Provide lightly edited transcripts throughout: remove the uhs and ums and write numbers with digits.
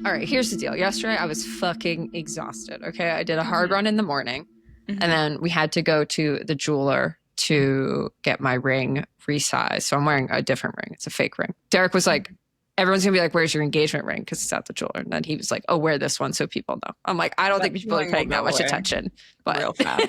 All right, here's the deal. Yesterday, I was fucking exhausted, okay? I did a hard run in the morning, and then we had to go to the jeweler to get my ring resized. So I'm wearing a different ring. It's a fake ring. Derek was like, everyone's going to be like, where's your engagement ring? Because it's at the jeweler. And then he was like, oh, wear this one so people know. I'm like, I don't think people are paying that much attention. But real fast.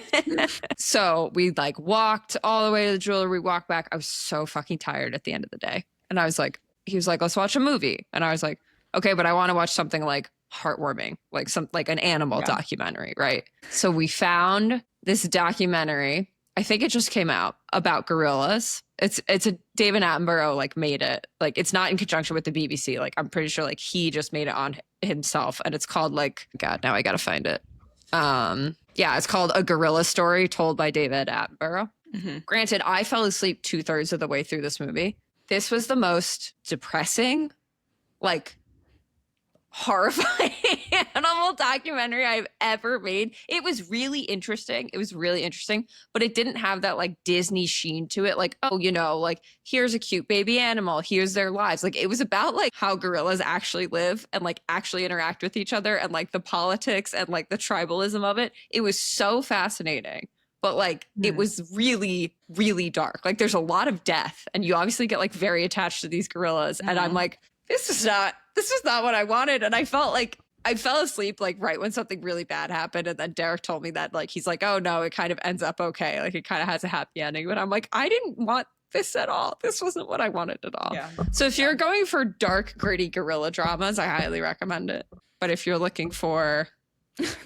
So we like walked all the way to the jeweler. We walked back. I was so fucking tired at the end of the day. And I was like, he was like, let's watch a movie. And I was like, okay, but I want to watch something like heartwarming, like an animal documentary, right? So we found this documentary. I think it just came out about gorillas. It's a David Attenborough like made it. Like it's not in conjunction with the BBC. Like I'm pretty sure like he just made it on himself, and it's called like God. Now I gotta find it. Yeah, it's called A Gorilla Story, told by David Attenborough. Granted, I fell asleep 2/3 of the way through this movie. This was the most depressing, like horrifying animal documentary I've ever made. It was really interesting. But it didn't have that like Disney sheen to it. Like, oh, you know, like here's a cute baby animal. Here's their lives. Like it was about like how gorillas actually live and like actually interact with each other and like the politics and like the tribalism of it. It was so fascinating. But like it was really, really dark. Like there's a lot of death and you obviously get like very attached to these gorillas. And I'm like, this is not what I wanted. And I felt like I fell asleep like right when something really bad happened. And then Derek told me that like, he's like, oh no, it kind of ends up okay. Like it kind of has a happy ending. But I'm like, I didn't want this at all. This wasn't what I wanted at all. Yeah. So if you're going for dark, gritty gorilla dramas, I highly recommend it. But if you're looking for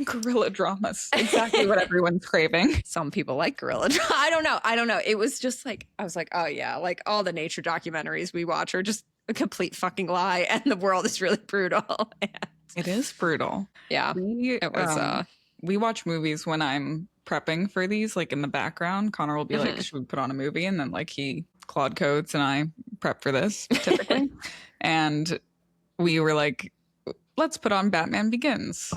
gorilla dramas, exactly what everyone's craving. Some people like gorilla I don't know. It was just like, I was like, oh yeah, like all the nature documentaries we watch are just a complete fucking lie, and the world is really brutal. It is brutal. Yeah, it was. We watch movies when I'm prepping for these, like in the background. Connor will be like, should we put on a movie? And then like he Claude codes and I prep for this typically. And we were like, let's put on Batman Begins.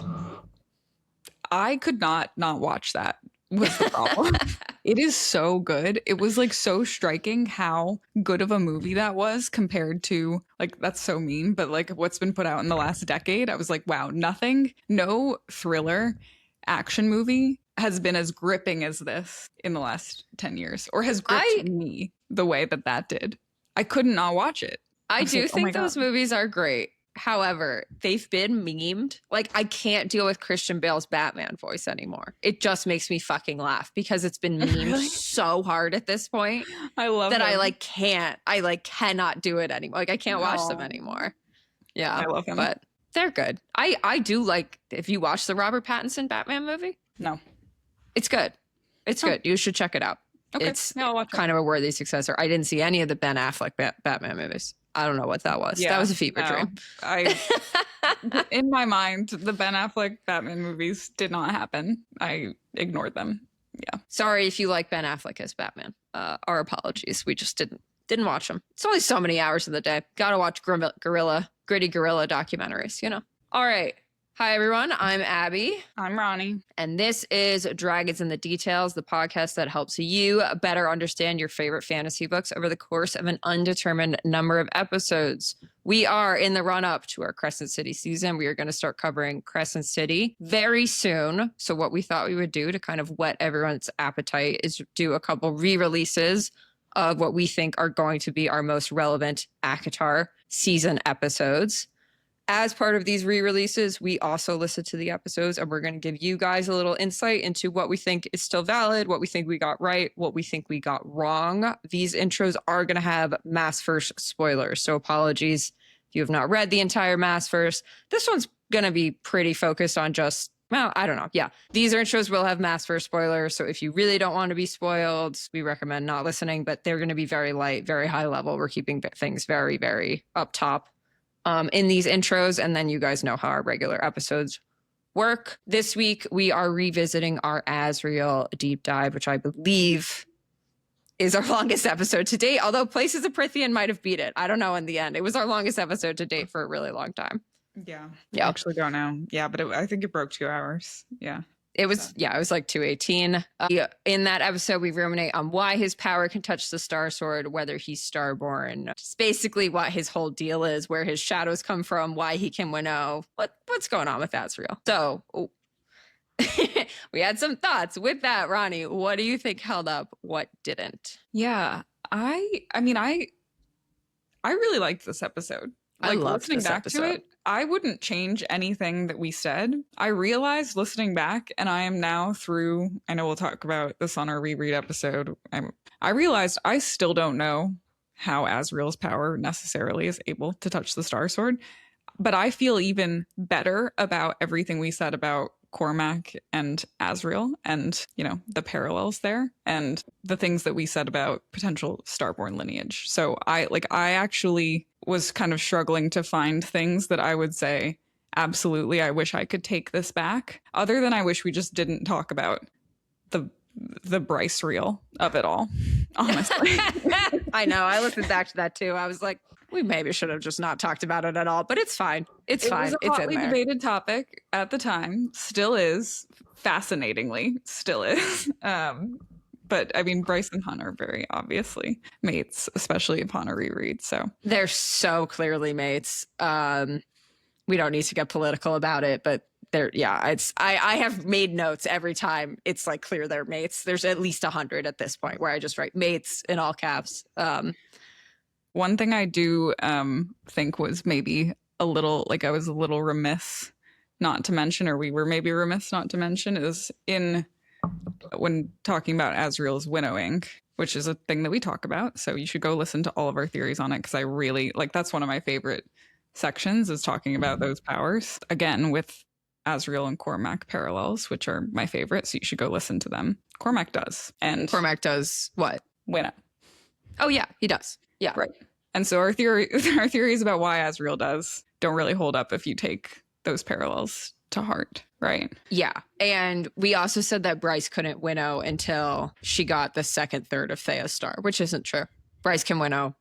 I could not watch that was the problem. It is so good. It was like so striking how good of a movie that was compared to like, that's so mean, but like what's been put out in the last decade. I was like, wow, no thriller action movie has been as gripping as this in the last 10 years or has gripped me the way that did. I could not watch it. I do think those movies are great. However, they've been memed. Like, I can't deal with Christian Bale's Batman voice anymore. It just makes me fucking laugh because it's been memed so hard at this point. I love that. Him. I cannot do it anymore. Like, I can't watch them anymore. Yeah. I love him. But they're good. I do like, if you watch the Robert Pattinson Batman movie. No. It's good. It's good. You should check it out. Okay. It's kind of a worthy successor. I didn't see any of the Ben Affleck Batman movies. I don't know what that was. Yeah, that was a fever dream. In my mind, the Ben Affleck Batman movies did not happen. I ignored them. Yeah. Sorry if you like Ben Affleck as Batman. Our apologies. We just didn't watch them. It's only so many hours in the day. Gotta watch gritty gorilla documentaries, you know. All right. Hi, everyone. I'm Abby. I'm Ronnie. And this is Dragons in the Details, the podcast that helps you better understand your favorite fantasy books over the course of an undetermined number of episodes. We are in the run-up to our Crescent City season. We are going to start covering Crescent City very soon. So what we thought we would do to kind of whet everyone's appetite is do a couple re-releases of what we think are going to be our most relevant ACOTAR season episodes. As part of these re-releases, we also listen to the episodes and we're going to give you guys a little insight into what we think is still valid, what we think we got right, what we think we got wrong. These intros are going to have Maasverse spoilers, so apologies if you have not read the entire Maasverse. This one's going to be pretty focused on just, well, I don't know. Yeah, these intros will have Maasverse spoilers, so if you really don't want to be spoiled, we recommend not listening, but they're going to be very light, very high level. We're keeping things very, very up top in these intros, and then you guys know how our regular episodes work. This week, we are revisiting our Azriel Deep Dive, which I believe is our longest episode to date, although Places of Prythian might have beat it. I don't know in the end. It was our longest episode to date for a really long time. Yeah. I actually don't know. Yeah, but I think it broke 2 hours. Yeah. It was, yeah, it was like 218. In that episode, we ruminate on why his power can touch the Star Sword, whether he's Starborn, just basically what his whole deal is, where his shadows come from, why he can winnow, what's going on with Azriel. So we had some thoughts with that. Ronnie, what do you think held up? What didn't? Yeah, I mean, I really liked this episode. I loved listening this back episode. to it, I wouldn't change anything that we said. I realized listening back, and I am now through, I know we'll talk about this on our reread episode. I realized I still don't know how Azriel's power necessarily is able to touch the Star Sword, but I feel even better about everything we said about Cormac and Azriel and, you know, the parallels there and the things that we said about potential Starborn lineage. So I actually was kind of struggling to find things that I would say, absolutely, I wish I could take this back. Other than I wish we just didn't talk about the Bryce reel of it all, honestly. I know. I listened back to that too. I was like, we maybe should have just not talked about it at all, but it's fine. It's fine. It was a It's hotly in there. debated topic at the time. Still is. Fascinatingly, still is. But I mean, Bryce and Hunt are very obviously mates, especially upon a reread. So They're so clearly mates. We don't need to get political about it, but I have made notes every time it's like clear they're mates. There's at least 100 at this point where I just write mates in all caps. one thing I do think was maybe a little, like I was a little remiss not to mention, or we were maybe remiss not to mention, is when talking about Azriel's winnowing, which is a thing that we talk about. So you should go listen to all of our theories on it, because I really like, that's one of my favorite sections, is talking about those powers. Again, with Azriel and Cormac parallels, which are my favorite. So you should go listen to them. Cormac does. And Cormac does what? winnow. Oh yeah, he does. Yeah. Right. And so our theories about why Azriel does don't really hold up if you take those parallels to heart, right? Yeah. And we also said that Bryce couldn't winnow until she got the second third of Thea's star, which isn't true. Bryce can winnow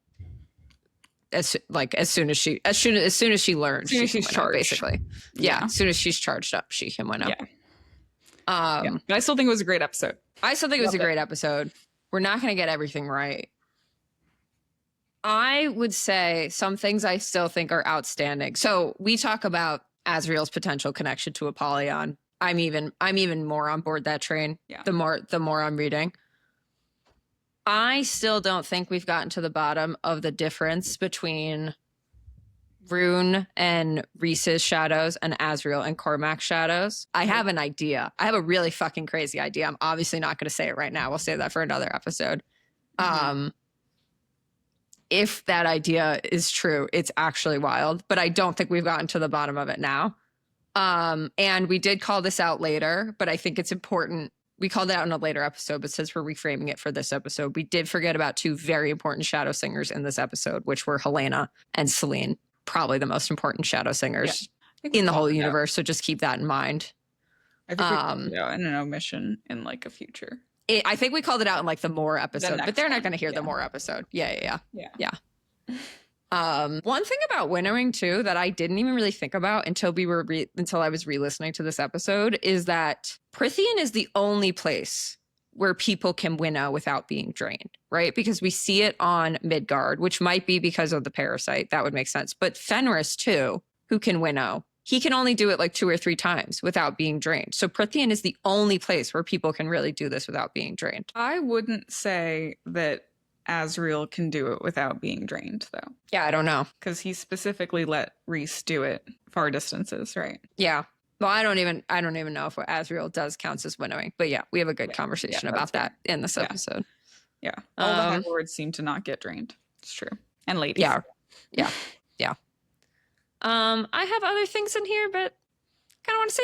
as soon as she learns. As soon as she she's can winnow, charged. basically. Yeah. As soon as she's charged up, she can winnow. Yeah. But I still think it was a great episode. I still think it was a great episode. We're not going to get everything right. I would say some things I still think are outstanding. So we talk about Azriel's potential connection to Apollyon. I'm even more on board that train. Yeah. The more I'm reading. I still don't think we've gotten to the bottom of the difference between Rune and Rhys's shadows and Azriel and Cormac's shadows. I have an idea. I have a really fucking crazy idea. I'm obviously not going to say it right now. We'll save that for another episode. Mm-hmm. If that idea is true, it's actually wild, but I don't think we've gotten to the bottom of it now. And we did call this out later, but I think it's important. We called it out in a later episode, but since we're reframing it for this episode, we did forget about two very important shadow singers in this episode, which were Helena and Celine, probably the most important shadow singers in the whole universe. So just keep that in mind. I think we called it out in an omission in like a future. I think we called it out in like the more episode, but they're not going to hear the more episode. Yeah. One thing about winnowing too that I didn't even really think about until I was re-listening to this episode is that Prythian is the only place where people can winnow without being drained, right? Because we see it on Midgard, which might be because of the parasite. That would make sense. But Fenris too, who can winnow, he can only do it like 2 or 3 times without being drained. So Prythian is the only place where people can really do this without being drained. I wouldn't say that Azriel can do it without being drained, though. Yeah, I don't know. Because he specifically let Rhys do it far distances, right? Yeah. Well, I don't even know if what Azriel does counts as winnowing. But yeah, we have a good conversation about that in this episode. Yeah. All the high lords seem to not get drained. It's true. And ladies. Yeah. I have other things in here, but kind of want to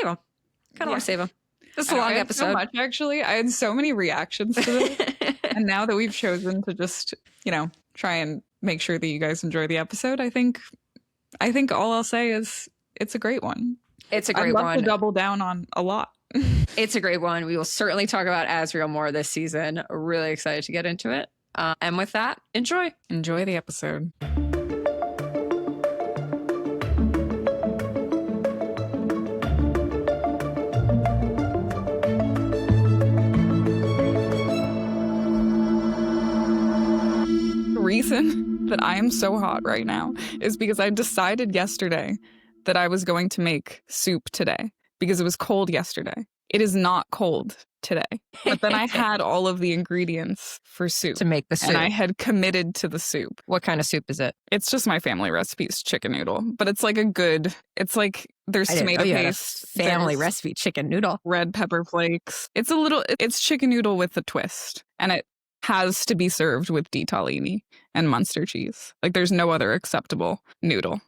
save them. This is a long episode. So much, actually. I had so many reactions to this. And now that we've chosen to just, try and make sure that you guys enjoy the episode, I think all I'll say is it's a great one. It's a great one. I'd love to double down on a lot. It's a great one. We will certainly talk about Azriel more this season. Really excited to get into it. And with that, enjoy. Enjoy the episode. reason that I am so hot right now is because I decided yesterday that I was going to make soup today because it was cold yesterday. It is not cold today. But then I had all of the ingredients for soup. To make the soup. And I had committed to the soup. What kind of soup is it? It's just my family recipe's chicken noodle. But it's like it's like there's tomato paste. Family there's recipe chicken noodle. red pepper flakes. It's chicken noodle with a twist. And it has to be served with ditalini and Munster cheese. Like there's no other acceptable noodle.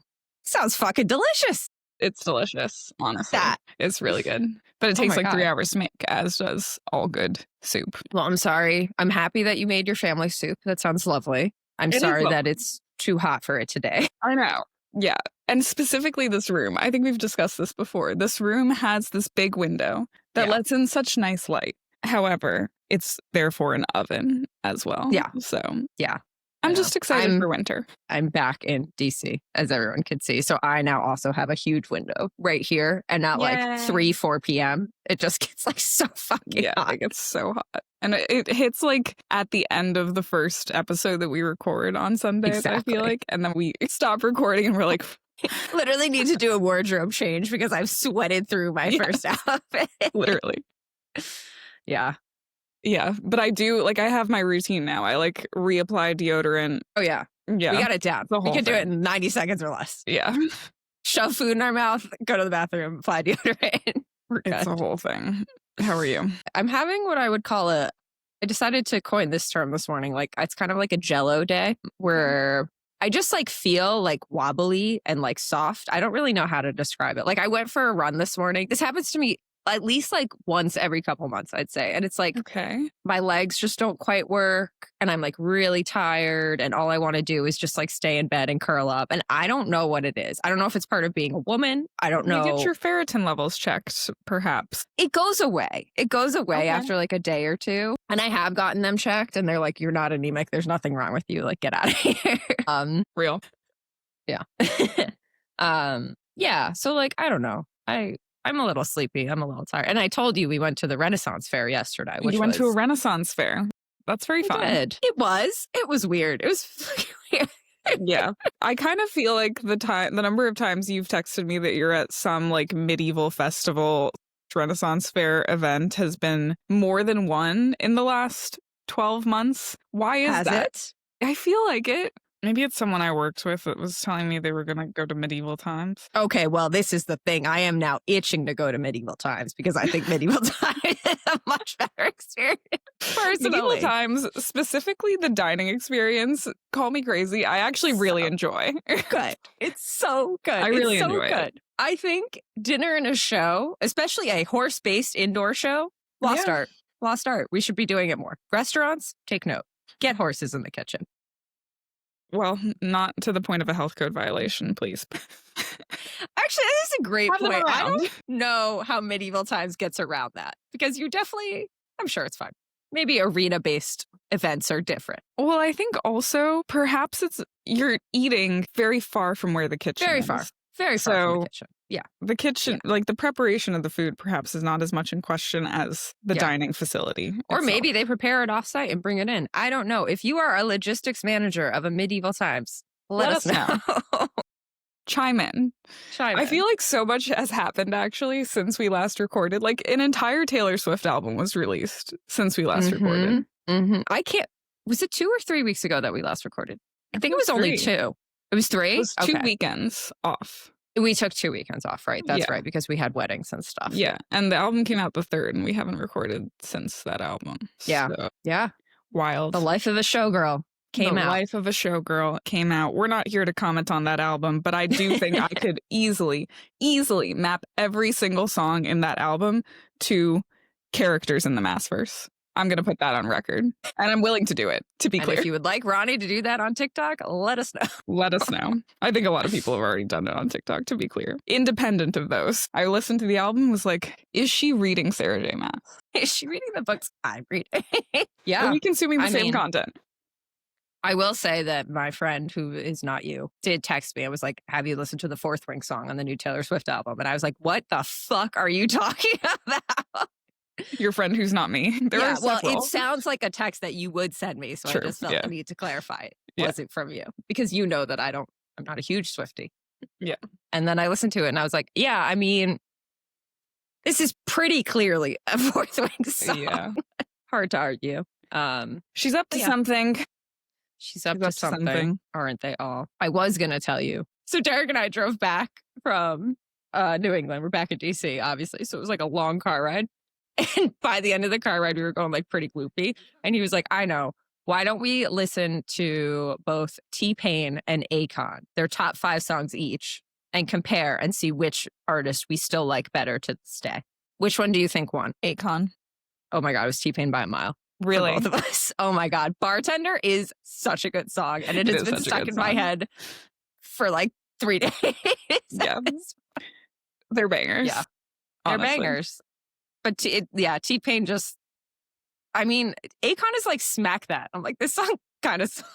Sounds fucking delicious. It's delicious, honestly. It's really good. But it Oh takes my like 3 God. hours to make, as does all good soup. Well, I'm sorry. I'm happy that you made your family soup. That sounds lovely. I'm It is sorry lovely. that it's too hot for it today. I know. Yeah. And specifically this room. I think we've discussed this before. This room has this big window that Yeah. lets in such nice light. However, it's therefore an oven as well. Yeah. So Yeah. I'm I just know. excited for winter. I'm back in DC, as everyone can see. So I now also have a huge window right here. And at like Yay. 4 p.m., it just gets like so fucking Yeah, hot. like it's so hot. And it hits like at the end of the first episode that we record on Sundays, Exactly. I feel like. And then we stop recording and we're like, Literally need to do a wardrobe change because I've sweated through my Yeah. first outfit. literally. Yeah. Yeah. But I do, like, I have my routine now. I like reapply deodorant. Oh, yeah. Yeah. We got it down. The We whole can do it thing. in 90 seconds or less. Yeah. Shove food in our mouth, go to the bathroom, apply deodorant. We're good. It's a whole thing. How are you? I'm having what I would call I decided to coin this term this morning. Like, it's kind of like a jello day where I just like feel like wobbly and like soft. I don't really know how to describe it. Like, I went for a run this morning. This happens to me at least like once every couple months, I'd say. And it's like Okay. my legs just don't quite work and I'm like really tired and all I want to do is just like stay in bed and curl up. And I don't know what it is. I don't know if it's part of being a woman. I don't know. You get your ferritin levels checked, perhaps. It goes away. It goes away Okay. after like a day or two. And I have gotten them checked and they're like, you're not anemic. There's nothing wrong with you. Like, get out of here. Real. Yeah. Yeah. So like, I don't know. I'm a little sleepy. I'm a little tired. And I told you we went to the Renaissance Fair yesterday. Which You went to a Renaissance fair. That's very fun. Did. It was weird. It was fucking weird. Yeah. I kind of feel like the number of times you've texted me that you're at some like medieval festival Renaissance Fair event has been more than one in the last 12 months. Why is Has that? it? I feel like it. Maybe it's someone I worked with that was telling me they were going to go to medieval times. Okay, well, this is the thing. I am now itching to go to medieval times because I think medieval times is a much better experience. Personally. Medieval times, specifically the dining experience, call me crazy. I actually really enjoy. Good. It's so good. I really it's so enjoy good. it. I think dinner and a show, especially a horse-based indoor show, lost Yeah. art. Lost art. We should be doing it more. Restaurants, take note. Get horses in the kitchen. Well, not to the point of a health code violation, please. Actually, this is a great Have them point. I around. don't know how medieval times gets around that because you definitely, I'm sure it's fine. Maybe arena-based events are different. Well, I think also perhaps you're eating very far from where the kitchen Very is. far. Very far from So- the kitchen. Yeah. The kitchen, like the preparation of the food, perhaps is not as much in question as the Yeah. dining facility. Or itself. maybe they prepare it offsite and bring it in. I don't know. If you are a logistics manager of a medieval times, let us know. Chime in. Chime I in. feel like so much has happened actually since we last recorded. Like an entire Taylor Swift album was released since we last recorded. I can't. Was it 2 or 3 weeks ago that we last recorded? I think it was was only 3. 2. It was 3? It was 2 weekends off. We took 2 weekends off, right? That's Yeah. right, because we had weddings and stuff. Yeah. And the album came out the 3rd, and we haven't recorded since that album. Yeah. So, Yeah. wild. The Life of a Showgirl came The out. Life of a Showgirl came out. We're not here to comment on that album, but I do think I could easily map every single song in that album to characters in the Maasverse. I'm going to put that on record, and I'm willing to do it, to be And clear. if you would like Ronnie to do that on TikTok, let us know. Let us know. I think a lot of people have already done it on TikTok, to be clear. Independent of those, I listened to the album, was like, is she reading Sarah J. Maas? Is she reading the books I'm reading? Are Yeah. we consuming the I same mean, content? I will say that my friend, who is not you, did text me. I was like, have you listened to the Fourth Wing song on the new Taylor Swift album? And I was like, what the fuck are you talking about? Your friend who's not me. There Yeah, are well, several. it sounds like a text that you would send me. So True, I just felt yeah. the need to clarify it. wasn't from you because you know that I'm not a huge Swiftie. Yeah. And then I listened to it and I was like, yeah, I mean, this is pretty clearly a Fourth Wing song. Yeah. Hard to argue. She's up to something. She's up to something, aren't they all? I was going to tell you. So Derek and I drove back from New England. We're back in DC, obviously. So it was like a long car ride. And by the end of the car ride, we were going like pretty gloopy. And he was like, I know. Why don't we listen to both T-Pain and Akon, their top 5 songs each, and compare and see which artist we still like better to this day? Which one do you think won? Akon. Oh my God, it was T-Pain by a mile. Really? For both of us. Oh my God. Bartender is such a good song. And it has been stuck in my head for like 3 days. Yeah. They're bangers. Yeah. They're bangers. But T-Pain just, I mean, Akon is like smack that. I'm like, this song kind of sucks.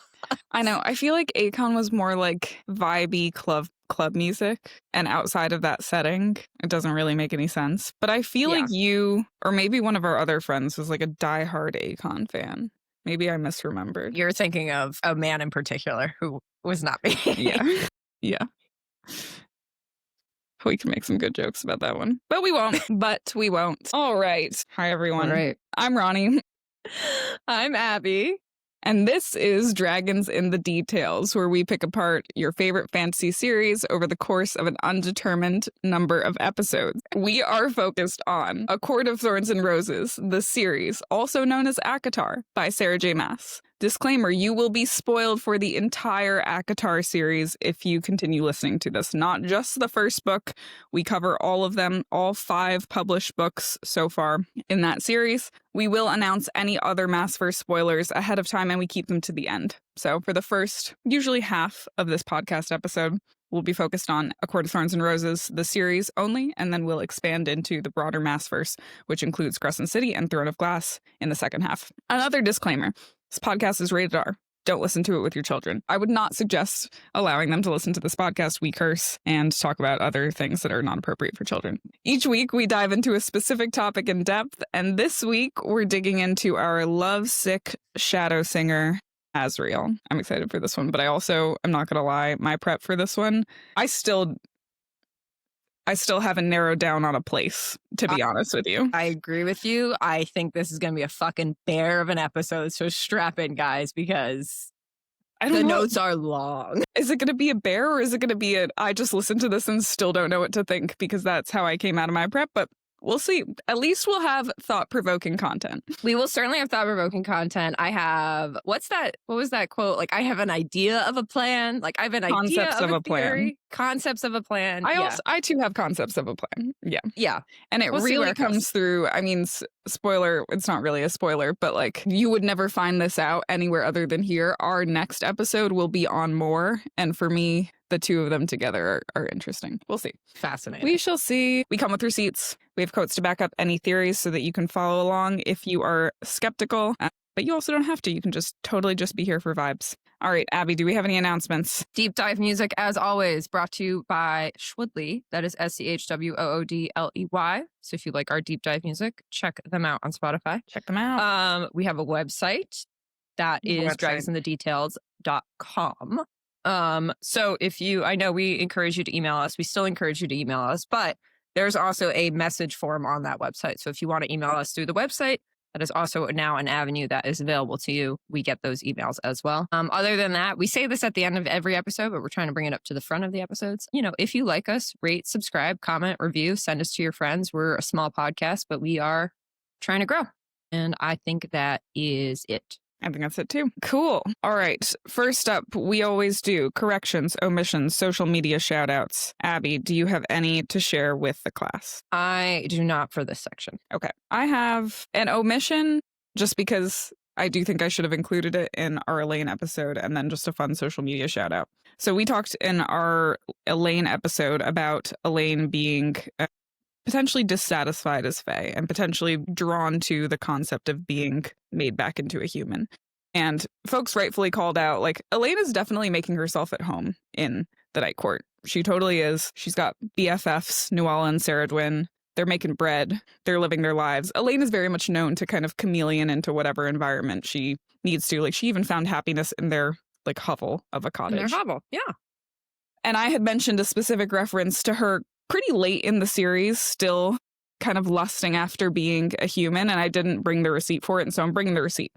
I know. I feel like Akon was more like vibey club music. And outside of that setting, it doesn't really make any sense. But I feel like you, or maybe one of our other friends, was like a diehard Akon fan. Maybe I misremembered. You're thinking of a man in particular who was not me. Yeah. Yeah. We can make some good jokes about that one. But we won't. All right. Hi, everyone. All right. I'm Ronnie. I'm Abby. And this is Dragons in the Details, where we pick apart your favorite fantasy series over the course of an undetermined number of episodes. We are focused on A Court of Thorns and Roses, the series, also known as ACOTAR, by Sarah J. Maas. Disclaimer, you will be spoiled for the entire ACOTAR series if you continue listening to this. Not just the first book. We cover all of them, all 5 published books so far in that series. We will announce any other Maasverse spoilers ahead of time, and we keep them to the end. So for the first, usually half of this podcast episode, we'll be focused on A Court of Thorns and Roses, the series only, and then we'll expand into the broader Maasverse, which includes Crescent City and Throne of Glass in the second half. Another disclaimer. This podcast is rated R. Don't listen to it with your children. I would not suggest allowing them to listen to this podcast. We curse and talk about other things that are not appropriate for children. Each week, we dive into a specific topic in depth, and this week, we're digging into our lovesick shadowsinger, Azriel. I'm excited for this one, but I'm not going to lie, my prep for this one, I still haven't narrowed down on a place, to be honest with you. I agree with you. I think this is going to be a fucking bear of an episode. So strap in, guys, because the notes are long. Is it going to be a bear or is it going to be I just listened to this and still don't know what to think, because that's how I came out of my prep. But we'll see. At least we'll have thought-provoking content. We will certainly have thought-provoking content. I have, what was that quote? Like, I have an idea of a plan. Like, I have an idea of a theory. Concepts of a plan. I too have concepts of a plan. Yeah. Yeah. And it really comes through, I mean, spoiler, it's not really a spoiler, but like, you would never find this out anywhere other than here. Our next episode will be on more. And for me, the two of them together are interesting. We'll see. Fascinating. We shall see. We come with receipts. We have quotes to back up any theories so that you can follow along if you are skeptical. But you also don't have to. You can just totally just be here for vibes. All right, Abby, do we have any announcements? Deep Dive music, as always, brought to you by Schwoodley. That is SCHWOODLEY. So if you like our Deep Dive music, check them out on Spotify. Check them out. We have a website that is dragonsinthedetails.com. So I know we encourage you to email us. We still encourage you to email us, but there's also a message form on that website. So if you want to email us through the website, that is also now an avenue that is available to you. We get those emails as well. Other than that, we say this at the end of every episode, but we're trying to bring it up to the front of the episodes. You know, if you like us, rate, subscribe, comment, review, send us to your friends. We're a small podcast, but we are trying to grow. And I think that is it. I think that's it too. Cool. All right. First up, we always do corrections, omissions, social media shout outs. Abby, do you have any to share with the class? I do not for this section. Okay. I have an omission just because I do think I should have included it in our Elain episode, and then just a fun social media shout out. So we talked in our Elain episode about Elain being potentially dissatisfied as Fae and potentially drawn to the concept of being made back into a human. And folks rightfully called out, like, Elain is definitely making herself at home in the Night Court. She totally is. She's got BFFs, Nuala and Saradwin. They're making bread. They're living their lives. Elain is very much known to kind of chameleon into whatever environment she needs to. Like, she even found happiness in their like hovel of a In cottage. their hovel, yeah. And I had mentioned a specific reference to her pretty late in the series, still kind of lusting after being a human, and I didn't bring the receipt for it, and so I'm bringing the receipt.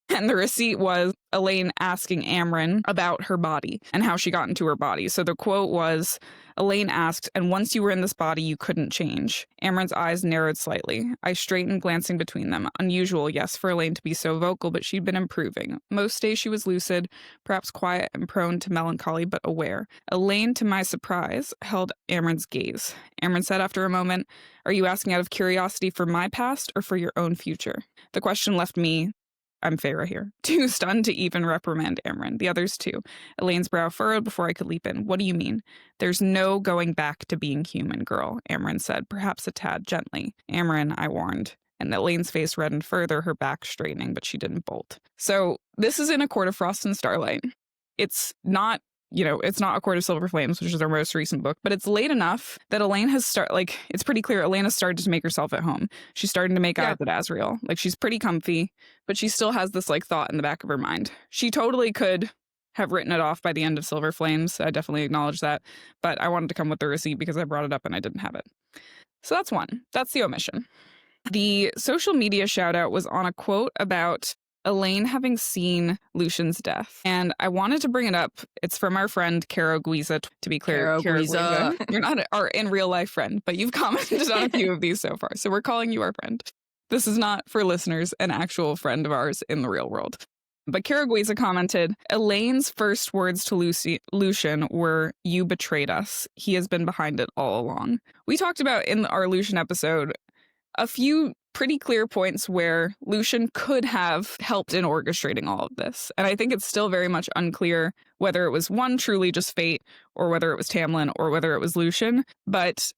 And the receipt was Elain asking Amren about her body and how she got into her body. So the quote was, Elain asked, and once you were in this body, you couldn't change. Amren's eyes narrowed slightly. I straightened, glancing between them. Unusual, yes, for Elain to be so vocal, but she'd been improving. Most days she was lucid, perhaps quiet and prone to melancholy, but aware. Elain, to my surprise, held Amren's gaze. Amren said after a moment, are you asking out of curiosity for my past or for your own future? The question left me, I'm Feyre here, too stunned to even reprimand Amren. The others too. Elain's brow furrowed before I could leap in. What do you mean? There's no going back to being human, girl, Amren said, perhaps a tad gently. Amren, I warned. And Elain's face reddened further, her back straightening, but she didn't bolt. So this is in A Court of Frost and Starlight. It's not, it's not A Court of Silver Flames, which is our most recent book, but it's late enough that Elain has it's pretty clear Elain has started to make herself at home. She's starting to make eyes at Azriel. Like, she's pretty comfy, but she still has this, thought in the back of her mind. She totally could have written it off by the end of Silver Flames. I definitely acknowledge that, but I wanted to come with the receipt because I brought it up and I didn't have it. So that's one. That's the omission. The social media shout out was on a quote about Elain having seen Lucien's death. And I wanted to bring it up. It's from our friend Caro Guiza, to be clear. Caro Guiza. You're not our in real life friend, but you've commented on a few of these so far. So we're calling you our friend. This is not, for listeners, an actual friend of ours in the real world. But Caro Guiza commented, Elain's first words to Lucien were, you betrayed us. He has been behind it all along. We talked about in our Lucien episode a few pretty clear points where Lucien could have helped in orchestrating all of this. And I think it's still very much unclear whether it was one truly just fate or whether it was Tamlin or whether it was Lucien. But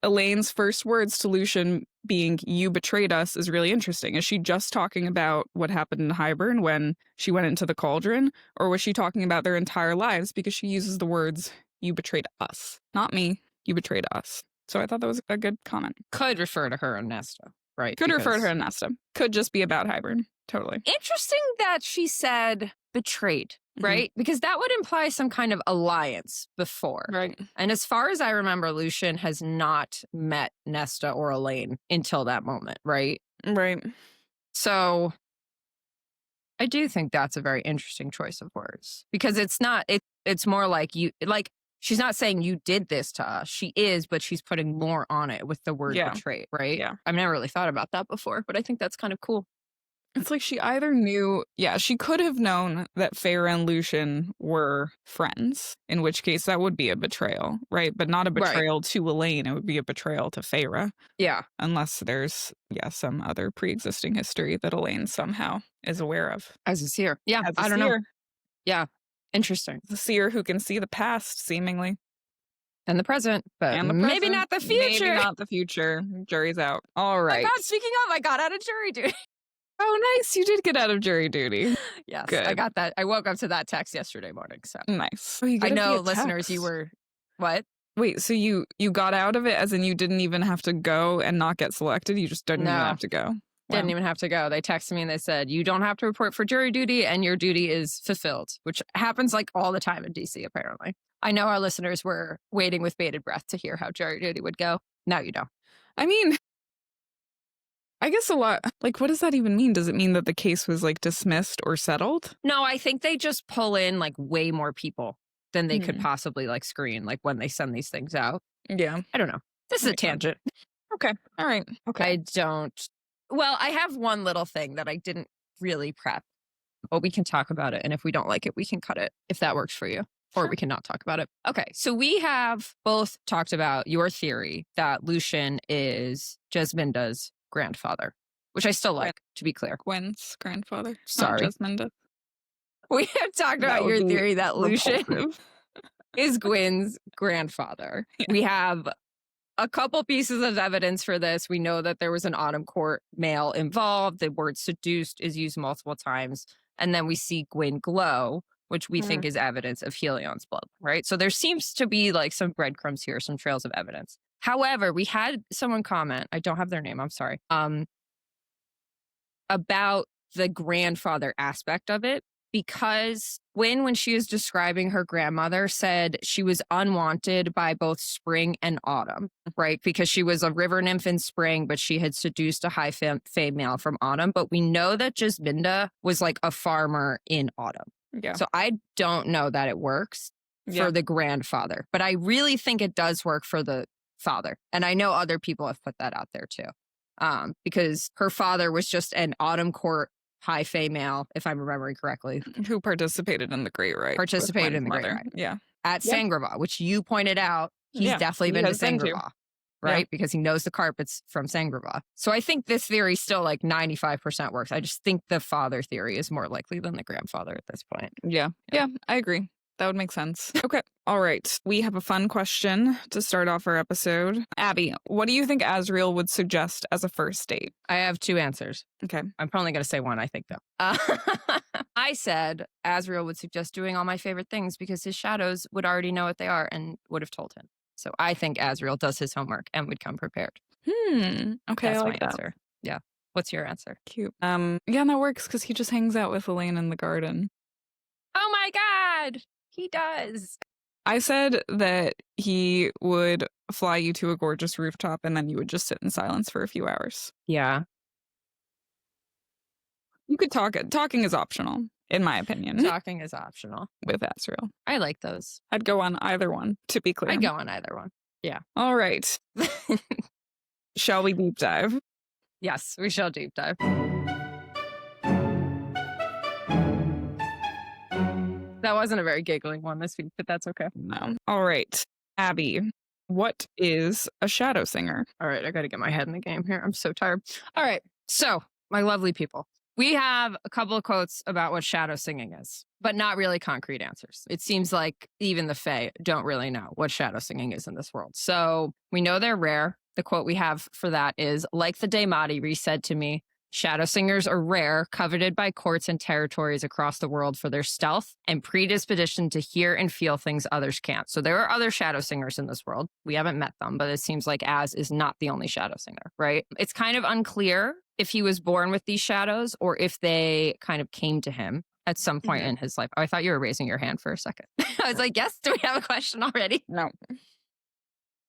Elain's first words to Lucien being, you betrayed us, is really interesting. Is she just talking about what happened in Hybern when she went into the Cauldron? Or was she talking about their entire lives because she uses the words, you betrayed us? Not me, you betrayed us. So I thought that was a good comment. Could refer to her and Nesta, right? Could refer to her and Nesta. Could just be about Hybern. Totally. Interesting that she said betrayed, right? Because that would imply some kind of alliance before. Right. And as far as I remember, Lucien has not met Nesta or Elain until that moment, right? Right. So I do think that's a very interesting choice of words. Because it's not, it's more like she's not saying you did this to us. She is, but she's putting more on it with the word betrayed, right? Yeah. I've never really thought about that before, but I think that's kind of cool. It's like she either knew, she could have known that Feyre and Lucien were friends, in which case that would be a betrayal, right? But not a betrayal to Elain. It would be a betrayal to Feyre. Yeah. Unless there's, some other pre-existing history that Elain somehow is aware of. As a seer. Yeah, I don't know. Yeah. Interesting. The seer who can see the past, seemingly. And the present, but maybe not the future. Maybe not the future. Jury's out. All right. Oh God, speaking of, I got out of jury duty. Oh, nice. You did get out of jury duty. Yes, good. I got that. I woke up to that text yesterday morning. So nice. Oh, I know, listeners, you were, what? Wait, so you got out of it as in you didn't even have to go and not get selected? You just didn't even have to go? Didn't even have to go. They texted me and they said, you don't have to report for jury duty and your duty is fulfilled, which happens all the time in DC, apparently. I know our listeners were waiting with bated breath to hear how jury duty would go. Now you know. I mean, I guess a lot, what does that even mean? Does it mean that the case was dismissed or settled? No, I think they just pull in way more people than they could possibly screen, when they send these things out. Yeah. I don't know. This is a tangent. Okay. All right. Okay. I have one little thing that I didn't really prep, but we can talk about it. And if we don't like it, we can cut it if that works for you. Or we can not talk about it. Okay, so we have both talked about your theory that Lucien is Jesminda's grandfather, which I still like, to be clear. Gwen's grandfather. Sorry. Not Jesminda. We have talked about your theory that Lucien is Gwen's grandfather. Yeah. We have a couple pieces of evidence for this. We know that there was an Autumn Court male involved. The word seduced is used multiple times. And then we see Gwen glow, which we think is evidence of Helion's blood, right? So there seems to be some breadcrumbs here, some trails of evidence. However, we had someone comment, I don't have their name, I'm sorry, about the grandfather aspect of it because when she was describing her grandmother, said she was unwanted by both spring and autumn, right? Because she was a river nymph in spring, but she had seduced a high female from autumn. But we know that Jesminda was like a farmer in autumn. Yeah. So I don't know that it works for the grandfather, but I really think it does work for the father. And I know other people have put that out there too. Because her father was just an autumn court high female, if I'm remembering correctly. Who participated in the Great Rite. Participated in the Great Rite. Yeah. At Sangrava, which you pointed out, he's definitely been to Sangrava, right? Yeah. Because he knows the carpets from Sangrava. So I think this theory still like 95% works. I just think the father theory is more likely than the grandfather at this point. Yeah, I agree. That would make sense. Okay. All right. We have a fun question to start off our episode. Abby, what do you think Azriel would suggest as a first date? I have 2 answers. Okay. I'm probably going to say one, I think, though. I said Azriel would suggest doing all my favorite things because his shadows would already know what they are and would have told him. So I think Azriel does his homework and would come prepared. Okay. That's I like my that. answer. Yeah. What's your answer? Cute. Yeah, that works because he just hangs out with Elain in the garden. Oh my God. He does. I said that he would fly you to a gorgeous rooftop and then you would just sit in silence for a few hours. Yeah. You could talk. Talking is optional, in my opinion. Talking is optional. With Azriel. I like those. I'd go on either one, to be clear. I'd go on either one. Yeah. All right. Shall we deep dive? Yes, we shall deep dive. That wasn't a very giggling one this week, but that's okay. No. All right. Abby, what is a shadowsinger? All right, I got to get my head in the game here. I'm so tired. All right. So, my lovely people, we have a couple of quotes about what shadowsinging is, but not really concrete answers. It seems like even the Fae don't really know what shadowsinging is in this world. So, we know they're rare. The quote we have for that is, like the Daimati re-said to me, shadowsingers are rare, coveted by courts and territories across the world for their stealth and predisposition to hear and feel things others can't. So there are other shadowsingers in this world. We haven't met them, but it seems like Az is not the only shadowsinger, right? It's kind of unclear if he was born with these shadows or if they kind of came to him at some point in his life. Oh, I thought you were raising your hand for a second. I was like, yes, do we have a question already? No.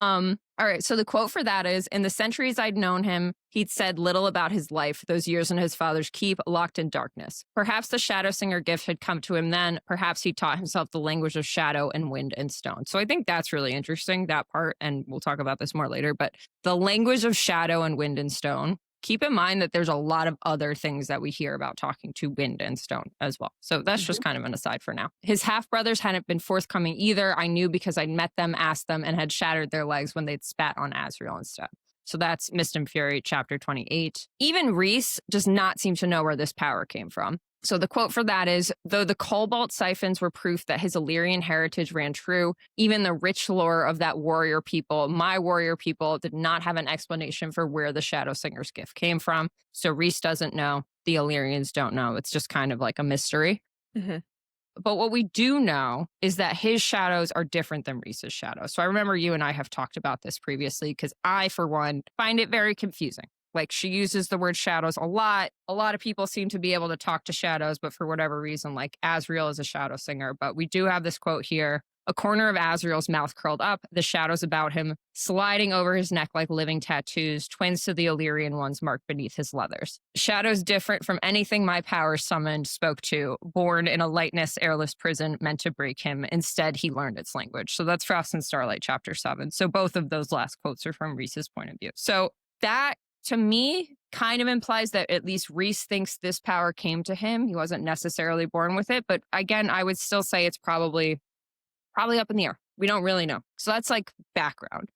All right. So the quote for that is, in the centuries I'd known him, he'd said little about his life, those years in his father's keep, locked in darkness. Perhaps the shadowsinger gift had come to him then. Perhaps he taught himself the language of shadow and wind and stone. So I think that's really interesting, that part. And we'll talk about this more later. But the language of shadow and wind and stone. Keep in mind that there's a lot of other things that we hear about talking to wind and stone as well. So that's just kind of an aside for now. His half-brothers hadn't been forthcoming either. I knew because I'd met them, asked them, and had shattered their legs when they'd spat on Azriel instead. So that's Mist and Fury, chapter 28. Even Rhys does not seem to know where this power came from. So the quote for that is, though the cobalt siphons were proof that his Illyrian heritage ran true, even the rich lore of that warrior people, my warrior people, did not have an explanation for where the Shadowsinger's gift came from. So Rhys doesn't know. The Illyrians don't know. It's just kind of like a mystery. But what we do know is that his shadows are different than Rhys's shadow. So I remember you and I have talked about this previously because I, for one, find it very confusing. Like, she uses the word shadows a lot. A lot of people seem to be able to talk to shadows, but for whatever reason, like Azriel is a shadow singer. But we do have this quote here. A corner of Azriel's mouth curled up, the shadows about him sliding over his neck like living tattoos, twins to the Illyrian ones marked beneath his leathers. Shadows different from anything my power summoned spoke to, born in a lightness airless prison meant to break him. Instead, he learned its language. So that's Frost and Starlight, chapter 7. So both of those last quotes are from Rhys's point of view. So that, to me, kind of implies that at least Rhys thinks this power came to him. He wasn't necessarily born with it. But again, I would still say it's probably up in the air. We don't really know. So that's like background.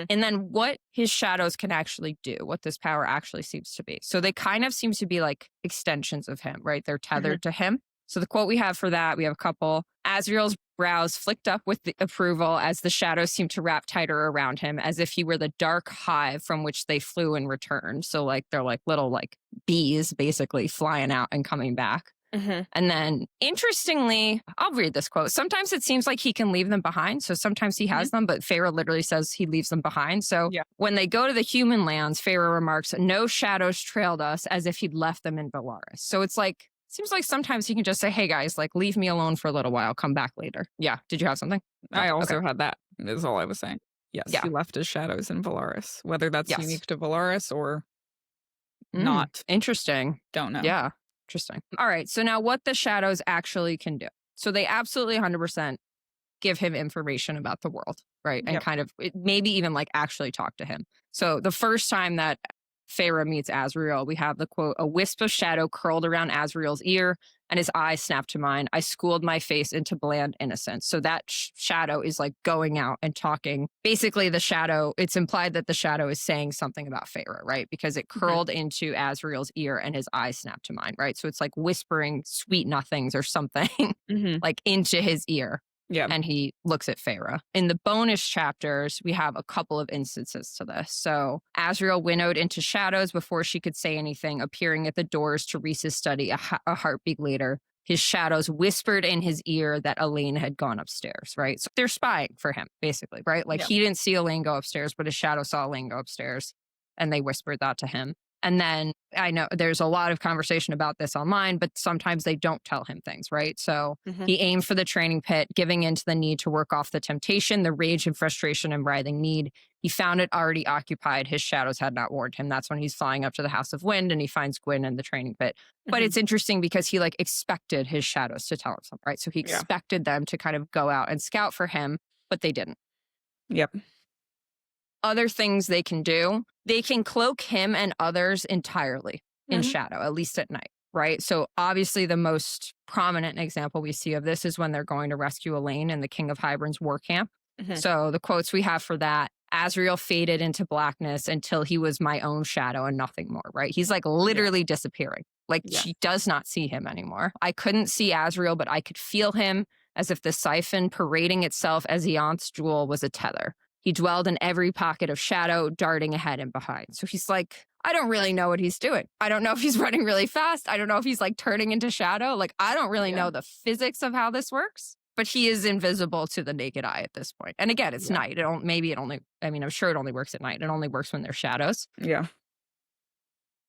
And then what his shadows can actually do, what this power actually seems to be. So they kind of seem to be like extensions of him, right? They're tethered to him. So the quote we have for that, we have a couple. Azriel's brows flicked up with the approval as the shadows seemed to wrap tighter around him, as if he were the dark hive from which they flew and returned. So like they're like little like bees basically flying out and coming back. And then interestingly, I'll read this quote. Sometimes it seems like he can leave them behind. So sometimes he has them, but Feyre literally says he leaves them behind. So when they go to the human lands, Feyre remarks, no shadows trailed us, as if he'd left them in Valaris. So it's like Seems like sometimes he can just say, hey guys, like leave me alone for a little while, come back later. Yeah. Did you have something? I also Okay. had that, is all I was saying. Yes, Yeah. he left his shadows in Valaris. Whether that's Yes. unique to Valaris or not. Interesting. Don't know. Yeah. Interesting. All right. So now what the shadows actually can do. So they absolutely 100% give him information about the world, right? And Yep. kind of maybe even like actually talk to him. So the first time that Feyre meets Azriel, we have the quote, a wisp of shadow curled around Azriel's ear and his eyes snapped to mine. I schooled my face into bland innocence. So that shadow is like going out and talking. Basically the shadow, it's implied that the shadow is saying something about Feyre, right? Because it curled into Azriel's ear and his eyes snapped to mine, right? So it's like whispering sweet nothings or something like into his ear. Yeah. And he looks at Feyre. In the bonus chapters, we have a couple of instances to this. So Azriel winnowed into shadows before she could say anything, appearing at the doors to Rhys's study a heartbeat later. His shadows whispered in his ear that Elain had gone upstairs, right? So they're spying for him, basically, right? Like he didn't see Elain go upstairs, but his shadow saw Elain go upstairs, and they whispered that to him. And then I know there's a lot of conversation about this online, but sometimes they don't tell him things, right? So he aimed for the training pit, giving in to the need to work off the temptation, the rage and frustration and writhing need. He found it already occupied. His shadows had not warned him. That's when he's flying up to the House of Wind and he finds Gwyn in the training pit. But it's interesting because he like expected his shadows to tell him something, right? So he expected them to kind of go out and scout for him, but they didn't. Yep. Other things they can do, they can cloak him and others entirely in shadow, at least at night, right? So obviously the most prominent example we see of this is when they're going to rescue Elain in the King of Hybern's war camp. So the quotes we have for that, Azriel faded into blackness until he was my own shadow and nothing more, right? He's like literally disappearing. Like she does not see him anymore. I couldn't see Azriel, but I could feel him as if the siphon parading itself as Eon's jewel was a tether. He dwelled in every pocket of shadow, darting ahead and behind. So he's like, I don't really know what he's doing. I don't know if he's running really fast. I don't know if he's like turning into shadow. Like, I don't really know the physics of how this works, but he is invisible to the naked eye at this point. And again, it's night. I'm sure it only works at night. It only works when there's shadows. Yeah.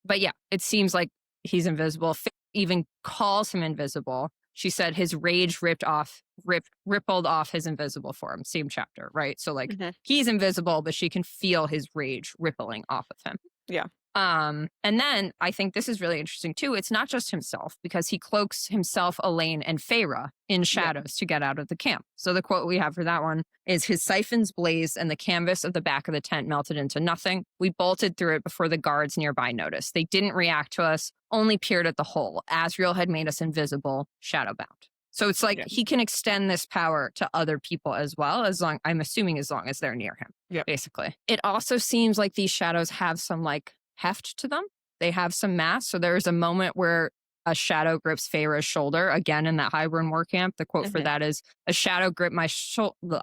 But yeah, it seems like he's invisible. Even calls him invisible. She said his rage rippled off his invisible form. Same chapter, right? So like he's invisible, but she can feel his rage rippling off of him. Yeah. And then I think this is really interesting too. It's not just himself because he cloaks himself, Elain, and Feyre in shadows to get out of the camp. So the quote we have for that one is his siphons blazed and the canvas of the back of the tent melted into nothing. We bolted through it before the guards nearby noticed. They didn't react to us, only peered at the hole. Azriel had made us invisible, shadowbound. So it's like he can extend this power to other people as well, I'm assuming as long as they're near him, basically. It also seems like these shadows have some like heft to them. They have some mass. So there's a moment where a shadow grips Feyre's shoulder, again in that Hybern war camp. The quote for that is, a shadow gripped my shoulder,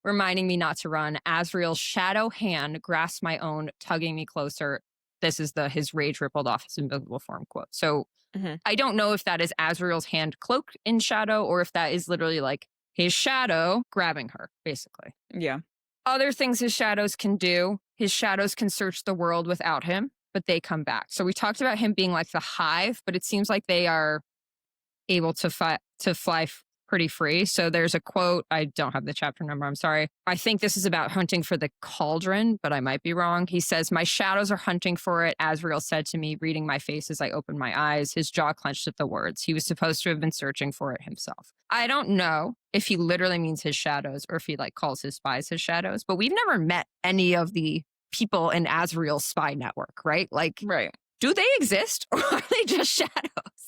reminding me not to run. Azriel's shadow hand grasped my own, tugging me closer. This is his rage rippled off his invisible form quote. So I don't know if that is Azriel's hand cloaked in shadow or if that is literally like his shadow grabbing her, basically. Yeah. Other things his shadows can do, his shadows can search the world without him, but they come back. So we talked about him being like the hive, but it seems like they are able to fly pretty free. So there's a quote. I don't have the chapter number. I'm sorry. I think this is about hunting for the cauldron, but I might be wrong. He says, my shadows are hunting for it. Azriel said to me, reading my face as I opened my eyes. His jaw clenched at the words. He was supposed to have been searching for it himself. I don't know if he literally means his shadows or if he like calls his spies his shadows, but we've never met any of the people in Azriel's spy network, right? Like, do they exist or are they just shadows?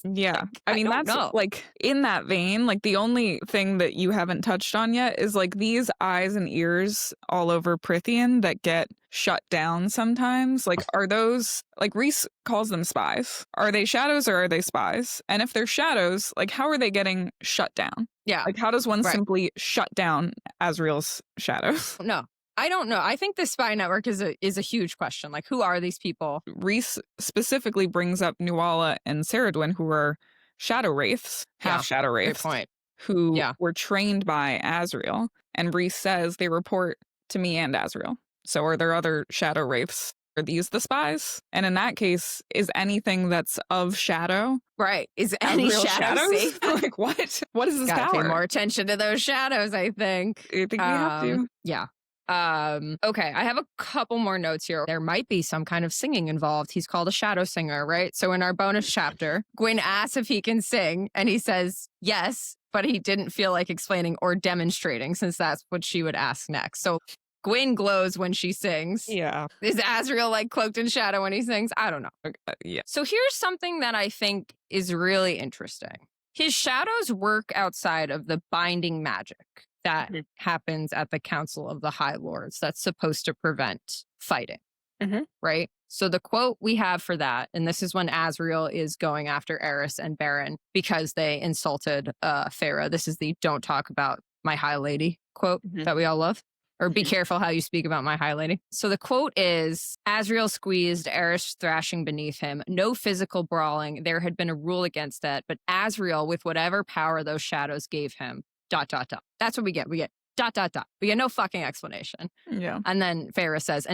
Yeah. I mean, that's like in that vein, like the only thing that you haven't touched on yet is like these eyes and ears all over Prythian that get shut down sometimes. Like, are those, like Rhys calls them spies. Are they shadows or are they spies? And if they're shadows, like how are they getting shut down? Yeah. Like how does one simply shut down Azriel's shadows? No. I don't know. I think the spy network is a huge question. Like, who are these people? Rhys specifically brings up Nuala and Ceridwen, who are shadow wraiths, half shadow wraiths, who were trained by Azriel. And Rhys says they report to me and Azriel. So are there other shadow wraiths Are these the spies? And in that case, is anything that's of shadow? Right. Is any real shadow safe? Like what? What is this Gotta power? pay more attention to those shadows, I think. I think we have to. Yeah. Okay, I have a couple more notes here. There might be some kind of singing involved. He's called a shadow singer, right? So in our bonus chapter, Gwyn asks if he can sing, and he says yes, but he didn't feel like explaining or demonstrating, since that's what she would ask next. So Gwyn glows when she sings. Yeah. Is Azriel like cloaked in shadow when he sings? I don't know. Yeah. So here's something that I think is really interesting. His shadows work outside of the binding magic that happens at the Council of the High Lords that's supposed to prevent fighting, right? So the quote we have for that, and this is when Azriel is going after Eris and Baron because they insulted Farah. This is the "don't talk about my high lady" quote that we all love. Or be careful how you speak about my high lady. So the quote is, Azriel squeezed, Eris thrashing beneath him. No physical brawling. There had been a rule against that. But Azriel, with whatever power those shadows gave him, ... That's what we get. We get ... We get no fucking explanation. Yeah. And then Farah says,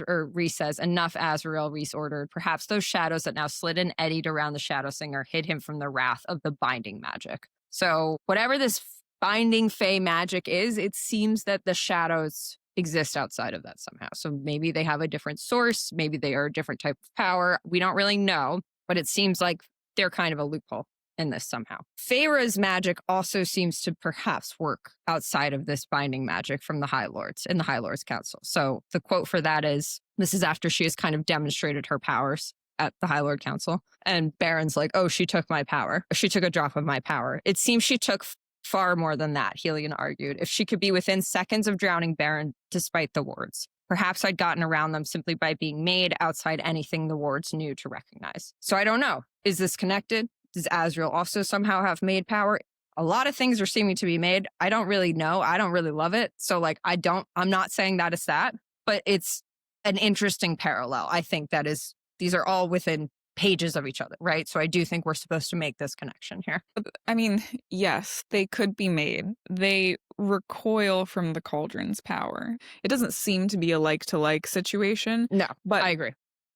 Rhys says, enough, Azriel, Rhys ordered. Perhaps those shadows that now slid and eddied around the shadowsinger hid him from the wrath of the binding magic. So whatever this binding fey magic is, it seems that the shadows exist outside of that somehow. So maybe they have a different source. Maybe they are a different type of power. We don't really know, but it seems like they're kind of a loophole in this somehow. Farah's magic also seems to perhaps work outside of this binding magic from the High Lords in the High Lords Council. So the quote for that is, this is after she has kind of demonstrated her powers at the High Lord Council. And Baron's like, oh, she took my power. She took a drop of my power. It seems she took far more than that, Helion argued. If she could be within seconds of drowning Baron despite the wards, perhaps I'd gotten around them simply by being made outside anything the wards knew to recognize. So I don't know. Is this connected? Does Azriel also somehow have made power? A lot of things are seeming to be made. I don't really know. I don't really love it. So like, I'm not saying that it's that, but it's an interesting parallel. I think that is, these are all within pages of each other, right? So I do think we're supposed to make this connection here. I mean, yes, they could be made. They recoil from the cauldron's power. It doesn't seem to be a like-to-like situation. No, but I agree.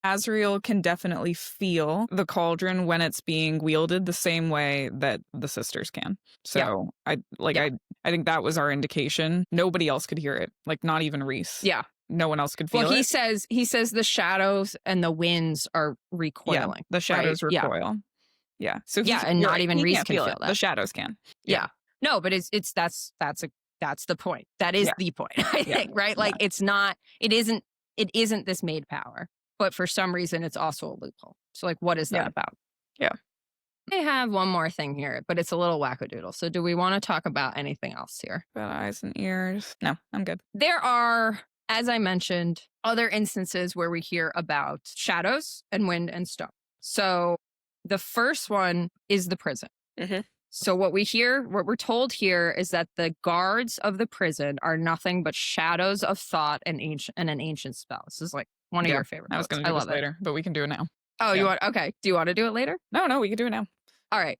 Azriel can definitely feel the cauldron when it's being wielded the same way that the sisters can. So I think that was our indication. Nobody else could hear it. Like not even Rhys. Yeah. No one else could feel it. Well, he says the shadows and the winds are recoiling. Yeah, the shadows recoil. Yeah. So and not even Rhys can feel that. The shadows can. Yeah. No, but that's the point. That is the point, I think, right? Like it isn't this made power, but for some reason it's also a loophole. So like, what is that about? Yeah. I have one more thing here, but it's a little wackadoodle. So do we want to talk about anything else here? About eyes and ears? No, I'm good. There are, as I mentioned, other instances where we hear about shadows and wind and stone. So the first one is the prison. So what we're told here is that the guards of the prison are nothing but shadows of thought and an ancient spell. This is like one of your favorite. I was going to do this later, but we can do it now. Oh, you want? Okay. Do you want to do it later? No, we can do it now. All right.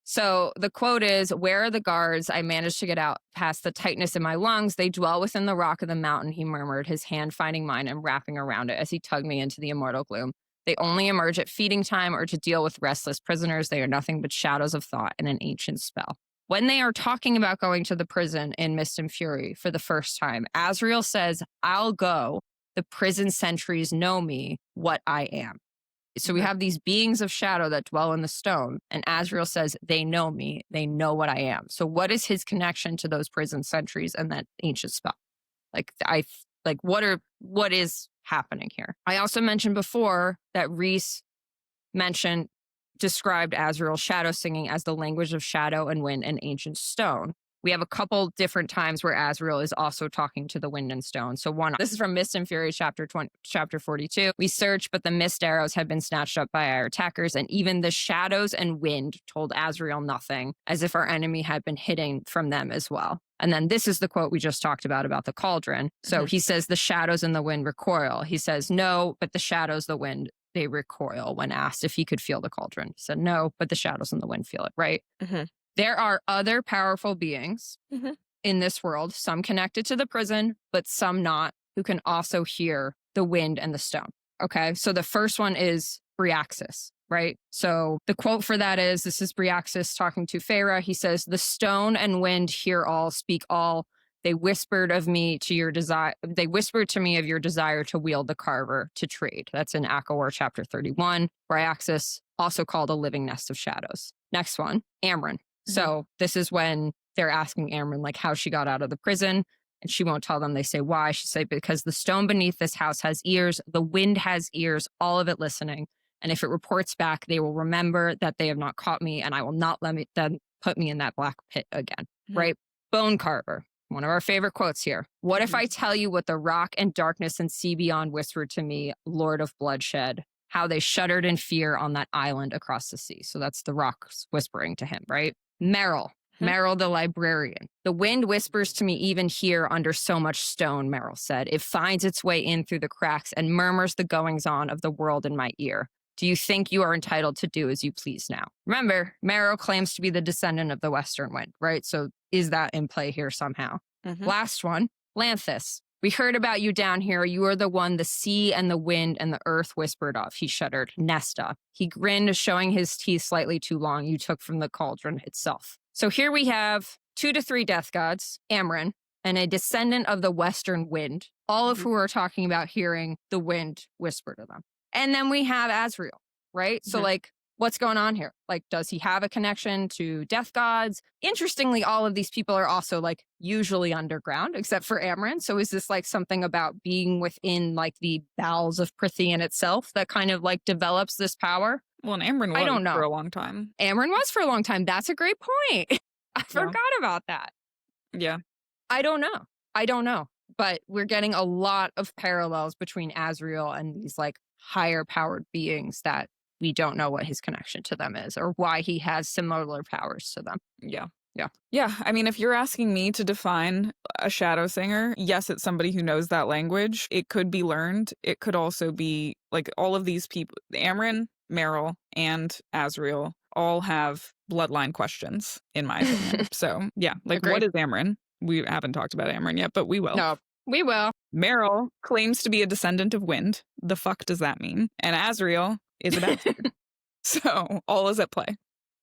So the quote is, where are the guards? I managed to get out past the tightness in my lungs. They dwell within the rock of the mountain, he murmured, his hand finding mine and wrapping around it as he tugged me into the immortal gloom. They only emerge at feeding time or to deal with restless prisoners. They are nothing but shadows of thought and an ancient spell. When they are talking about going to the prison in Mist and Fury for the first time, Azriel says, I'll go. The prison sentries know me, what I am. So we have these beings of shadow that dwell in the stone. And Azriel says, they know me. They know what I am. So what is his connection to those prison sentries and that ancient spell? What is happening here? I also mentioned before that Rhys described Azriel's shadow singing as the language of shadow and wind and ancient stone. We have a couple different times where Azriel is also talking to the wind and stone. So this is from Mist and Fury, chapter 42. We searched, but the mist arrows had been snatched up by our attackers, and even the shadows and wind told Azriel nothing, as if our enemy had been hidden from them as well. And then this is the quote we just talked about the cauldron. So he says, the shadows and the wind recoil. He says, no, but the shadows, the wind, they recoil when asked if he could feel the cauldron. He said, no, but the shadows and the wind feel it, right? There are other powerful beings in this world, some connected to the prison, but some not, who can also hear the wind and the stone. Okay, so the first one is Bryaxis, right? So the quote for that is, this is Bryaxis talking to Feyre. He says, "The stone and wind hear all, speak all. They whispered of me to your desire. They whispered to me of your desire to wield the Carver to trade." That's in ACOTAR chapter 31. Bryaxis, also called a living nest of shadows. Next one, Amren. So this is when they're asking Amren like how she got out of the prison. And she won't tell them. They say, why? She say, because the stone beneath this house has ears. The wind has ears, all of it listening. And if it reports back, they will remember that they have not caught me, and I will not let them put me in that black pit again. Right? Bone Carver. One of our favorite quotes here. What if I tell you what the rock and darkness and sea beyond whispered to me, Lord of bloodshed, how they shuddered in fear on that island across the sea? So that's the rocks whispering to him, right? Meryl. Meryl the librarian. The wind whispers to me even here under so much stone, Meryl said. It finds its way in through the cracks and murmurs the goings on of the world in my ear. Do you think you are entitled to do as you please now? Remember, Meryl claims to be the descendant of the Western Wind, right? So is that in play here somehow? Last one, Lanthus. We heard about you down here. You are the one the sea and the wind and the earth whispered of. He shuddered. Nesta. He grinned, showing his teeth slightly too long. You took from the cauldron itself. So here we have 2 to 3 death gods, Amren, and a descendant of the Western Wind, all of who are talking about hearing the wind whisper to them. And then we have Azriel, right? So like, what's going on here? Like, does he have a connection to death gods? Interestingly, all of these people are also like usually underground, except for Amren. So is this like something about being within like the bowels of Prythian itself that kind of like develops this power? Well, and Amren was I don't know. for a long time. Amren was for a long time. That's a great point. I forgot about that. Yeah. I don't know. But we're getting a lot of parallels between Azriel and these like higher powered beings that we don't know what his connection to them is or why he has similar powers to them. Yeah. Yeah. Yeah. I mean, if you're asking me to define a shadowsinger, yes, it's somebody who knows that language. It could be learned. It could also be like all of these people, Amren, Meryl, and Azriel all have bloodline questions, in my opinion. So, yeah, like Agreed. What is Amren? We haven't talked about Amren yet, but we will. No, we will. Meryl claims to be a descendant of wind. The fuck does that mean? And Azriel is a bastard. So, all is at play.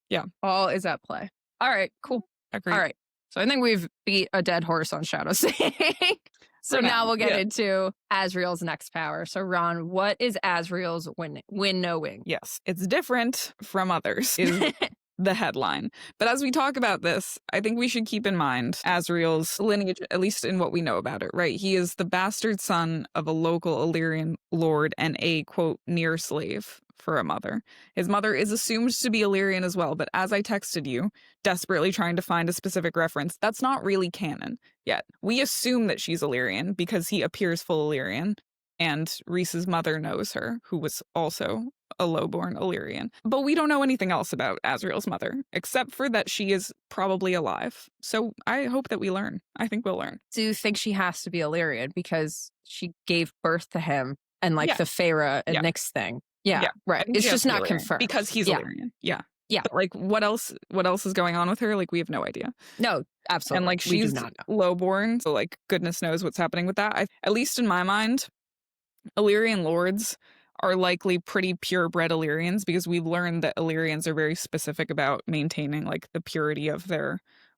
Yeah. All is at play. All right, cool. Agreed. All right. So I think we've beat a dead horse on shadowsinging. So now we'll get into Azriel's next power. So Ron, what is Azriel's winnowing? Yes, it's different from others is the headline. But as we talk about this, I think we should keep in mind Azriel's lineage, at least in what we know about it, right? He is the bastard son of a local Illyrian lord and a, quote, near slave for a mother. His mother is assumed to be Illyrian as well, but as I texted you, desperately trying to find a specific reference, that's not really canon yet. We assume that she's Illyrian because he appears full Illyrian, and Rhys's mother knows her, who was also a lowborn Illyrian. But we don't know anything else about Azriel's mother, except for that she is probably alive. So I hope that we learn. I think we'll learn. Do you think she has to be Illyrian because she gave birth to him and like the Feyre and Nyx thing? Yeah, right. It's just not confirmed. Because he's Illyrian. Yeah. Yeah. But like what else is going on with her? Like we have no idea. No, absolutely. And like she's lowborn, so like goodness knows what's happening with that. At least in my mind, Illyrian lords are likely pretty purebred Illyrians because we've learned that Illyrians are very specific about maintaining like the purity of their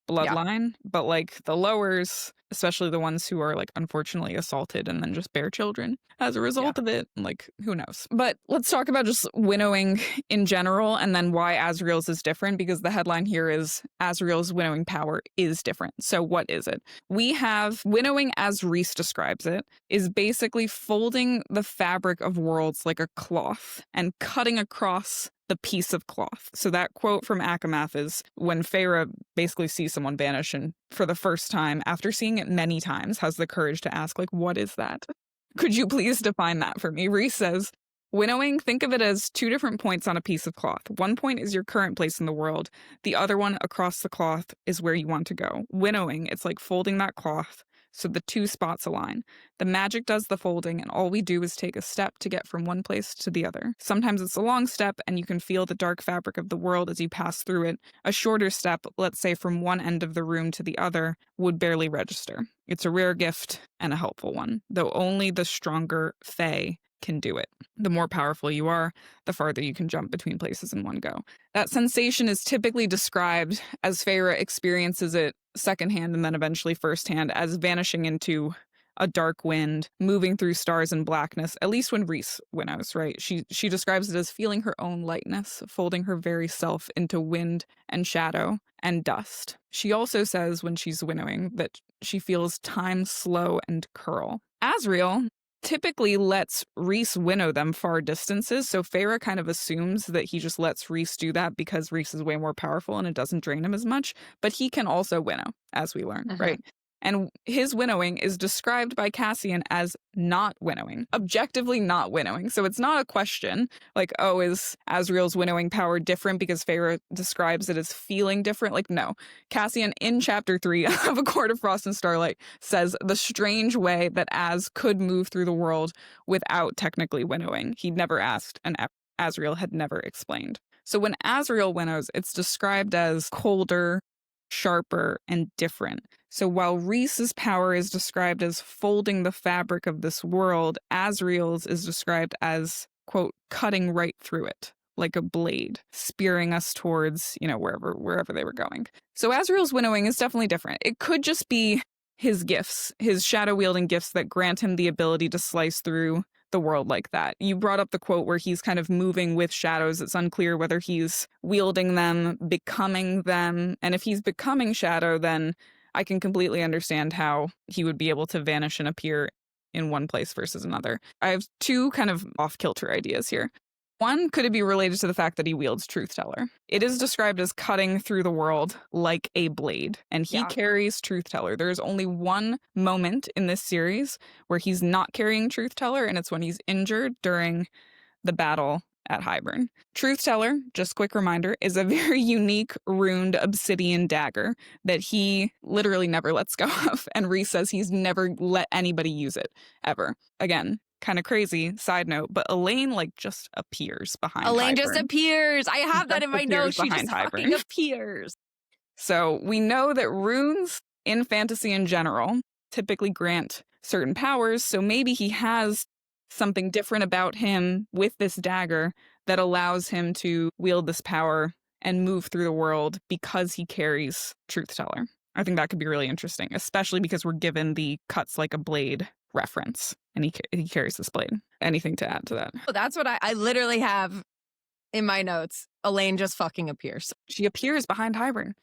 bloodline. But like the lowers, especially the ones who are like unfortunately assaulted and then just bear children as a result of it, like who knows. But let's talk about just winnowing in general and then why Azriel's is different, because the headline here is Azriel's winnowing power is different. So what is it? We have winnowing, as Rhys describes it, is basically folding the fabric of worlds like a cloth and cutting across the piece of cloth. So that quote from Akamath is when Feyre basically sees someone vanish and for the first time, after seeing it many times, has the courage to ask, like, what is that? Could you please define that for me? Rhys says, winnowing, think of it as 2 different points on a piece of cloth. One point is your current place in the world. The other one across the cloth is where you want to go. Winnowing, it's like folding that cloth so the 2 spots align. The magic does the folding, and all we do is take a step to get from one place to the other. Sometimes it's a long step, and you can feel the dark fabric of the world as you pass through it. A shorter step, let's say from one end of the room to the other, would barely register. It's a rare gift and a helpful one, though only the stronger Fae can do it. The more powerful you are, the farther you can jump between places in one go. That sensation is typically described, as Feyre experiences it secondhand and then eventually firsthand, as vanishing into a dark wind, moving through stars and blackness, at least when Rhys winnows, right? She describes it as feeling her own lightness, folding her very self into wind and shadow and dust. She also says when she's winnowing that she feels time slow and curl. Azriel typically lets Rhys winnow them far distances, so Feyre kind of assumes that he just lets Rhys do that because Rhys is way more powerful and it doesn't drain him as much, but he can also winnow, as we learn, right? And his winnowing is described by Cassian as not winnowing, objectively not winnowing. So it's not a question like, oh, is Azriel's winnowing power different because Feyre describes it as feeling different? Like, no. Cassian in chapter 3 of A Court of Frost and Starlight says the strange way that Az could move through the world without technically winnowing. He'd never asked, and Azriel had never explained. So when Azriel winnows, it's described as colder, sharper, and different. So while Rhys's power is described as folding the fabric of this world, Azriel's is described as, quote, cutting right through it, like a blade, spearing us towards, wherever they were going. So Azriel's winnowing is definitely different. It could just be his gifts, his shadow-wielding gifts that grant him the ability to slice through the world like that. You brought up the quote where he's kind of moving with shadows. It's unclear whether he's wielding them, becoming them. And if he's becoming shadow, then I can completely understand how he would be able to vanish and appear in one place versus another. I have two kind of off-kilter ideas here. One, could it be related to the fact that he wields Truth Teller? It is described as cutting through the world like a blade, and he carries Truth Teller. There's only one moment in this series where he's not carrying Truth Teller, and it's when he's injured during the battle at Hybern. Truth Teller, just quick reminder, is a very unique runed obsidian dagger that he literally never lets go of, and Rhys says he's never let anybody use it, ever. Again, kind of crazy side note, but Elain just appears behind Elain Hybern. Just appears. I have that in my notes. She just fucking appears. So we know that runes in fantasy in general typically grant certain powers, so maybe he has something different about him with this dagger that allows him to wield this power and move through the world because he carries Truth Teller. I think that could be really interesting, especially because we're given the cuts like a blade reference, and he carries this blade. Anything to add to that? Oh, that's what I literally have in my notes. Elain just fucking appears. She appears behind Hybern.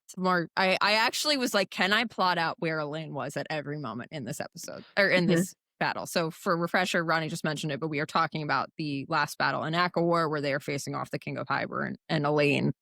I actually was like, can I plot out where Elain was at every moment in this episode or in this battle? So for refresher, Ronnie just mentioned it, but we are talking about the last battle in ACOTAR where they are facing off the King of Hybern, and Elain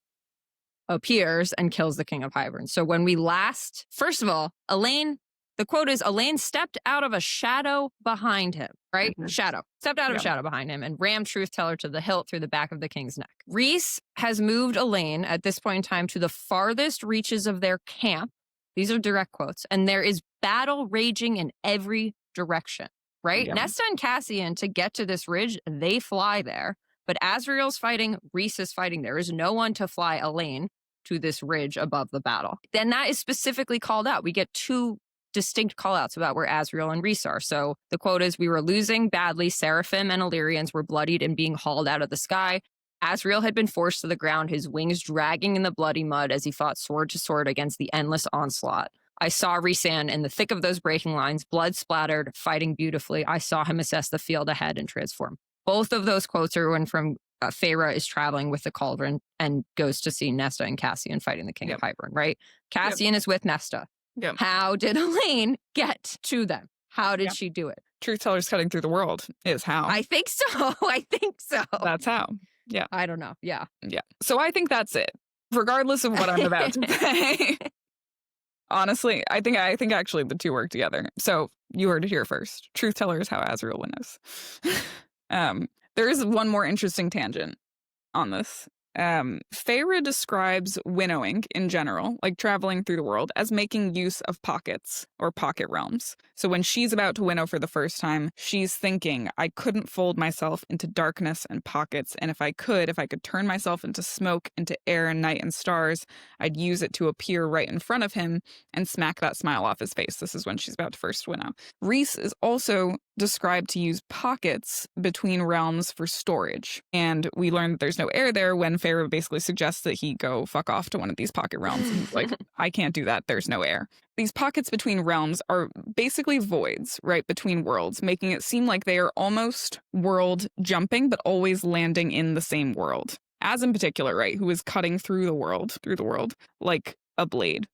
appears and kills the King of Hybern. So when we last, first of all, Elain, the quote is, Elain stepped out of a shadow behind him, right? Shadow. Stepped out of a shadow behind him and rammed Truth Teller to the hilt through the back of the king's neck. Rhys has moved Elain at this point in time to the farthest reaches of their camp. These are direct quotes. And there is battle raging in every direction, right? Yeah. Nesta and Cassian, to get to this ridge, they fly there. But Azriel's fighting, Rhys is fighting. There is no one to fly Elain to this ridge above the battle. Then that is specifically called out. We get two distinct callouts about where Azriel and Rhys are. So the quote is, we were losing badly. Seraphim and Illyrians were bloodied and being hauled out of the sky. Azriel had been forced to the ground, his wings dragging in the bloody mud as he fought sword to sword against the endless onslaught. I saw Rhysand in the thick of those breaking lines, blood splattered, fighting beautifully. I saw him assess the field ahead and transform. Both of those quotes are when from Feyre is traveling with the Cauldron and goes to see Nesta and Cassian fighting the King of Hybern, right? Cassian is with Nesta. Yep. How did Elain get to them? How did she do it? Truth Teller's cutting through the world is how. I think so. I think so. That's how. Yeah. I don't know. Yeah. Yeah. So I think that's it. Regardless of what I'm about to say. Honestly, I think actually the two work together. So you heard it here first. Truth Teller is how Azriel winnows. There is one more interesting tangent on this. Feyre describes winnowing in general, like traveling through the world, as making use of pockets or pocket realms. So when she's about to winnow for the first time, she's thinking, I couldn't fold myself into darkness and pockets, and if I could turn myself into smoke, into air and night and stars, I'd use it to appear right in front of him and smack that smile off his face. This is when she's about to first winnow. Rhys is also described to use pockets between realms for storage. And we learned that there's no air there when Pharaoh basically suggests that he go fuck off to one of these pocket realms. And he's like, I can't do that. There's no air. These pockets between realms are basically voids, right, between worlds, making it seem like they are almost world jumping, but always landing in the same world. As in particular, right, who is cutting through the world, like a blade.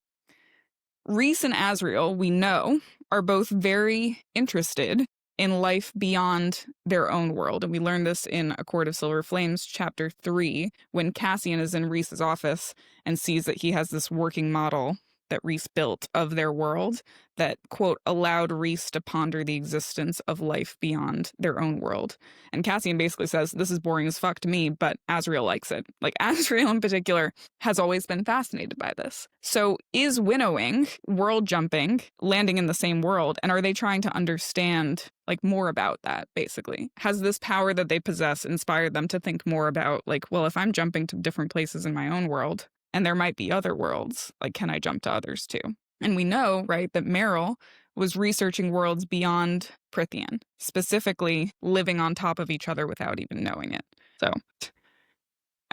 Rhys and Azriel, we know, are both very interested in life beyond their own world. And we learned this in A Court of Silver Flames, chapter 3, when Cassian is in Rhys's office and sees that he has this working model that Rhys built of their world that, quote, allowed Rhys to ponder the existence of life beyond their own world. And Cassian basically says, this is boring as fuck to me, but Azriel likes it. Like, Azriel in particular has always been fascinated by this. So is winnowing, world jumping, landing in the same world, and are they trying to understand, like, more about that, basically? Has this power that they possess inspired them to think more about, like, well, if I'm jumping to different places in my own world, and there might be other worlds, like, can I jump to others too? And we know, right, that Meryl was researching worlds beyond Prythian, specifically living on top of each other without even knowing it. So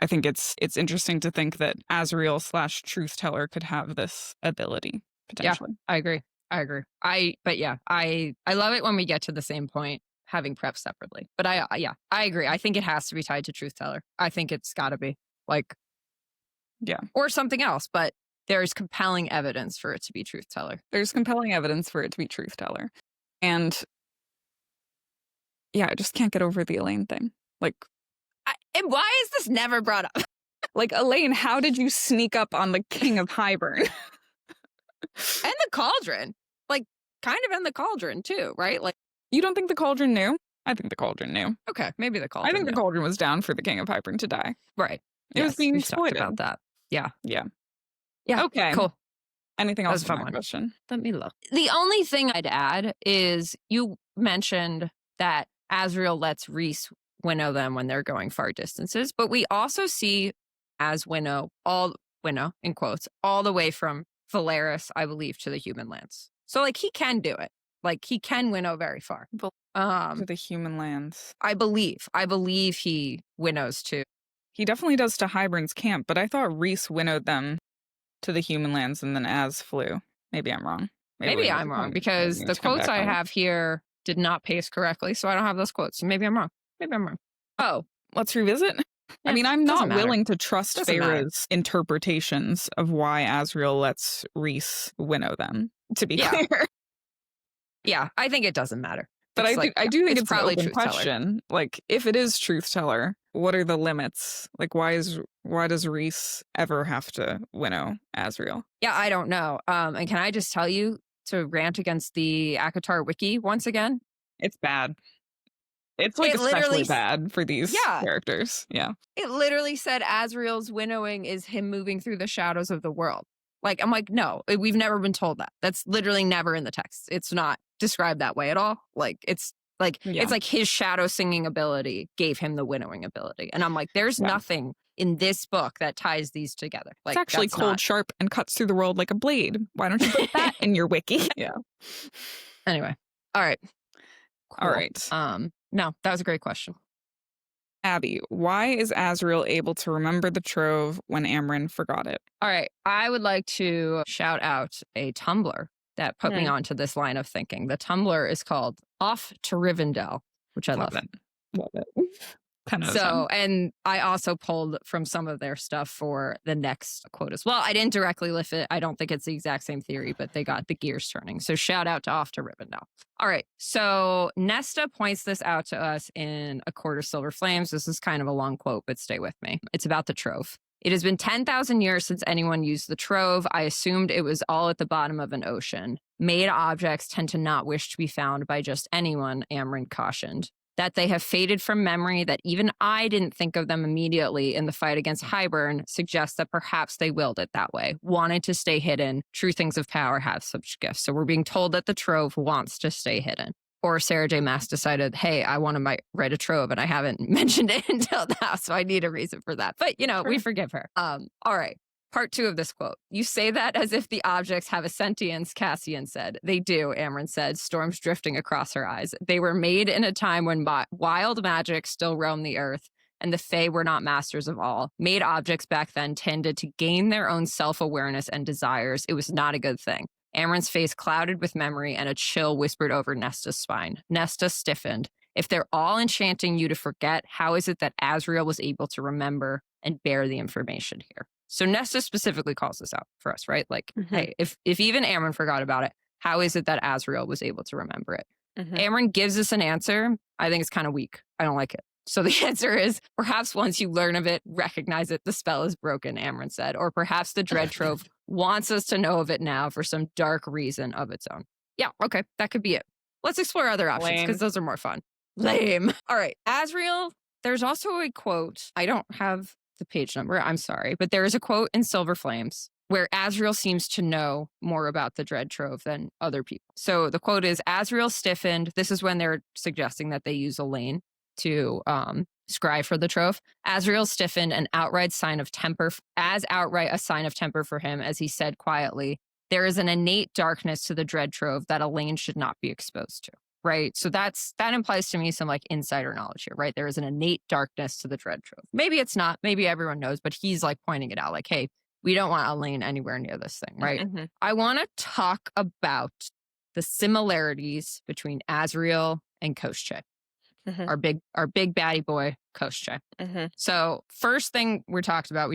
I think it's interesting to think that Azriel / Truth Teller could have this ability, potentially. Yeah, I agree. I love it when we get to the same point, having prep separately. But I agree. I think it has to be tied to Truth Teller. I think it's got to be, like, yeah. Or something else, but there's compelling evidence for it to be Truth Teller. There's compelling evidence for it to be Truth Teller. And yeah, I just can't get over the Elain thing. Like, and why is this never brought up? Like, Elain, how did you sneak up on the King of Hybern? And the Cauldron. Like, kind of in the Cauldron too, right? Like, you don't think the Cauldron knew? I think the Cauldron knew. Okay, maybe the Cauldron I think knew. the Cauldron was down for the King of Hybern to die. Right. It was being exploited. About that. Yeah. Yeah. Okay. Cool. Anything else? That's a fun one. Question? Let me look. The only thing I'd add is you mentioned that Azriel lets Rhys winnow them when they're going far distances, but we also see as winnow in quotes, all the way from Valeris, I believe, to the human lands. So, like, he can do it. Like, he can winnow very far. To the human lands. I believe he winnows too. He definitely does to Hybern's camp, but I thought Rhys winnowed them to the human lands and then Az flew. Maybe I'm wrong. Maybe I'm wrong because the quotes I have here did not paste correctly, so I don't have those quotes. So maybe I'm wrong. Oh, let's revisit. Yeah, I mean, I'm not matter. willing to trust Doesn't Pharaoh's interpretations of why Azriel lets Rhys winnow them, to be clear. Yeah, I think it doesn't matter. But I do think it's probably an open Truth question. Teller. Like, if it is Truth Teller, what are the limits? Like, why does Rhys ever have to winnow Azriel? Yeah, I don't know. And can I just tell you to rant against the ACOTAR wiki once again? It's bad. It's like especially bad for these characters. Yeah. It literally said Azriel's winnowing is him moving through the shadows of the world. Like, I'm like, no, we've never been told that. That's literally never in the text. It's not described that way at all. Like, it's like his shadow singing ability gave him the winnowing ability. And I'm like, there's nothing in this book that ties these together. Like, it's actually cold, sharp, and cuts through the world like a blade. Why don't you put that in your wiki? Yeah. Anyway. All right. Cool. All right. No, that was a great question. Abby, why is Azriel able to remember the trove when Amren forgot it? All right. I would like to shout out a Tumblr that put me onto this line of thinking. The Tumblr is called Off to Rivendell, which I love. Love it. So, and I also pulled from some of their stuff for the next quote as well. I didn't directly lift it. I don't think it's the exact same theory, but they got the gears turning. So shout out to Off to Rivendell. All right. So Nesta points this out to us in A Court of Silver Flames. This is kind of a long quote, but stay with me. It's about the trove. It has been 10,000 years since anyone used the trove. I assumed it was all at the bottom of an ocean. Made objects tend to not wish to be found by just anyone, Amren cautioned. That they have faded from memory, that even I didn't think of them immediately in the fight against Hybern, suggests that perhaps they willed it that way, wanted to stay hidden. True things of power have such gifts. So we're being told that the trove wants to stay hidden. Or Sarah J. Maas decided, hey, I want to write a trove, and I haven't mentioned it until now, so I need a reason for that. But, we forgive her. All right. Part 2 of this quote. You say that as if the objects have a sentience, Cassian said. They do, Amren said, storms drifting across her eyes. They were made in a time when wild magic still roamed the earth, and the Fae were not masters of all. Made objects back then tended to gain their own self-awareness and desires. It was not a good thing. Amren's face clouded with memory, and a chill whispered over Nesta's spine. Nesta stiffened. If they're all enchanting you to forget, how is it that Azriel was able to remember and bear the information here? So Nesta specifically calls this out for us, right? Like, hey, if even Amren forgot about it, how is it that Azriel was able to remember it? Amren gives us an answer. I think it's kind of weak. I don't like it. So the answer is, perhaps once you learn of it, recognize it, the spell is broken, Amren said. Or perhaps the Dread Trove wants us to know of it now for some dark reason of its own. Yeah, okay, that could be it. Let's explore other options because those are more fun. Lame. All right, Azriel, there's also a quote. I don't have the page number, I'm sorry, but there is a quote in Silver Flames where Azriel seems to know more about the Dread Trove than other people. So the quote is, Azriel stiffened. This is when they're suggesting that they use Elain to scry for the trove. Azriel stiffened, an outright sign of temper, as outright a sign of temper for him, as he said quietly, there is an innate darkness to the Dread Trove that Elain should not be exposed to. Right. So that implies to me some like insider knowledge here, right? There is an innate darkness to the Dread Trove. Maybe it's not. Maybe everyone knows, but he's like pointing it out like, hey, we don't want Elain anywhere near this thing, right? I want to talk about the similarities between Azriel and Koschei, our big baddie boy, Koschei. So first thing we talked about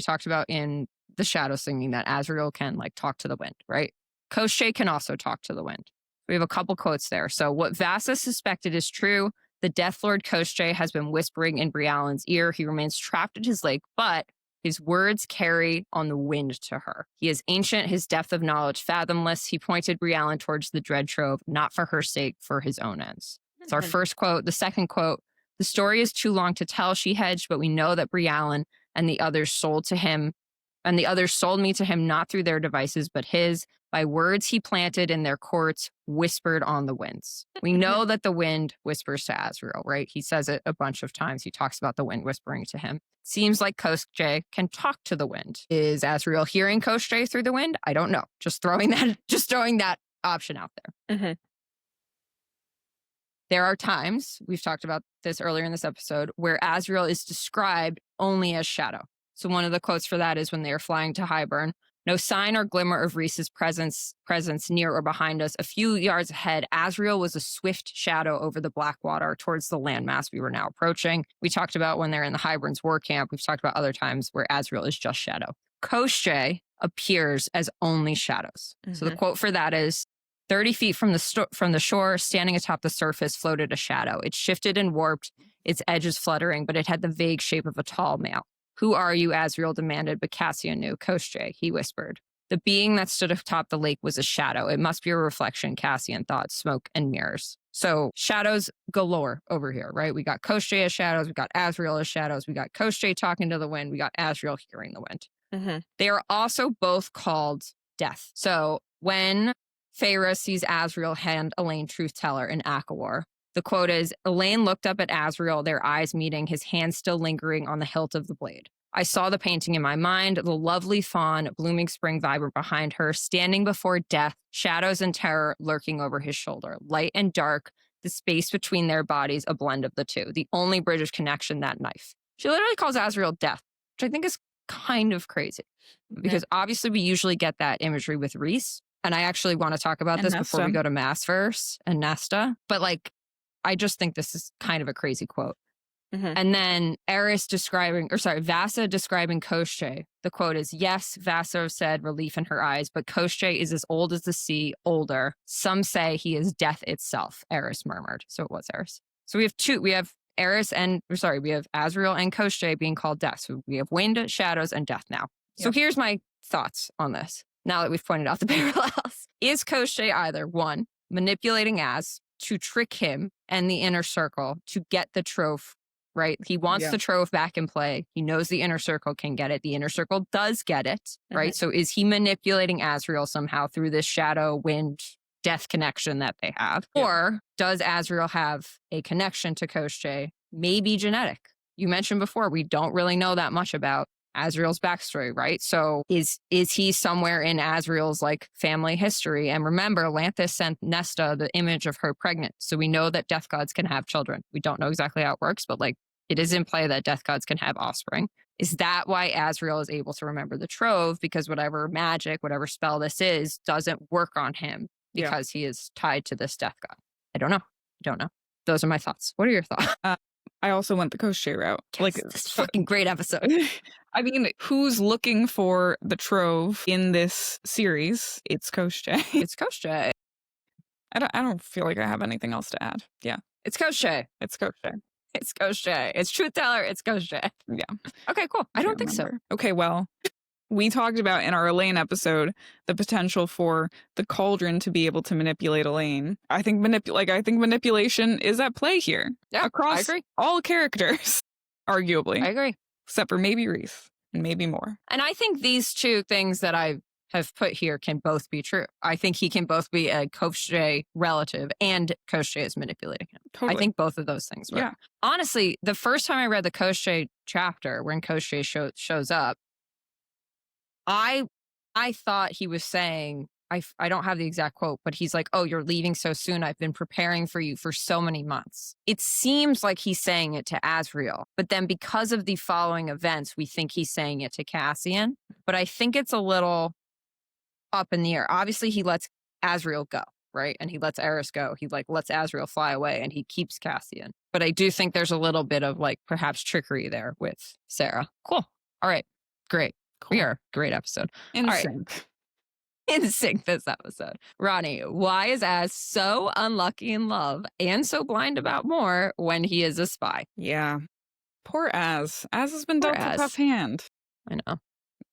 in the shadow singing that Azriel can like talk to the wind, right? Koschei can also talk to the wind. We have a couple quotes there. So what Vassa suspected is true. The Death Lord Koschei has been whispering in Brialen's ear. He remains trapped at his lake, but his words carry on the wind to her. He is ancient, his depth of knowledge fathomless. He pointed Brialen towards the Dread Trove, not for her sake, for his own ends. It's our first quote. The second quote, the story is too long to tell, she hedged, but we know that Brialen and the others sold me to him not through their devices, but his, by words he planted in their courts, whispered on the winds. We know that the wind whispers to Azriel, right? He says it a bunch of times. He talks about the wind whispering to him. Seems like Koschei can talk to the wind. Is Azriel hearing Koschei through the wind? I don't know. Just throwing that option out there. There are times, we've talked about this earlier in this episode, where Azriel is described only as shadow. So one of the quotes for that is when they are flying to Highburn. No sign or glimmer of Rhys's presence near or behind us. A few yards ahead, Azriel was a swift shadow over the black water towards the landmass we were now approaching. We talked about when they're in the Hyburn's war camp. We've talked about other times where Azriel is just shadow. Koschei appears as only shadows. So the quote for that is, 30 feet from the shore, standing atop the surface, floated a shadow. It shifted and warped, its edges fluttering, but it had the vague shape of a tall male. Who are you? Azriel demanded, but Cassian knew. Koschei, he whispered. The being that stood atop the lake was a shadow. It must be a reflection, Cassian thought, smoke and mirrors. So shadows galore over here, right? We got Koschei as shadows. We got Azriel as shadows. We got Koschei talking to the wind. We got Azriel hearing the wind. They are also both called death. So when Feyre sees Azriel hand Elain Truth Teller in ACOTAR, the quote is, Elain looked up at Azriel, their eyes meeting, his hand still lingering on the hilt of the blade. I saw the painting in my mind, the lovely fawn, blooming spring vibrant behind her, standing before death, shadows and terror lurking over his shoulder, light and dark, the space between their bodies, a blend of the two, the only bridge of connection, that knife. She literally calls Azriel death, which I think is kind of crazy, because obviously we usually get that imagery with Rhys, and I actually want to talk about this before we go to Maasverse and Nesta, but like, I just think this is kind of a crazy quote. And then Vassa describing Koschei. The quote is, yes, Vassa said, relief in her eyes, but Koschei is as old as the sea, older. Some say he is death itself, Eris murmured. So it was Eris. So we have Azriel and Koschei being called death. So we have wind, shadows, and death now. Yep. So here's my thoughts on this. Now that we've pointed out the parallels. Is Koschei either, one, manipulating Az to trick him and the inner circle to get the trove, right? He wants the trove back in play. He knows the inner circle can get it. The inner circle does get it, right? So is he manipulating Azriel somehow through this shadow, wind, death connection that they have? Or does Azriel have a connection to Koschei, maybe genetic? You mentioned before, we don't really know that much about Azriel's backstory, right? So is he somewhere in Azriel's like family history? And remember, Lanthus sent Nesta the image of her pregnant. So we know that death gods can have children. We don't know exactly how it works, but like it is in play that death gods can have offspring. Is that why Azriel is able to remember the trove? Because whatever magic, whatever spell this is, doesn't work on him because he is tied to this death god. I don't know. Those are my thoughts. What are your thoughts? I also went the Koschei route. Yes, like this fucking great episode. I mean, who's looking for the trove in this series? It's Koschei. It's Koschei. I don't feel like I have anything else to add. Yeah. It's Koschei. It's Koschei. It's Koschei. It's Truth Teller. It's Koschei. Yeah. Okay, cool. I don't think so. Okay, well, we talked about in our Elain episode the potential for the Cauldron to be able to manipulate Elain. I think manipulation is at play here. Yeah, across I agree. all characters, arguably. I agree. Except for maybe Rhys and maybe more. And I think these two things that I have put here can both be true. I think he can both be a Koschei relative and Koschei is manipulating him. Totally. I think both of those things work. Yeah. Honestly, the first time I read the Koschei chapter when Koschei shows up, I thought he was saying, I don't have the exact quote, but he's like, oh, you're leaving so soon. I've been preparing for you for so many months. It seems like he's saying it to Azriel, but then because of the following events, we think he's saying it to Cassian. But I think it's a little up in the air. Obviously, he lets Azriel go, right? And he lets Eris go. He like lets Azriel fly away and he keeps Cassian. But I do think there's a little bit of like perhaps trickery there with Sarah. Cool. All right. Great. Cool. We are great episode. In All sync. Right. In sync this episode. Ronnie, why is Az so unlucky in love and so blind about more when he is a spy? Yeah. Poor Az. Az has been dealt a tough hand. I know.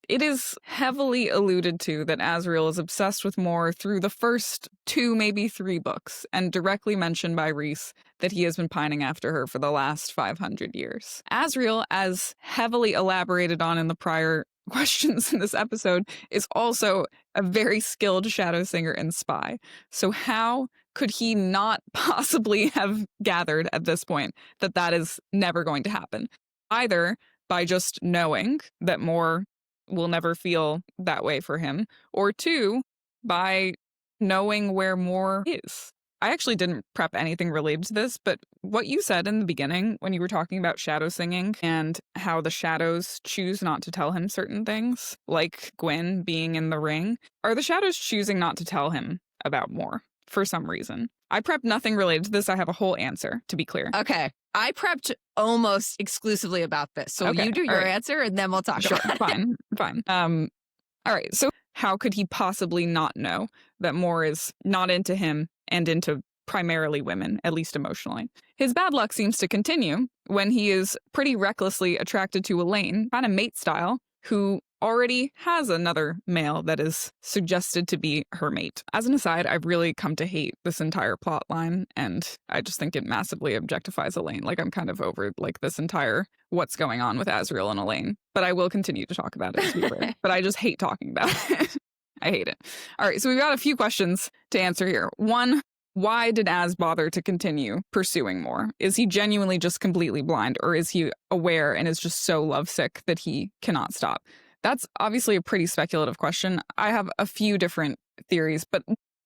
It is heavily alluded to that Azriel is obsessed with Mor through the first 2, maybe 3 books, and directly mentioned by Rhys that he has been pining after her for the last 500 years. Azriel, as heavily elaborated on in the prior questions in this episode, is also a very skilled shadowsinger and spy. So how could he not possibly have gathered at this point that that is never going to happen? Either by just knowing that Mor will never feel that way for him, or 2, by knowing where Mor is. I actually didn't prep anything related to this, but what you said in the beginning when you were talking about shadow singing and how the shadows choose not to tell him certain things, like Gwen being in the ring, are the shadows choosing not to tell him about Mor for some reason? I prepped nothing related to this. I have a whole answer, to be clear. Okay. I prepped almost exclusively about this. So you do your answer and then we'll talk about it. Fine. All right. So how could he possibly not know that Mor is not into him and into primarily women, at least emotionally? His bad luck seems to continue when he is pretty recklessly attracted to Elain, kind of mate style, who already has another male that is suggested to be her mate. As an aside, I've really come to hate this entire plot line, and I just think it massively objectifies Elain. Like, I'm kind of over like this entire what's going on with Azriel and Elain, but I will continue to talk about it. But I just hate talking about it. I hate it. All right, so we've got a few questions to answer here. 1, why did Az bother to continue pursuing Mor? Is he genuinely just completely blind, or is he aware and is just so lovesick that he cannot stop? That's obviously a pretty speculative question. I have a few different theories, but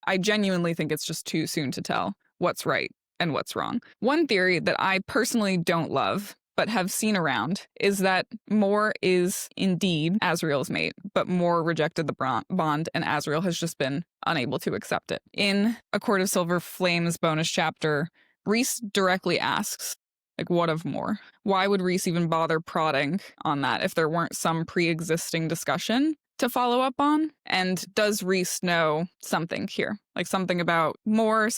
I genuinely think it's just too soon to tell what's right and what's wrong. One theory that I personally don't love, but have seen around, is that Mor is indeed Azriel's mate, but Mor rejected the bond and Azriel has just been unable to accept it. In A Court of Silver Flames bonus chapter, Rhys directly asks, like, what of Mor? Why would Rhys even bother prodding on that if there weren't some pre-existing discussion to follow up on? And does Rhys know something here? Like something about Mor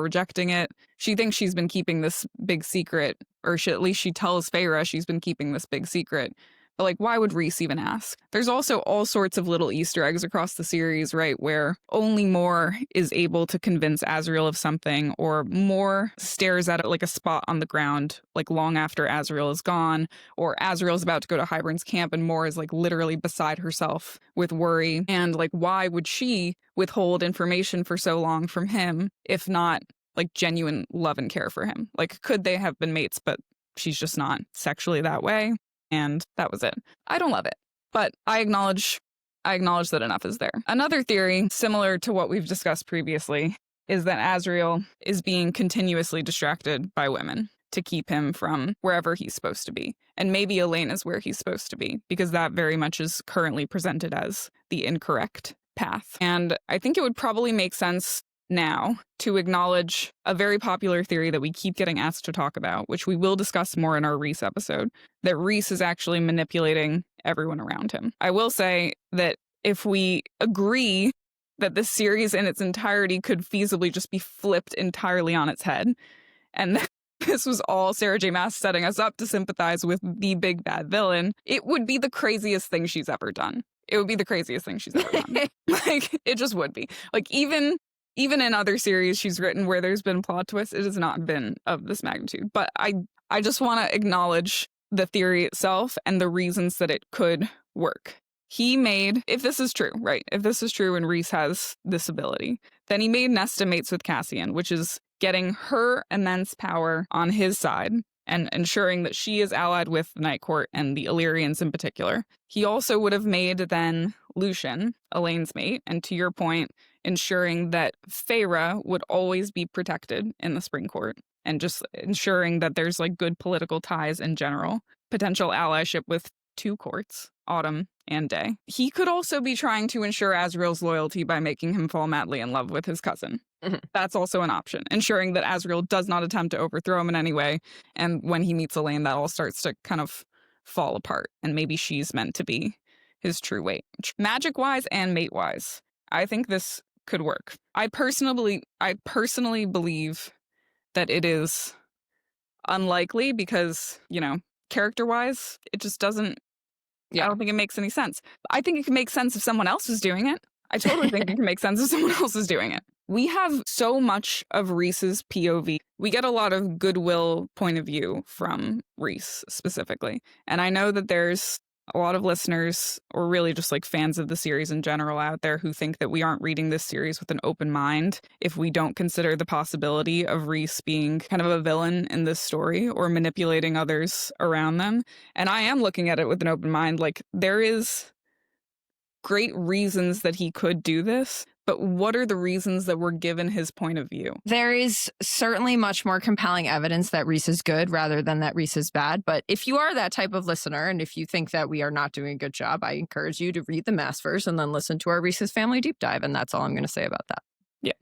rejecting it? She thinks she's been keeping this big secret, or at least she tells Feyre she's been keeping this big secret. But like, why would Rhys even ask? There's also all sorts of little Easter eggs across the series, right? Where only Mor is able to convince Azriel of something, or Mor stares at it like a spot on the ground, like long after Azriel is gone, or Azriel's about to go to Hybern's camp and Mor is like literally beside herself with worry. And like, why would she withhold information for so long from him, if not like genuine love and care for him? Like, could they have been mates, but she's just not sexually that way? and that was it. I don't love it, but I acknowledge that enough is there. Another theory, similar to what we've discussed previously, is that Azriel is being continuously distracted by women to keep him from wherever he's supposed to be. And maybe Elain is where he's supposed to be, because that very much is currently presented as the incorrect path. And I think it would probably make sense now to acknowledge a very popular theory that we keep getting asked to talk about, which we will discuss more in our Rhys episode, that Rhys is actually manipulating everyone around him. I will say that if we agree that this series in its entirety could feasibly just be flipped entirely on its head, and that this was all Sarah J. Maas setting us up to sympathize with the big bad villain, it would be the craziest thing she's ever done. It would be the craziest thing she's ever done. Like, it just would be. Like, even in other series she's written where there's been plot twists, it has not been of this magnitude. But I just want to acknowledge the theory itself and the reasons that it could work. He made, if this is true, right? If this is true and Rhys has this ability, then he made Nesta mates with Cassian, which is getting her immense power on his side and ensuring that she is allied with the Night Court and the Illyrians in particular. He also would have made then Lucien, Elain's mate, and to your point, ensuring that Feyre would always be protected in the Spring Court and just ensuring that there's like good political ties in general, potential allyship with two courts, Autumn and Day. He could also be trying to ensure Azriel's loyalty by making him fall madly in love with his cousin. Mm-hmm. That's also an option, ensuring that Azriel does not attempt to overthrow him in any way. And when he meets Elain, that all starts to kind of fall apart. And maybe she's meant to be his true mate. Magic-wise and mate-wise, I think this could work. I personally believe that it is unlikely because, character-wise, it just doesn't. Yeah. I don't think it makes any sense. I think it can make sense if someone else is doing it. I totally think it can make sense if someone else is doing it. We have so much of Rhys's POV. We get a lot of goodwill point of view from Rhys specifically. And I know that there's a lot of listeners, or really just like fans of the series in general out there, who think that we aren't reading this series with an open mind if we don't consider the possibility of Rhys being kind of a villain in this story or manipulating others around them. And I am looking at it with an open mind. Like, there is great reasons that he could do this, but what are the reasons that were given his point of view? There is certainly much more compelling evidence that Rhys is good rather than that Rhys is bad. But if you are that type of listener, and if you think that we are not doing a good job, I encourage you to read the Maasverse and then listen to our Rhys's Family Deep Dive. And that's all I'm going to say about that. Yeah.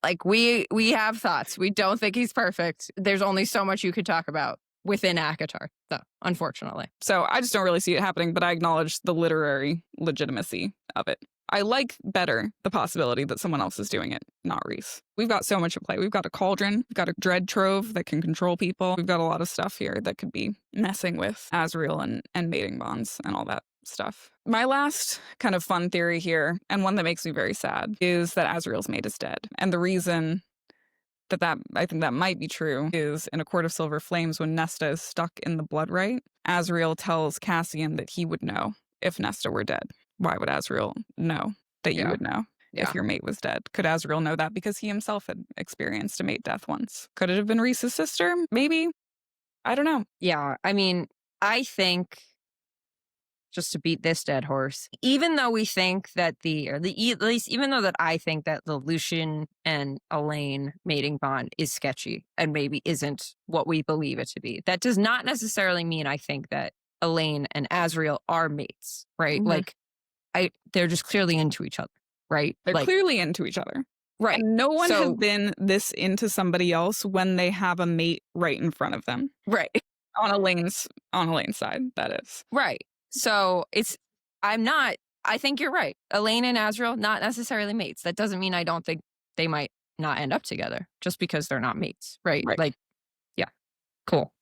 Like, we have thoughts. We don't think he's perfect. There's only so much you could talk about within ACOTAR, though, unfortunately. So I just don't really see it happening, but I acknowledge the literary legitimacy of it. I like better the possibility that someone else is doing it, not Rhys. We've got so much at play. We've got a Cauldron, we've got a dread trove that can control people. We've got a lot of stuff here that could be messing with Azriel and mating bonds and all that stuff. My last kind of fun theory here, and one that makes me very sad, is that Azriel's mate is dead. And the reason that I think that might be true is in A Court of Silver Flames, when Nesta is stuck in the blood rite, Azriel tells Cassian that he would know if Nesta were dead. Why would Azriel know that you would know if your mate was dead? Could Azriel know that because he himself had experienced a mate death once? Could it have been Rhys's sister? Maybe. I don't know. Yeah, I mean, I think, just to beat this dead horse, even though we think that even though that I think that the Lucien and Elain mating bond is sketchy and maybe isn't what we believe it to be, that does not necessarily mean I think that Elain and Azriel are mates, right? Mm-hmm. Like, they're just clearly into each other, right? They're clearly into each other. Right. And no one has been this into somebody else when they have a mate right in front of them. Right. On Elaine's side, that is. Right. So I think you're right. Elain and Azriel, not necessarily mates. That doesn't mean I don't think they might not end up together just because they're not mates, right? Like, yeah. Cool.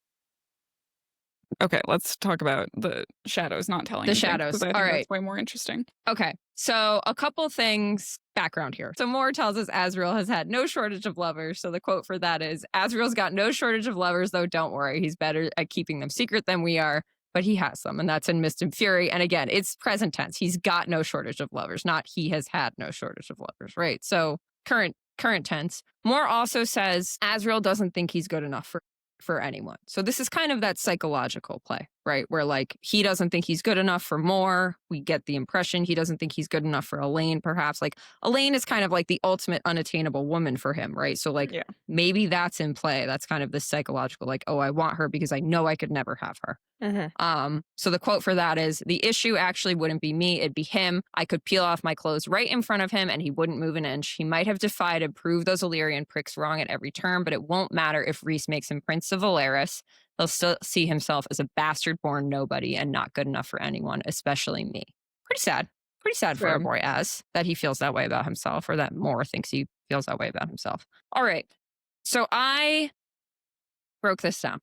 Okay, let's talk about the shadows not telling the shadows. All right. That's way more interesting. Okay. So a couple things background here. So Moore tells us Azriel has had no shortage of lovers. So the quote for that is, Azriel's got no shortage of lovers, though don't worry. He's better at keeping them secret than we are. But he has them, and that's in Mist and Fury. And again, it's present tense. He's got no shortage of lovers, not he has had no shortage of lovers, right? So current tense. Moore also says Azriel doesn't think he's good enough for anyone. So this is kind of that psychological play, right? Where like he doesn't think he's good enough for more. We get the impression he doesn't think he's good enough for Elain, perhaps. Like Elain is kind of like the ultimate unattainable woman for him, right? So like maybe that's in play. That's kind of the psychological, like, oh, I want her because I know I could never have her. So the quote for that is, the issue actually wouldn't be me, it'd be him. I could peel off my clothes right in front of him and he wouldn't move an inch. He might have defied and proved those Illyrian pricks wrong at every turn, but it won't matter if Rhys makes him Prince of Eris. He'll still see himself as a bastard-born nobody and not good enough for anyone, especially me. Pretty sad. Pretty sad for our boy Az, that he feels that way about himself, or that Moore thinks he feels that way about himself. All right. So I broke this down.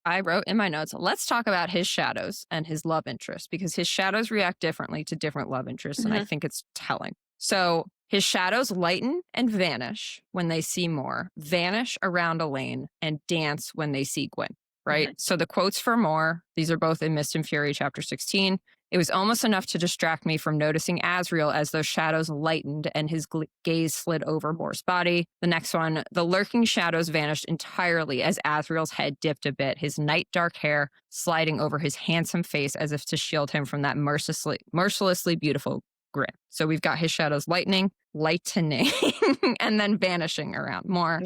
I wrote in my notes, let's talk about his shadows and his love interest, because his shadows react differently to different love interests, and I think it's telling. So his shadows lighten and vanish when they see Moore, vanish around Elain, and dance when they see Gwyn, right? So the quotes for Moore, these are both in Mist and Fury, chapter 16. It was almost enough to distract me from noticing Azriel as those shadows lightened and his gaze slid over Moore's body. The next one, the lurking shadows vanished entirely as Azriel's head dipped a bit, his night dark hair sliding over his handsome face as if to shield him from that mercilessly beautiful grin. So we've got his shadows lightening, and then vanishing around Moore.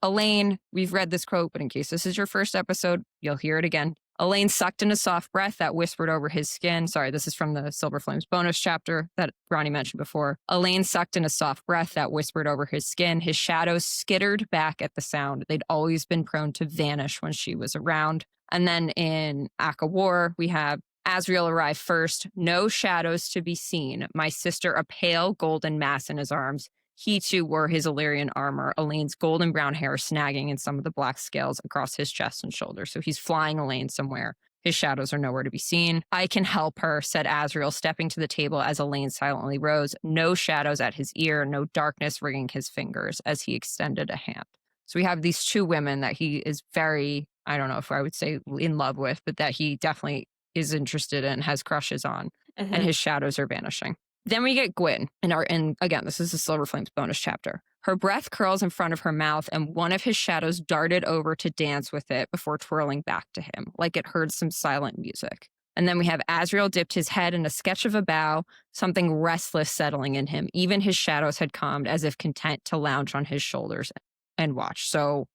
Elain, we've read this quote, but in case this is your first episode, you'll hear it again. Elain sucked in a soft breath that whispered over his skin. Sorry, this is from the Silver Flames bonus chapter that Ronnie mentioned before. Elain sucked in a soft breath that whispered over his skin. His shadows skittered back at the sound. They'd always been prone to vanish when she was around. And then in Aka War, we have Azriel arrive first. No shadows to be seen. My sister, a pale golden mass in his arms. He too wore his Illyrian armor, Elain's golden brown hair snagging in some of the black scales across his chest and shoulders. So he's flying Elain somewhere. His shadows are nowhere to be seen. I can help her, said Azriel, stepping to the table as Elain silently rose. No shadows at his ear, no darkness ringing his fingers as he extended a hand. So we have these two women that he is very, I don't know if I would say in love with, but that he definitely is interested in, has crushes on, and his shadows are vanishing. Then we get Gwyn, and again, this is the Silver Flames bonus chapter. Her breath curls in front of her mouth, and one of his shadows darted over to dance with it before twirling back to him, like it heard some silent music. And then we have Azriel dipped his head in a sketch of a bow, something restless settling in him. Even his shadows had calmed, as if content to lounge on his shoulders and watch. So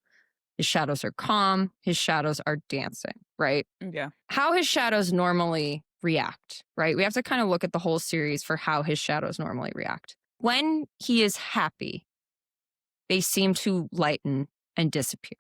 his shadows are calm, his shadows are dancing, right? Yeah. How his shadows normally react, right? We have to kind of look at the whole series for how his shadows normally react. When he is happy, they seem to lighten and disappear.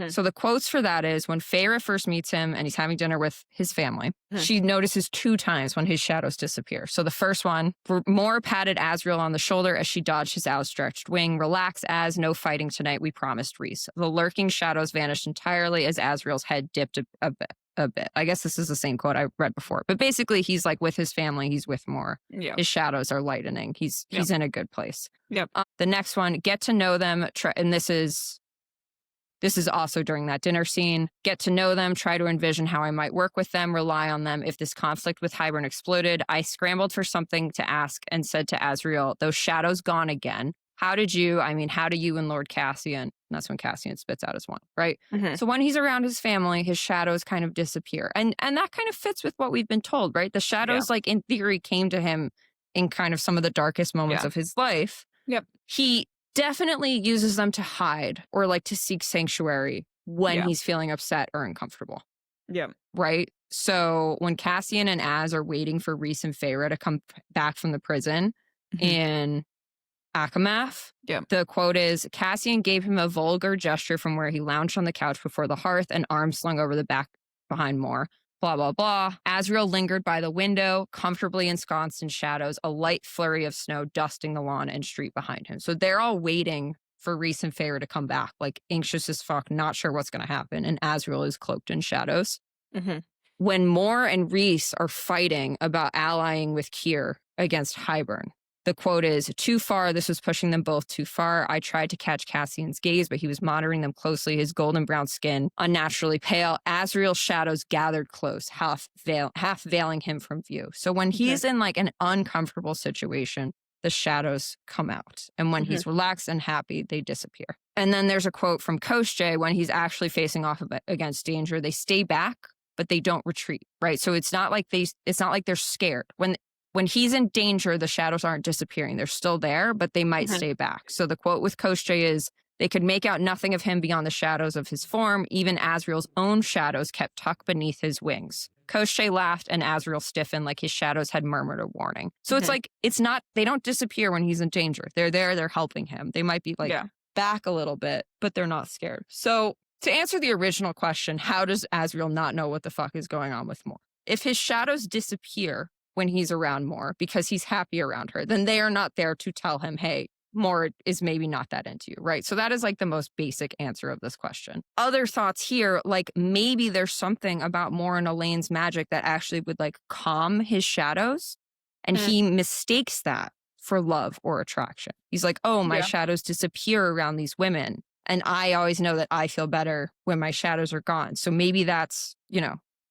So the quotes for that is, when Feyre first meets him and he's having dinner with his family, she notices 2 times when his shadows disappear. So the first one, Moore patted Azriel on the shoulder as she dodged his outstretched wing. Relax, Az, no fighting tonight, we promised Rhys. The lurking shadows vanished entirely as Azriel's head dipped a bit. I guess this is the same quote I read before, but basically he's like with his family, he's with Moore. His shadows are lightening. He's in a good place. The next one, get to know them, and this is also during that dinner scene. Get to know them, try to envision how I might work with them, rely on them if this conflict with Hybern exploded. I scrambled for something to ask and said to Azriel, those shadows gone again. How do you and Lord Cassian, and that's when Cassian spits out his one, right? So when he's around his family, his shadows kind of disappear. And that kind of fits with what we've been told, right? The shadows, like in theory, came to him in kind of some of the darkest moments of his life. He definitely uses them to hide or like to seek sanctuary when he's feeling upset or uncomfortable. Right? So when Cassian and Az are waiting for Rhys and Feyre to come back from the prison in Akamath, the quote is, Cassian gave him a vulgar gesture from where he lounged on the couch before the hearth and arms slung over the back behind Moore. Blah, blah, blah. Azriel lingered by the window, comfortably ensconced in shadows, a light flurry of snow dusting the lawn and street behind him. So they're all waiting for Rhys and Feyre to come back, like anxious as fuck, not sure what's going to happen. And Azriel is cloaked in shadows. When Moore and Rhys are fighting about allying with Kier against Hybern, the quote is, too far, this was pushing them both too far. I tried to catch Cassian's gaze, but he was monitoring them closely, his golden brown skin unnaturally pale. Azriel's shadows gathered close, half veiling him from view. So when he's in like an uncomfortable situation, the shadows come out. And when he's relaxed and happy, they disappear. And then there's a quote from Koschei when he's actually facing off against danger. They stay back, but they don't retreat, right? So it's not like they're scared. When he's in danger, the shadows aren't disappearing. They're still there, but they might stay back. So the quote with Koschei is, they could make out nothing of him beyond the shadows of his form. Even Azriel's own shadows kept tucked beneath his wings. Koschei laughed and Azriel stiffened like his shadows had murmured a warning. So it's like, they don't disappear when he's in danger. They're there, they're helping him. They might be like back a little bit, but they're not scared. So to answer the original question, how does Azriel not know what the fuck is going on with Mor? If his shadows disappear when he's around Mor because he's happy around her, then they are not there to tell him, hey, Mor is maybe not that into you, right? So that is like the most basic answer of this question. Other thoughts here, like maybe there's something about Mor and Elain's magic that actually would like calm his shadows, and he mistakes that for love or attraction. He's like, oh, my shadows disappear around these women, and I always know that I feel better when my shadows are gone. So maybe that's,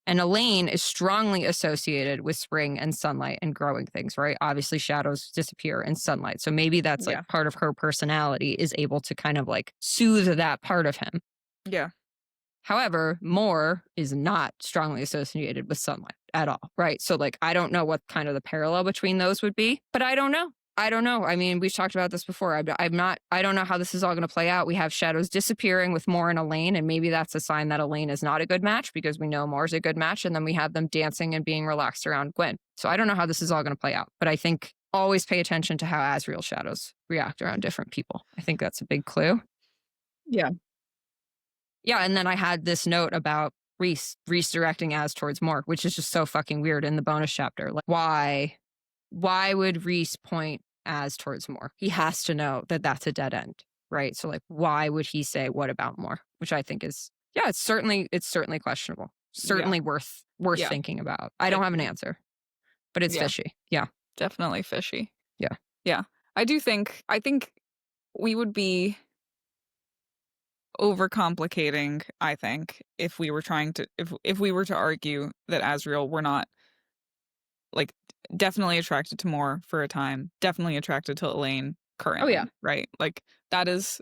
and Elain is strongly associated with spring and sunlight and growing things, right? Obviously, shadows disappear in sunlight. So maybe that's like part of her personality is able to kind of like soothe that part of him. Yeah. However, Mor is not strongly associated with sunlight at all, right? So like, I don't know what kind of the parallel between those would be, but I don't know. I mean, we've talked about this before. I don't know how this is all going to play out. We have shadows disappearing with Mor and Elain, and maybe that's a sign that Elain is not a good match because we know Mor's a good match. And then we have them dancing and being relaxed around Gwen. So I don't know how this is all going to play out, but I think always pay attention to how Azriel shadows react around different people. I think that's a big clue. Yeah. Yeah. And then I had this note about Rhys directing Az towards Mor, which is just so fucking weird in the bonus chapter. Like, why would Rhys point Az towards Mor? He has to know that that's a dead end, right? So like, why would he say, what about Mor? Which I think is, it's certainly questionable. Certainly worth thinking about. I don't have an answer, but it's fishy. Yeah. Definitely fishy. Yeah. Yeah. I think we would be overcomplicating, I think, if we were trying to, if we were to argue that Azriel were not like definitely attracted to Mor for a time, definitely attracted to Elain currently. Oh yeah. Right? Like that is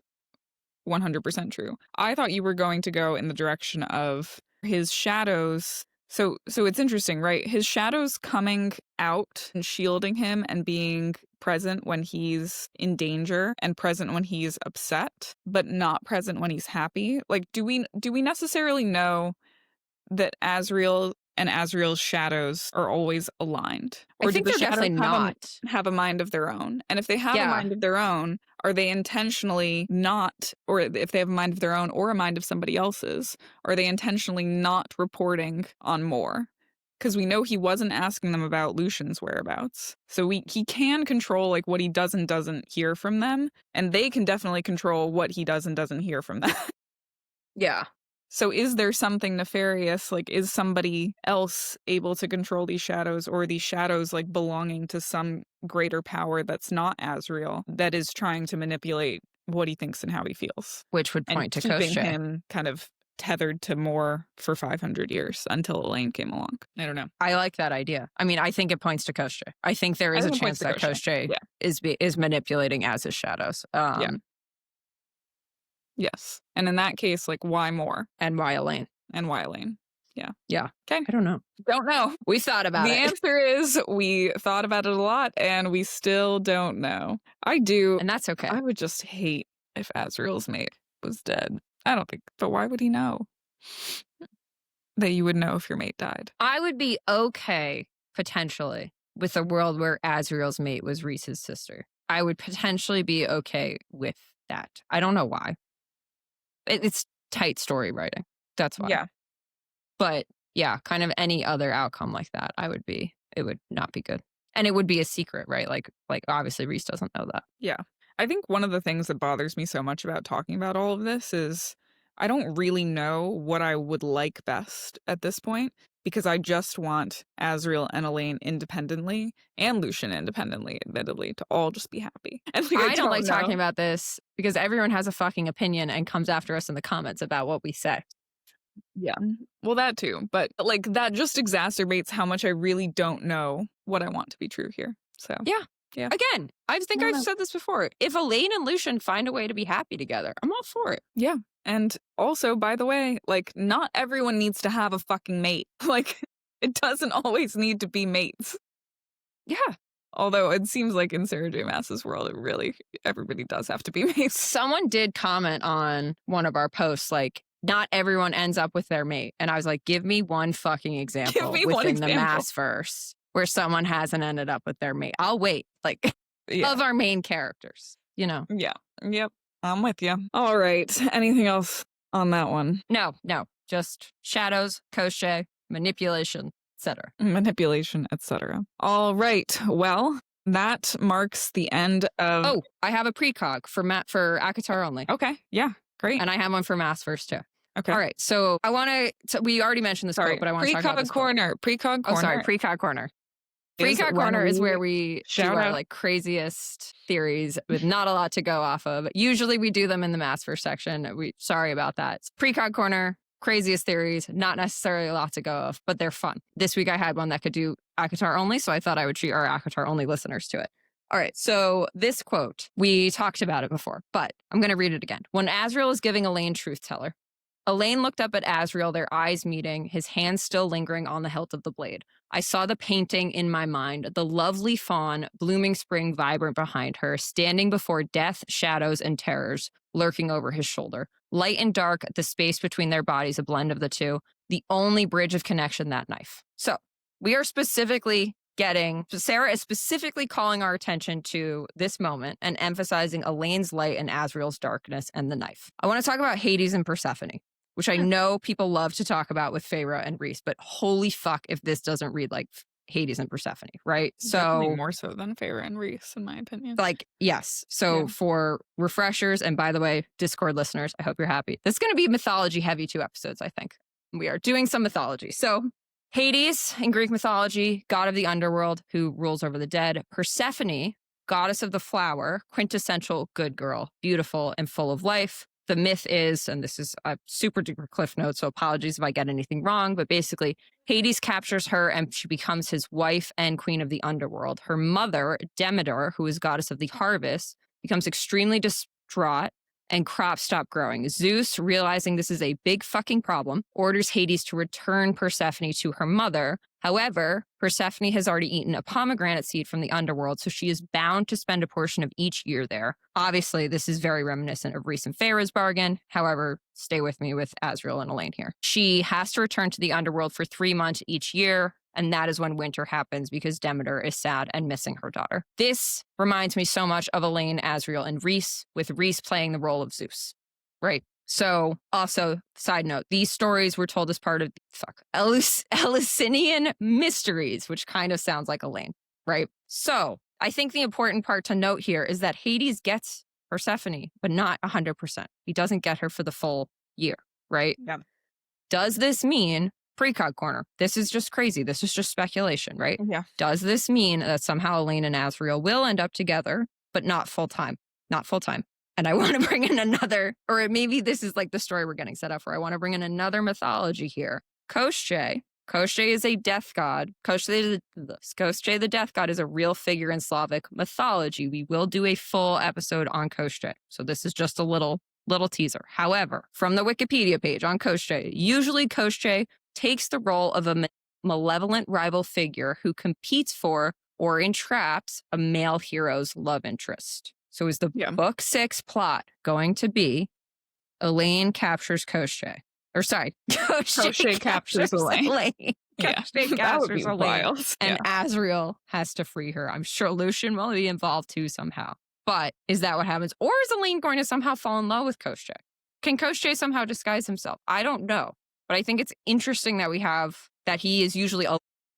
100% true. I thought you were going to go in the direction of his shadows. So it's interesting, right? His shadows coming out and shielding him and being present when he's in danger and present when he's upset, but not present when he's happy. Like, do we necessarily know that Azriel and Azriel's shadows are always aligned? Or I think they're definitely not. Have a mind of their own? And if they have a mind of their own, are they intentionally not, or if they have a mind of their own or a mind of somebody else's, are they intentionally not reporting on Mor? Because we know he wasn't asking them about Lucien's whereabouts. So he can control like what he does and doesn't hear from them, and they can definitely control what he does and doesn't hear from them. Yeah. So is there something nefarious? Like, is somebody else able to control these shadows, or these shadows like belonging to some greater power that's not Azriel that is trying to manipulate what he thinks and how he feels? Which would point to keeping Koschei. him kind of tethered to Mor for 500 years until Elain came along. I don't know. I like that idea. I mean, I think it points to Koschei. I think there is a chance that Koschei is manipulating Az's shadows. Yes. And in that case, like, why Mor? And why Elain? Yeah. Yeah. Okay. I don't know. We thought about it. The answer is we thought about it a lot and we still don't know. I do. And that's okay. I would just hate if Azriel's mate was dead. I don't think, but why would he know that you would know if your mate died? I would be okay, potentially, with a world where Azriel's mate was Rhys's sister. I would potentially be okay with that. I don't know why. It's tight story writing. That's why. Yeah. But yeah, kind of any other outcome like that, it would not be good. And it would be a secret, right? Like obviously Rhys doesn't know that. Yeah. I think one of the things that bothers me so much about talking about all of this is I don't really know what I would like best at this point, because I just want Azriel and Elain independently and Lucien independently, admittedly, to all just be happy. And I don't like talking about this because everyone has a fucking opinion and comes after us in the comments about what we say. Yeah. Well, that too. But like that just exacerbates how much I really don't know what I want to be true here. So yeah. Yeah. Again, I think I've said this before. If Elain and Lucien find a way to be happy together, I'm all for it. Yeah. And also, by the way, like, not everyone needs to have a fucking mate. Like, it doesn't always need to be mates. Yeah. Although it seems like in Sarah J. Maas's world, it really, everybody does have to be mates. Someone did comment on one of our posts, like, not everyone ends up with their mate. And I was like, give me one fucking example within the Maasverse where someone hasn't ended up with their mate. I'll wait, like, of our main characters, you know? Yeah. Yep. I'm with you. All right. Anything else on that one? No. Just shadows, Koschei, manipulation, etc. Manipulation, etc. All right. Well, that marks the end of... Oh, I have a Precog for ACOTAR only. Okay. Yeah. Great. And I have one for Maasverse too. Okay. All right. So I want to... we already mentioned this quote, but I want to talk about this corner. Precog corner. Oh, sorry. Precog corner. Precog corner is where we do our like craziest theories with not a lot to go off of. Usually we do them in the Maasverse section. Sorry about that. It's Precog corner, craziest theories, not necessarily a lot to go off, but they're fun. This week I had one that could do ACOTAR only, so I thought I would treat our ACOTAR only listeners to it. All right, so this quote, we talked about it before, but I'm going to read it again. When Azriel is giving Elain truth teller, Elain looked up at Azriel, their eyes meeting, his hands still lingering on the hilt of the blade. I saw the painting in my mind, the lovely fawn, blooming spring vibrant behind her, standing before death, shadows, and terrors, lurking over his shoulder. Light and dark, the space between their bodies, a blend of the two, the only bridge of connection, that knife. So we are specifically Sarah is specifically calling our attention to this moment and emphasizing Elain's light and Azriel's darkness and the knife. I want to talk about Hades and Persephone, which I know people love to talk about with Feyre and Rhys, but holy fuck if this doesn't read like Hades and Persephone, right? Definitely more so than Feyre and Rhys, in my opinion. Like, yes. So for refreshers, and by the way, Discord listeners, I hope you're happy. This is going to be mythology heavy 2 episodes, I think. We are doing some mythology. So Hades in Greek mythology, god of the underworld who rules over the dead. Persephone, goddess of the flower, quintessential good girl, beautiful and full of life. The myth is, and this is a super duper cliff note, so apologies if I get anything wrong, but basically Hades captures her and she becomes his wife and queen of the underworld. Her mother, Demeter, who is goddess of the harvest, becomes extremely distraught and crops stop growing. Zeus, realizing this is a big fucking problem, orders Hades to return Persephone to her mother. However, Persephone has already eaten a pomegranate seed from the underworld, so she is bound to spend a portion of each year there. Obviously, this is very reminiscent of Rhys and Feyre's bargain. However, stay with me with Azriel and Elain here. She has to return to the underworld for 3 months each year, and that is when winter happens because Demeter is sad and missing her daughter. This reminds me so much of Elain, Azriel, and Rhys, with Rhys playing the role of Zeus, right? So also, side note, these stories were told as part of Eleusinian mysteries, which kind of sounds like Elain, right? So I think the important part to note here is that Hades gets Persephone, but not 100%. He doesn't get her for the full year, right? Yeah. Does this mean Precog corner? This is just crazy. This is just speculation, right? Yeah. Does this mean that somehow Elain and Azriel will end up together, but not full time? Not full time. And I want to bring in another, or maybe this is like the story we're getting set up for. I want to bring in another mythology here. Koschei. Koschei is a death god. Koschei the death god is a real figure in Slavic mythology. We will do a full episode on Koschei. So this is just a little teaser. However, from the Wikipedia page on Koschei, usually Koschei takes the role of a malevolent rival figure who competes for or entraps a male hero's love interest. So is the book 6 plot going to be Elain captures Koschei? Or sorry, Koschei captures Elain. Koschei captures Elain. And Azriel has to free her. I'm sure Lucien will be involved too somehow. But is that what happens? Or is Elain going to somehow fall in love with Koschei? Can Koschei somehow disguise himself? I don't know. But I think it's interesting that we have that he is usually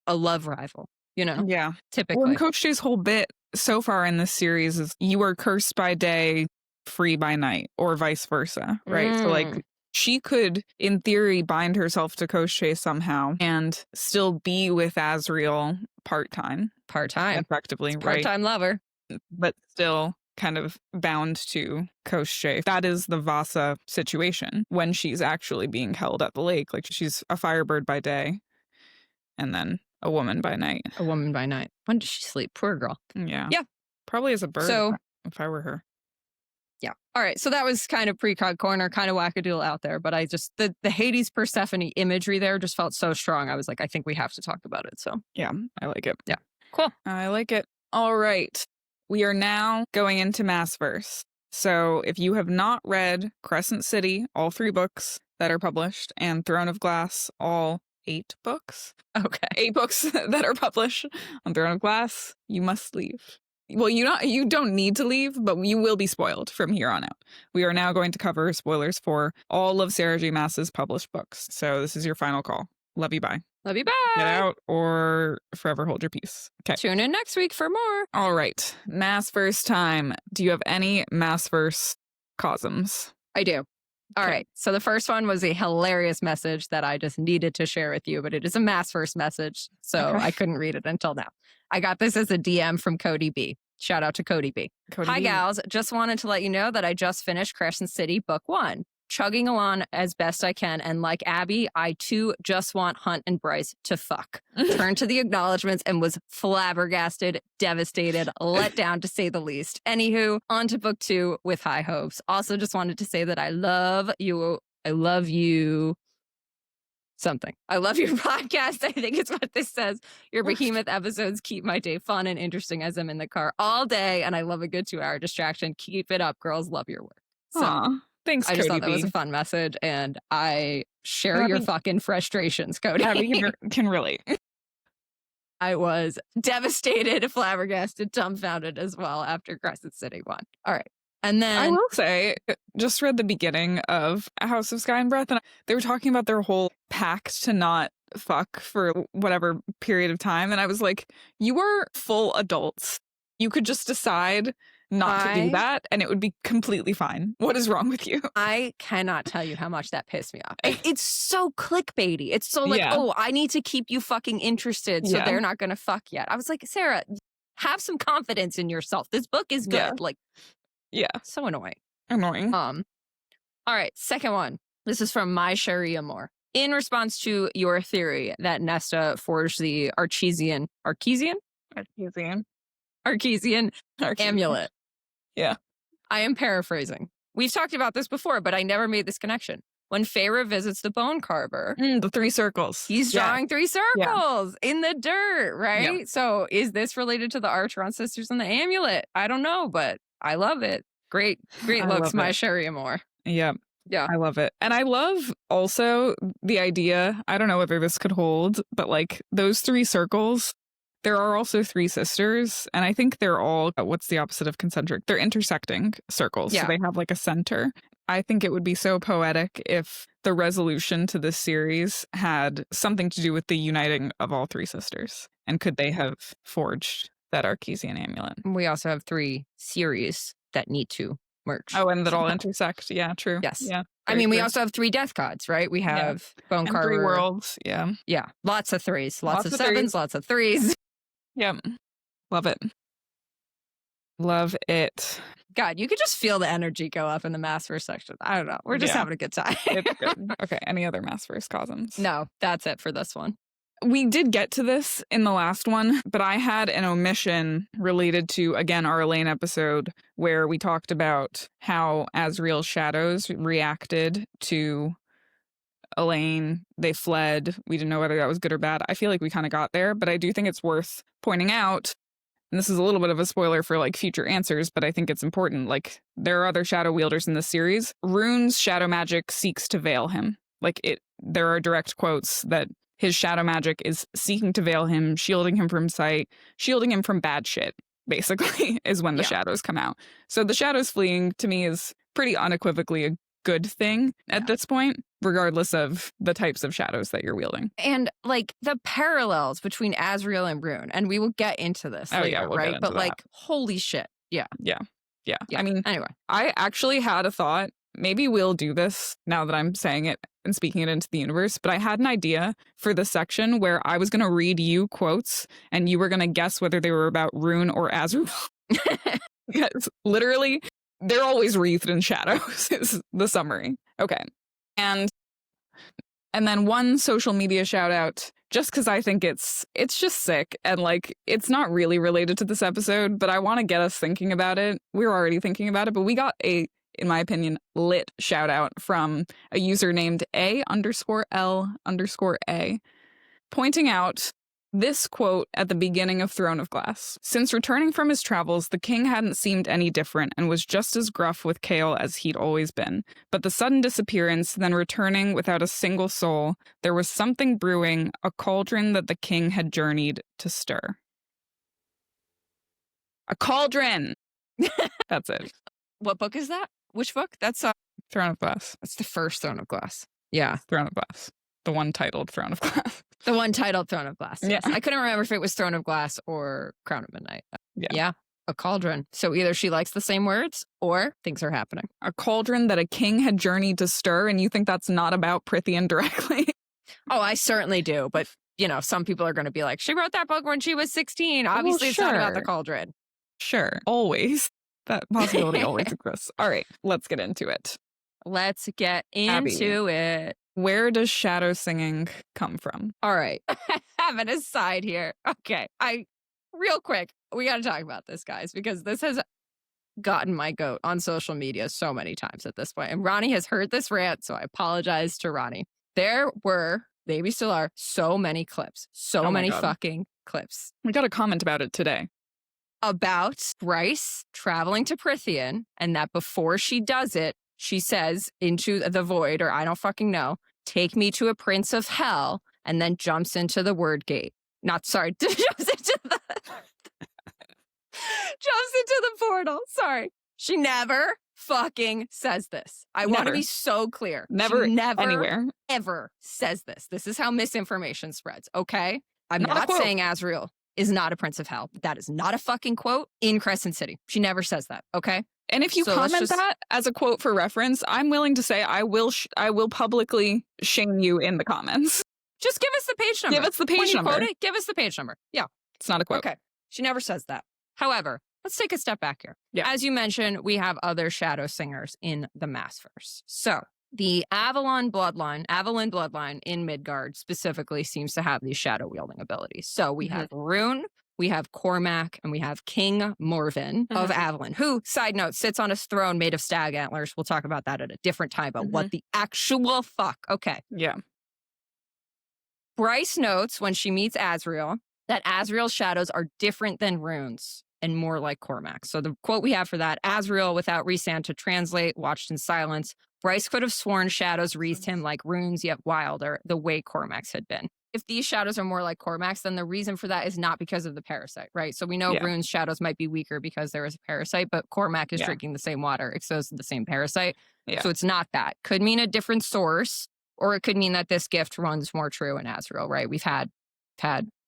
a love rival, you know? Yeah. Typically. Well, Koschei's whole bit so far in this series is you are cursed by day, free by night, or vice versa, right? So like she could, in theory, bind herself to Koschei somehow and still be with Azriel part-time. Part-time. Effectively, right? Part-time lover. But still kind of bound to Koschei. That is the Vassa situation when she's actually being held at the lake. Like she's a firebird by day and then a woman by night. A woman by night. When does she sleep? Poor girl. Yeah. Yeah. Probably as a bird So if I were her. yeah. All right. So that was kind of Precog corner, kind of wackadoodle out there. But I just, the Hades Persephone imagery there just felt so strong. I was like, I think we have to talk about it. So Yeah, I like it. Yeah. Cool. I like it. All right. We are now going into Maasverse. So if you have not read Crescent City, all 3 books that are published, and Throne of Glass, all 8 books. Okay. 8 books that are published on Throne of Glass, you must leave. Well, you don't need to leave, but you will be spoiled from here on out. We are now going to cover spoilers for all of Sarah J. Maas's published books. So this is your final call. Love you, bye. Love you. Bye. Get out or forever hold your peace. Okay. Tune in next week for more. All right. Maasverse time. Do you have any Maasverse COSMs? I do. All Okay. right. So the first one was a hilarious message that I just needed to share with you, but it is a Maasverse message. So Okay. I couldn't read it until now. I got this as a DM from Cody B. Shout out to Cody B. Cody Hi, B. gals. Just wanted to let you know that I just finished Crescent City Book 1. Chugging along as best I can. And like Abby, I too just want Hunt and Bryce to fuck. Turned to the acknowledgments and was flabbergasted, devastated, let down to say the least. Anywho, on to book 2 with high hopes. Also just wanted to say that I love you. I love you. Something. I love your podcast. I think it's what this says. Your behemoth episodes keep my day fun and interesting as I'm in the car all day. And I love a good 2-hour distraction. Keep it up, girls. Love your work. So Aw, thanks, I just Cody thought that was B. a fun message, and I share your Abby- fucking frustrations, Cody. Abby can relate. I was devastated, flabbergasted, dumbfounded as well after Crescent City 1. All right. And I then will say, just read the beginning of A House of Sky and Breath, and they were talking about their whole pact to not fuck for whatever period of time. And I was like, you are full adults. You could just decide not to do that, and it would be completely fine. What is wrong with you? I cannot tell you how much that pissed me off. It's so clickbaity. It's so like, oh, I need to keep you fucking interested, so they're not going to fuck yet. I was like, Sarah, have some confidence in yourself. This book is good. Like, so annoying. All right, second one. This is from My Sherry Amore. In response to your theory that Nesta forged the Archesian amulet. Yeah. I am paraphrasing. We've talked about this before, but I never made this connection. When Feyre visits the bone carver, the 3 circles. He's drawing 3 circles in the dirt, right? Yeah. So is this related to the Archeron sisters and the amulet? I don't know, but I love it. Great looks, My Sherry Amore. Yeah. Yeah. I love it. And I love also the idea, I don't know whether this could hold, but like those 3 circles, there are also 3 sisters, and I think they're all, what's the opposite of concentric? They're intersecting circles. Yeah. So they have like a center. I think it would be so poetic if the resolution to this series had something to do with the uniting of all 3 sisters. And could they have forged that Archesian amulet? We also have 3 series that need to merge. Oh, and that all intersect. Yeah, true. Yes. Yeah. I mean, we also have 3 death gods, right? We have Bone and Carver. 3 worlds. Yeah. Yeah. Lots of 3s. Lots of 7s. Lots of 3s. Yep. Love it. Love it. God, you could just feel the energy go up in the Maasverse section. I don't know. We're just having a good time. It's good. Okay. Any other Maasverse COSMs? No, that's it for this one. We did get to this in the last one, but I had an omission related to, again, our Elain episode where we talked about how Azriel's shadows reacted to Elain. They fled. We didn't know whether that was good or bad. I feel like we kind of got there, but I do think it's worth pointing out, and this is a little bit of a spoiler for like future answers, but I think it's important. Like, there are other shadow wielders in this series. Rune's shadow magic seeks to veil him. There are direct quotes that his shadow magic is seeking to veil him, shielding him from sight, shielding him from bad shit, basically, is when the shadows come out. So the shadows fleeing, to me, is pretty unequivocally a good thing at this point, regardless of the types of shadows that you're wielding. And like the parallels between Azriel and Rune, and we will get into this later, we'll right? But like, holy shit. Yeah. I mean, anyway, I actually had a thought. Maybe we'll do this now that I'm saying it and speaking it into the universe, but I had an idea for the section where I was going to read you quotes and you were going to guess whether they were about Rune or Azriel. Because literally, they're always wreathed in shadows, is the summary. Okay. And then one social media shout out just because I think it's just sick. And like, it's not really related to this episode, but I want to get us thinking about it. We're already thinking about it, but we got a, in my opinion, lit shout out from a user named A_L_A, pointing out this quote at the beginning of Throne of Glass. Since returning from his travels, the king hadn't seemed any different and was just as gruff with Kale as he'd always been. But the sudden disappearance, then returning without a single soul, there was something brewing, a cauldron that the king had journeyed to stir. A cauldron! That's it. What book is that? Which book? That's Throne of Glass. That's the first Throne of Glass. Yeah. Throne of Glass. The one titled Throne of Glass. The one titled Throne of Glass. Yes. Yeah. I couldn't remember if it was Throne of Glass or Crown of Midnight. Yeah. A cauldron. So either she likes the same words or things are happening. A cauldron that a king had journeyed to stir, and you think that's not about Prithian directly? Oh, I certainly do. But, you know, some people are going to be like, she wrote that book when she was 16. Obviously, it's not about the cauldron. Sure. Always. That possibility always exists. All right. Let's get into it. Let's get into it. Where does shadow singing come from? All right. I have an aside here. Okay. Real quick, we got to talk about this, guys, because this has gotten my goat on social media so many times at this point. And Ronnie has heard this rant, so I apologize to Ronnie. There were, maybe still are, so many clips. So many fucking clips. We got a comment about it today. About Bryce traveling to Prithian, and that before she does it, she says into the void, or I don't fucking know, take me to a prince of hell, and then jumps into the word gate. Jumps into the portal. Sorry. She never fucking says this. I want to be so clear. Never anywhere. Ever says this. This is how misinformation spreads, okay? I'm Not not saying Azriel is not a prince of hell. That is not a fucking quote in Crescent City. She never says that, okay? And if you comment that as a quote for reference, I'm willing to say I will publicly shame you in the comments. Just give us the page number. Give us the page number. When you quote it, give us the page number. Yeah. It's not a quote. Okay. She never says that. However, let's take a step back here. Yeah. As you mentioned, we have other shadow singers in the Maasverse. So the Avalon bloodline in Midgard specifically seems to have these shadow wielding abilities. So we have Rune, we have Cormac, and we have King Morven of Avalon, who, side note, sits on a throne made of stag antlers. We'll talk about that at a different time, but what the actual fuck? Okay. Yeah. Bryce notes when she meets Azriel that Azriel's shadows are different than Rune's and more like Cormac. So the quote we have for that, Azriel, without Rhysand to translate, watched in silence. Bryce could have sworn shadows wreathed him like Rune's, yet wilder, the way Cormac's had been. If these shadows are more like Cormac's, then the reason for that is not because of the parasite, right? So we know Rune's shadows might be weaker because there is a parasite, but Cormac is drinking the same water, exposed to the same parasite. Yeah. So it's not that. Could mean a different source, or it could mean that this gift runs more true in Azriel, right? We've had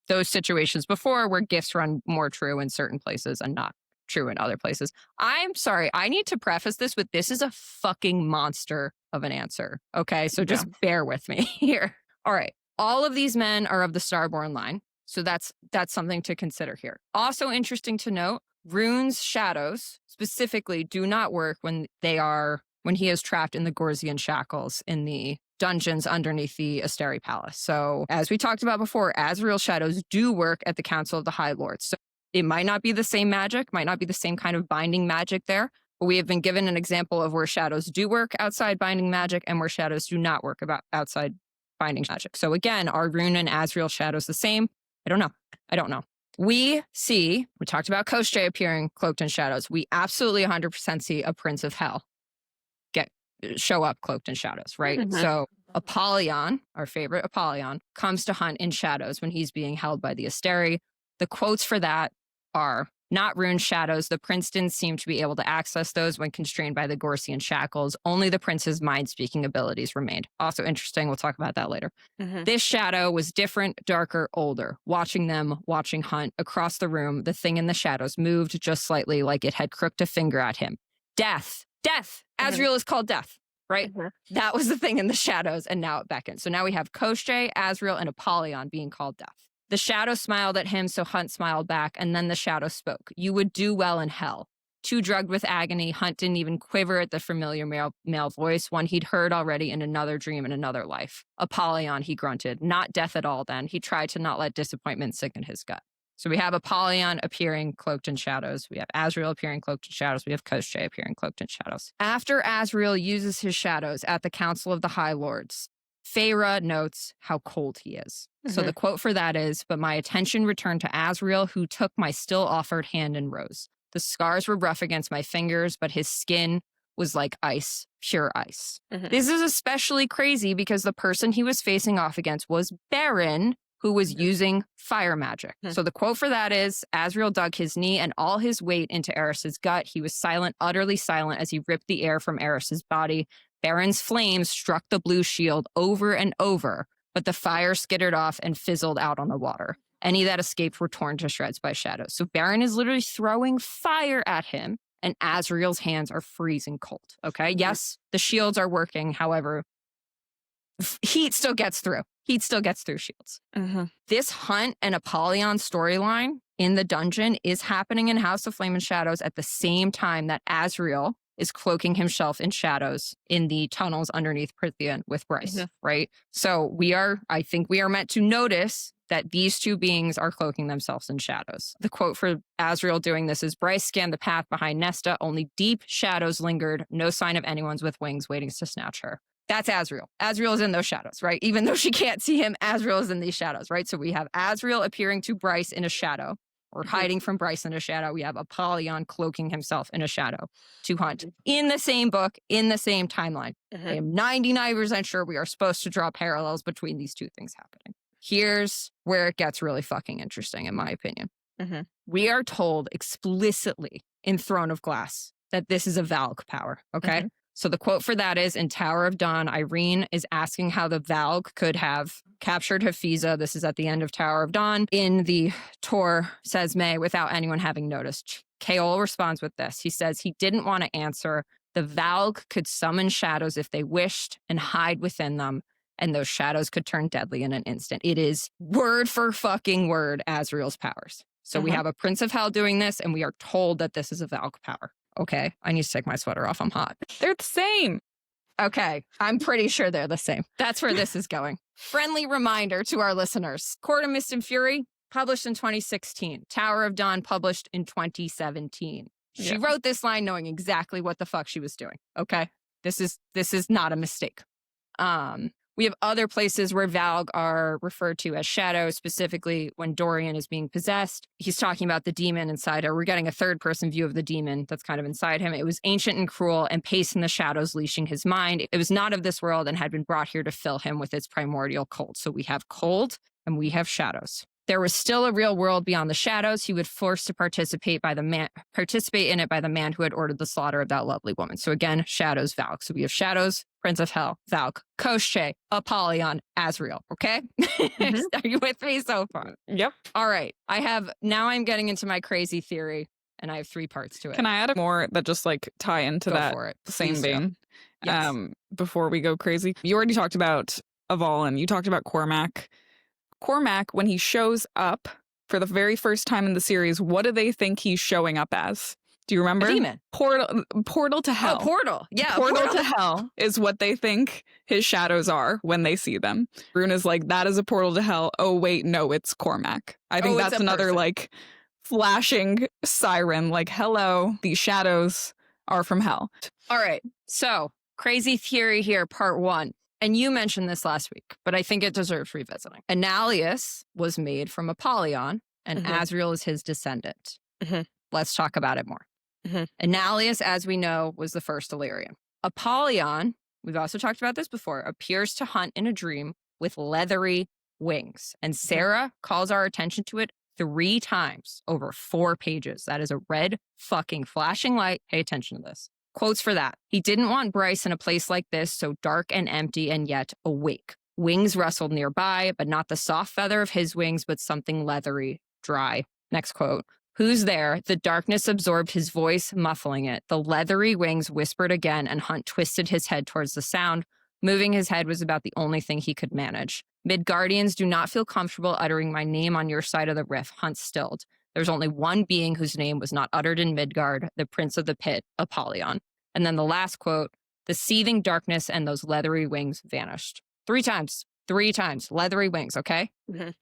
those situations before where gifts run more true in certain places and not true in other places. I'm sorry. I need to preface this with this is a fucking monster of an answer. Okay. So just bear with me here. All right. All of these men are of the Starborn line. So that's something to consider here. Also interesting to note, Rune's shadows specifically do not work when he is trapped in the Gorzian shackles in the dungeons underneath the Asteri Palace. So as we talked about before, Azriel's shadows do work at the Council of the High Lords. So it might not be the same magic, might not be the same kind of binding magic there, but we have been given an example of where shadows do work outside binding magic and where shadows do not work outside binding magic. So again, are Rune and Azriel shadows the same? I don't know. We talked about Koschei appearing cloaked in shadows. We absolutely 100% see a Prince of Hell show up cloaked in shadows, right? So Apollyon, our favorite Apollyon, comes to hunt in shadows when he's being held by the Asteri. The quotes for that are, not Rune's shadows. The prince didn't seem to be able to access those when constrained by the Gorsian shackles. Only the prince's mind-speaking abilities remained. Also interesting. We'll talk about that later. This shadow was different, darker, older. Watching Hunt across the room, the thing in the shadows moved just slightly like it had crooked a finger at him. Death. Azriel is called Death, right? That was the thing in the shadows, and now it beckons. So now we have Koschei, Azriel, and Apollyon being called Death. The shadow smiled at him, so Hunt smiled back, and then the shadow spoke. You would do well in hell. Too drugged with agony, Hunt didn't even quiver at the familiar male voice, one he'd heard already in another dream in another life. Apollyon, he grunted. Not death at all then. He tried to not let disappointment sink in his gut. So we have Apollyon appearing cloaked in shadows. We have Azriel appearing cloaked in shadows. We have Koschei appearing cloaked in shadows. After Azriel uses his shadows at the Council of the High Lords, Feyre notes how cold he is. So the quote for that is, "But my attention returned to Azriel, who took my still offered hand and rose. The scars were rough against my fingers, but his skin was like ice, pure ice." This is especially crazy because the person he was facing off against was Baron, who was using fire magic. So the quote for that is, Azriel dug his knee and all his weight into Eris's gut. He was silent, utterly silent, as he ripped the air from Eris's body. Baron's flames struck the blue shield over and over, but the fire skittered off and fizzled out on the water. Any that escaped were torn to shreds by shadows. So Baron is literally throwing fire at him, and Azriel's hands are freezing cold. Okay, yes, the shields are working. However, heat still gets through. Heat still gets through shields. This Hunt and Apollyon storyline in the dungeon is happening in House of Flame and Shadows at the same time that Azriel is cloaking himself in shadows in the tunnels underneath Prythian with Bryce, right? So I think we are meant to notice that these two beings are cloaking themselves in shadows. The quote for Azriel doing this is, "Bryce scanned the path behind Nesta. Only deep shadows lingered. No sign of anyone's with wings waiting to snatch her." That's Azriel. Azriel is in those shadows, right? Even though she can't see him, Azriel is in these shadows, right? So we have Azriel appearing to Bryce in a shadow, or hiding from Bryce in a shadow. We have Apollyon cloaking himself in a shadow to Hunt in the same book, in the same timeline. I am 99% sure we are supposed to draw parallels between these two things happening. Here's where it gets really fucking interesting, in my opinion. We are told explicitly in Throne of Glass that this is a Valg power, okay? So the quote for that is, in Tower of Dawn, Irene is asking how the Valg could have captured Hafiza. This is at the end of Tower of Dawn in the Tor Sesme without anyone having noticed. Kaol responds with this. He says he didn't want to answer. The Valg could summon shadows if they wished and hide within them, and those shadows could turn deadly in an instant. It is word for fucking word Azriel's powers. So we have a Prince of Hell doing this, and we are told that this is a Valg power. Okay, I need to take my sweater off. I'm hot. They're the same. Okay, I'm pretty sure they're the same. That's where this is going. Friendly reminder to our listeners. Court of Mist and Fury, published in 2016. Tower of Dawn, published in 2017. She wrote this line knowing exactly what the fuck she was doing. Okay, this is not a mistake. We have other places where Valg are referred to as shadows, specifically when Dorian is being possessed. He's talking about the demon inside her. We're getting a third-person view of the demon that's kind of inside him. It was ancient and cruel and paced in the shadows, leashing his mind. It was not of this world and had been brought here to fill him with its primordial cold. So we have cold and we have shadows. There was still a real world beyond the shadows. He would force to participate in it by the man who had ordered the slaughter of that lovely woman. So again, shadows, Valg. So we have shadows, Prince of Hell, Valg, Koschei, Apollyon, Azriel. Okay, are you with me so far? Yep. All right. I'm getting into my crazy theory, and I have 3 parts to it. Can I add more that just like tie into that same vein? Yes. Before we go crazy, you already talked about Avalon. You talked about Cormac. Cormac, when he shows up for the very first time in the series, what do they think he's showing up as? Do you remember? A demon. Portal to hell. Oh, portal. Yeah. Portal to hell is what they think his shadows are when they see them. Rune is like, that is a portal to hell. Oh, wait, no, it's Cormac. I think that's another person. Like flashing siren, like, hello, these shadows are from hell. All right. So crazy theory here, part 1. And you mentioned this last week, but I think it deserves revisiting. Analius was made from Apollyon, and Azriel is his descendant. Let's talk about it more. Analius, as we know, was the first Illyrian. Apollyon, we've also talked about this before, appears to Hunt in a dream with leathery wings. And Sarah calls our attention to it 3 times over 4 pages. That is a red fucking flashing light. Pay attention to this. Quotes for that. He didn't want Bryce in a place like this, so dark and empty and yet awake. Wings rustled nearby, but not the soft feather of his wings, but something leathery, dry. Next quote. Who's there? The darkness absorbed his voice, muffling it. The leathery wings whispered again, and Hunt twisted his head towards the sound. Moving his head was about the only thing he could manage. Midgardians do not feel comfortable uttering my name on your side of the rift, Hunt stilled. There's only one being whose name was not uttered in Midgard, the prince of the pit, Apollyon. And then the last quote, the seething darkness and those leathery wings vanished. 3 times, leathery wings, okay? Mhm.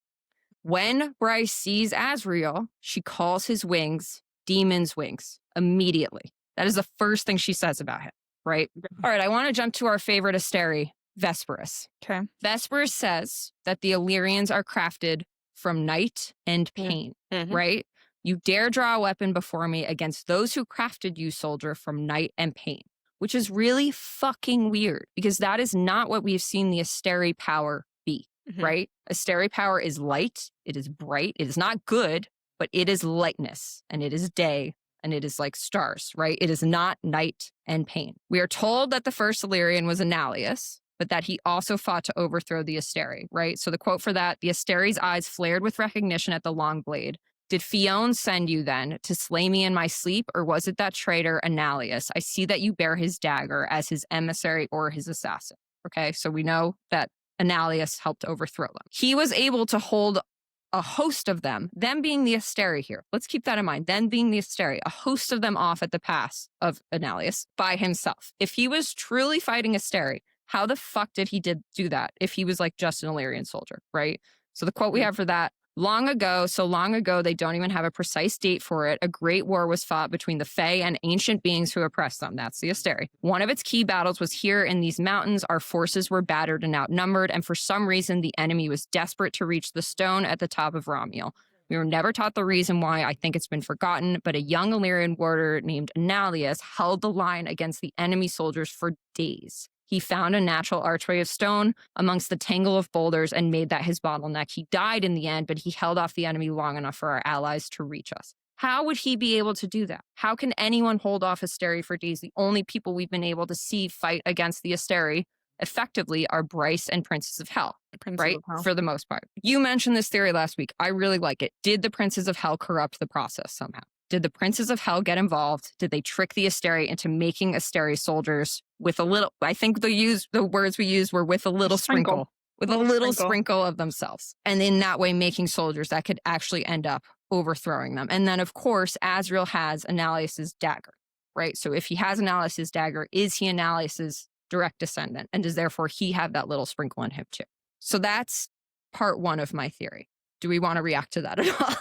When Bryce sees Azriel, she calls his wings demon's wings immediately. That is the first thing she says about him, right? All right, I want to jump to our favorite Asteri, Vesperus. Okay. Vesperus says that the Illyrians are crafted from night and pain, Mhm. right? You dare draw a weapon before me against those who crafted you, soldier, from night and pain, which is really fucking weird because that is not what we've seen the Asteri power be, Mhm. right? Asteri power is light, it is bright, it is not good, but it is lightness and it is day and it is like stars, right? It is not night and pain. We are told that the first Illyrian was Analius, but that he also fought to overthrow the Asteri, right? So the quote for that, the Asteri's eyes flared with recognition at the long blade. Did Fion send you then to slay me in my sleep, or was it that traitor Analius? I see that you bear his dagger as his emissary or his assassin. Okay, so we know that Analius helped overthrow them. He was able to hold a host of them being the Asteri here. Let's keep that in mind. Them being the Asteri, a host of them off at the pass of Analius by himself. If he was truly fighting Asteri, how the fuck did he do that if he was like just an Illyrian soldier, right? So the quote we have for that, long ago, so long ago, they don't even have a precise date for it, a great war was fought between the Fae and ancient beings who oppressed them. That's the Asteri. One of its key battles was here in these mountains. Our forces were battered and outnumbered, and for some reason, the enemy was desperate to reach the stone at the top of Ramiel. We were never taught the reason why. I think it's been forgotten, but a young Illyrian warrior named Analius held the line against the enemy soldiers for days. He found a natural archway of stone amongst the tangle of boulders and made that his bottleneck. He died in the end, but he held off the enemy long enough for our allies to reach us. How would he be able to do that? How can anyone hold off Asteri for days? The only people we've been able to see fight against the Asteri effectively are Bryce and Princes of Hell, right? For the most part. You mentioned this theory last week. I really like it. Did the Princes of Hell corrupt the process somehow? Did the Princes of Hell get involved? Did they trick the Asteri into making Asteri soldiers with a little, I think the words we used were with a little sprinkle. With a little sprinkle of themselves. And in that way, making soldiers that could actually end up overthrowing them. And then, of course, Azriel has Analius's dagger, right? So if he has Analius's dagger, is he Analius's direct descendant? And does therefore he have that little sprinkle in him too? So that's part one of my theory. Do we want to react to that at all?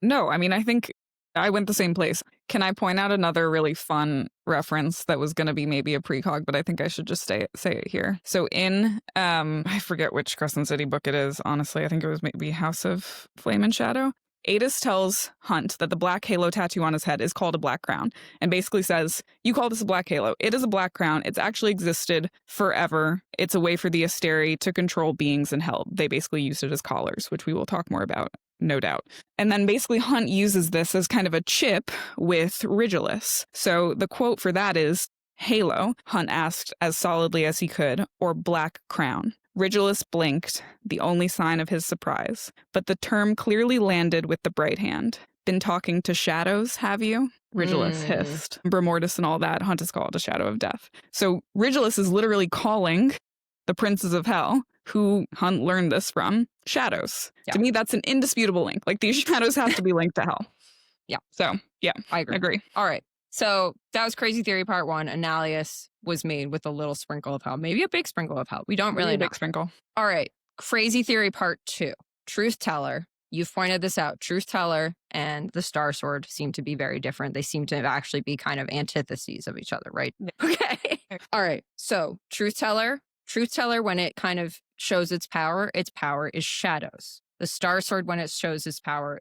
No, I mean, I think I went the same place. Can I point out another really fun reference that was going to be maybe a precog, but I think I should just say it here. So in, I forget which Crescent City book it is, honestly. I think it was maybe House of Flame and Shadow. Adis tells Hunt that the black halo tattoo on his head is called a black crown and basically says, you call this a black halo. It is a black crown. It's actually existed forever. It's a way for the Asteri to control beings in hell. They basically used it as collars, which we will talk more about, no doubt. And then basically Hunt uses this as kind of a chip with Rigilus. So the quote for that is, halo, Hunt asked as solidly as he could, or black crown. Rigilus blinked, the only sign of his surprise, but the term clearly landed with the bright hand. Been talking to shadows, have you? Rigilus hissed. Bramortis and all that, Hunt is called a shadow of death. So Rigilus is literally calling the Princes of Hell, who Hunt learned this from, shadows. Yeah. To me, that's an indisputable link. Like, these shadows have to be linked to hell. Yeah. So, yeah, I agree. All right. So that was Crazy Theory Part 1. Analius was made with a little sprinkle of hell. Maybe a big sprinkle of hell. We don't really know. Big sprinkle. All right. Crazy Theory Part 2. Truth Teller. You've pointed this out. Truth Teller and the Star Sword seem to be very different. They seem to actually be kind of antitheses of each other, right? Okay. All right. So Truth Teller, when it kind of shows its power is shadows. The Star Sword, when it shows its power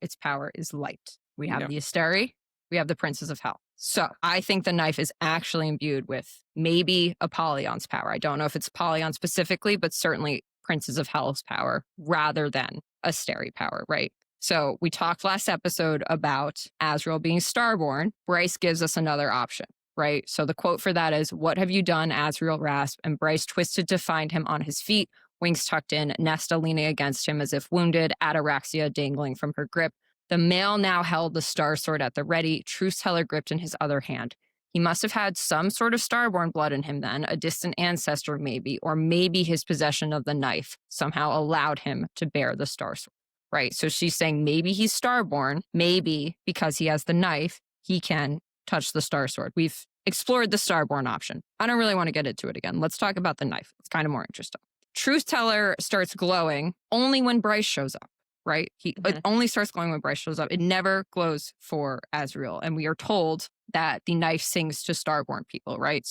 is light. We have the Asteri, we have the Princes of Hell. So I think the knife is actually imbued with maybe Apollyon's power. I don't know if it's Apollyon specifically, but certainly Princes of Hell's power rather than Asteri power, right? So we talked last episode about Azriel being starborn. Bryce gives us another option, right? So the quote for that is, what have you done, Azriel rasped, and Bryce twisted to find him on his feet, wings tucked in, Nesta leaning against him as if wounded, ataraxia dangling from her grip. The male now held the Star Sword at the ready, Truth Teller gripped in his other hand. He must have had some sort of starborn blood in him then, a distant ancestor maybe, or maybe his possession of the knife somehow allowed him to bear the Star Sword, right? So she's saying maybe he's starborn, maybe because he has the knife, he can touch the star sword. We've explored the starborn option. I don't really want to get into it again. Let's talk about the knife. It's kind of more interesting. Truth Teller starts glowing only when Bryce shows up, right? It only starts glowing when Bryce shows up. It never glows for Azriel. And we are told that the knife sings to starborn people, right?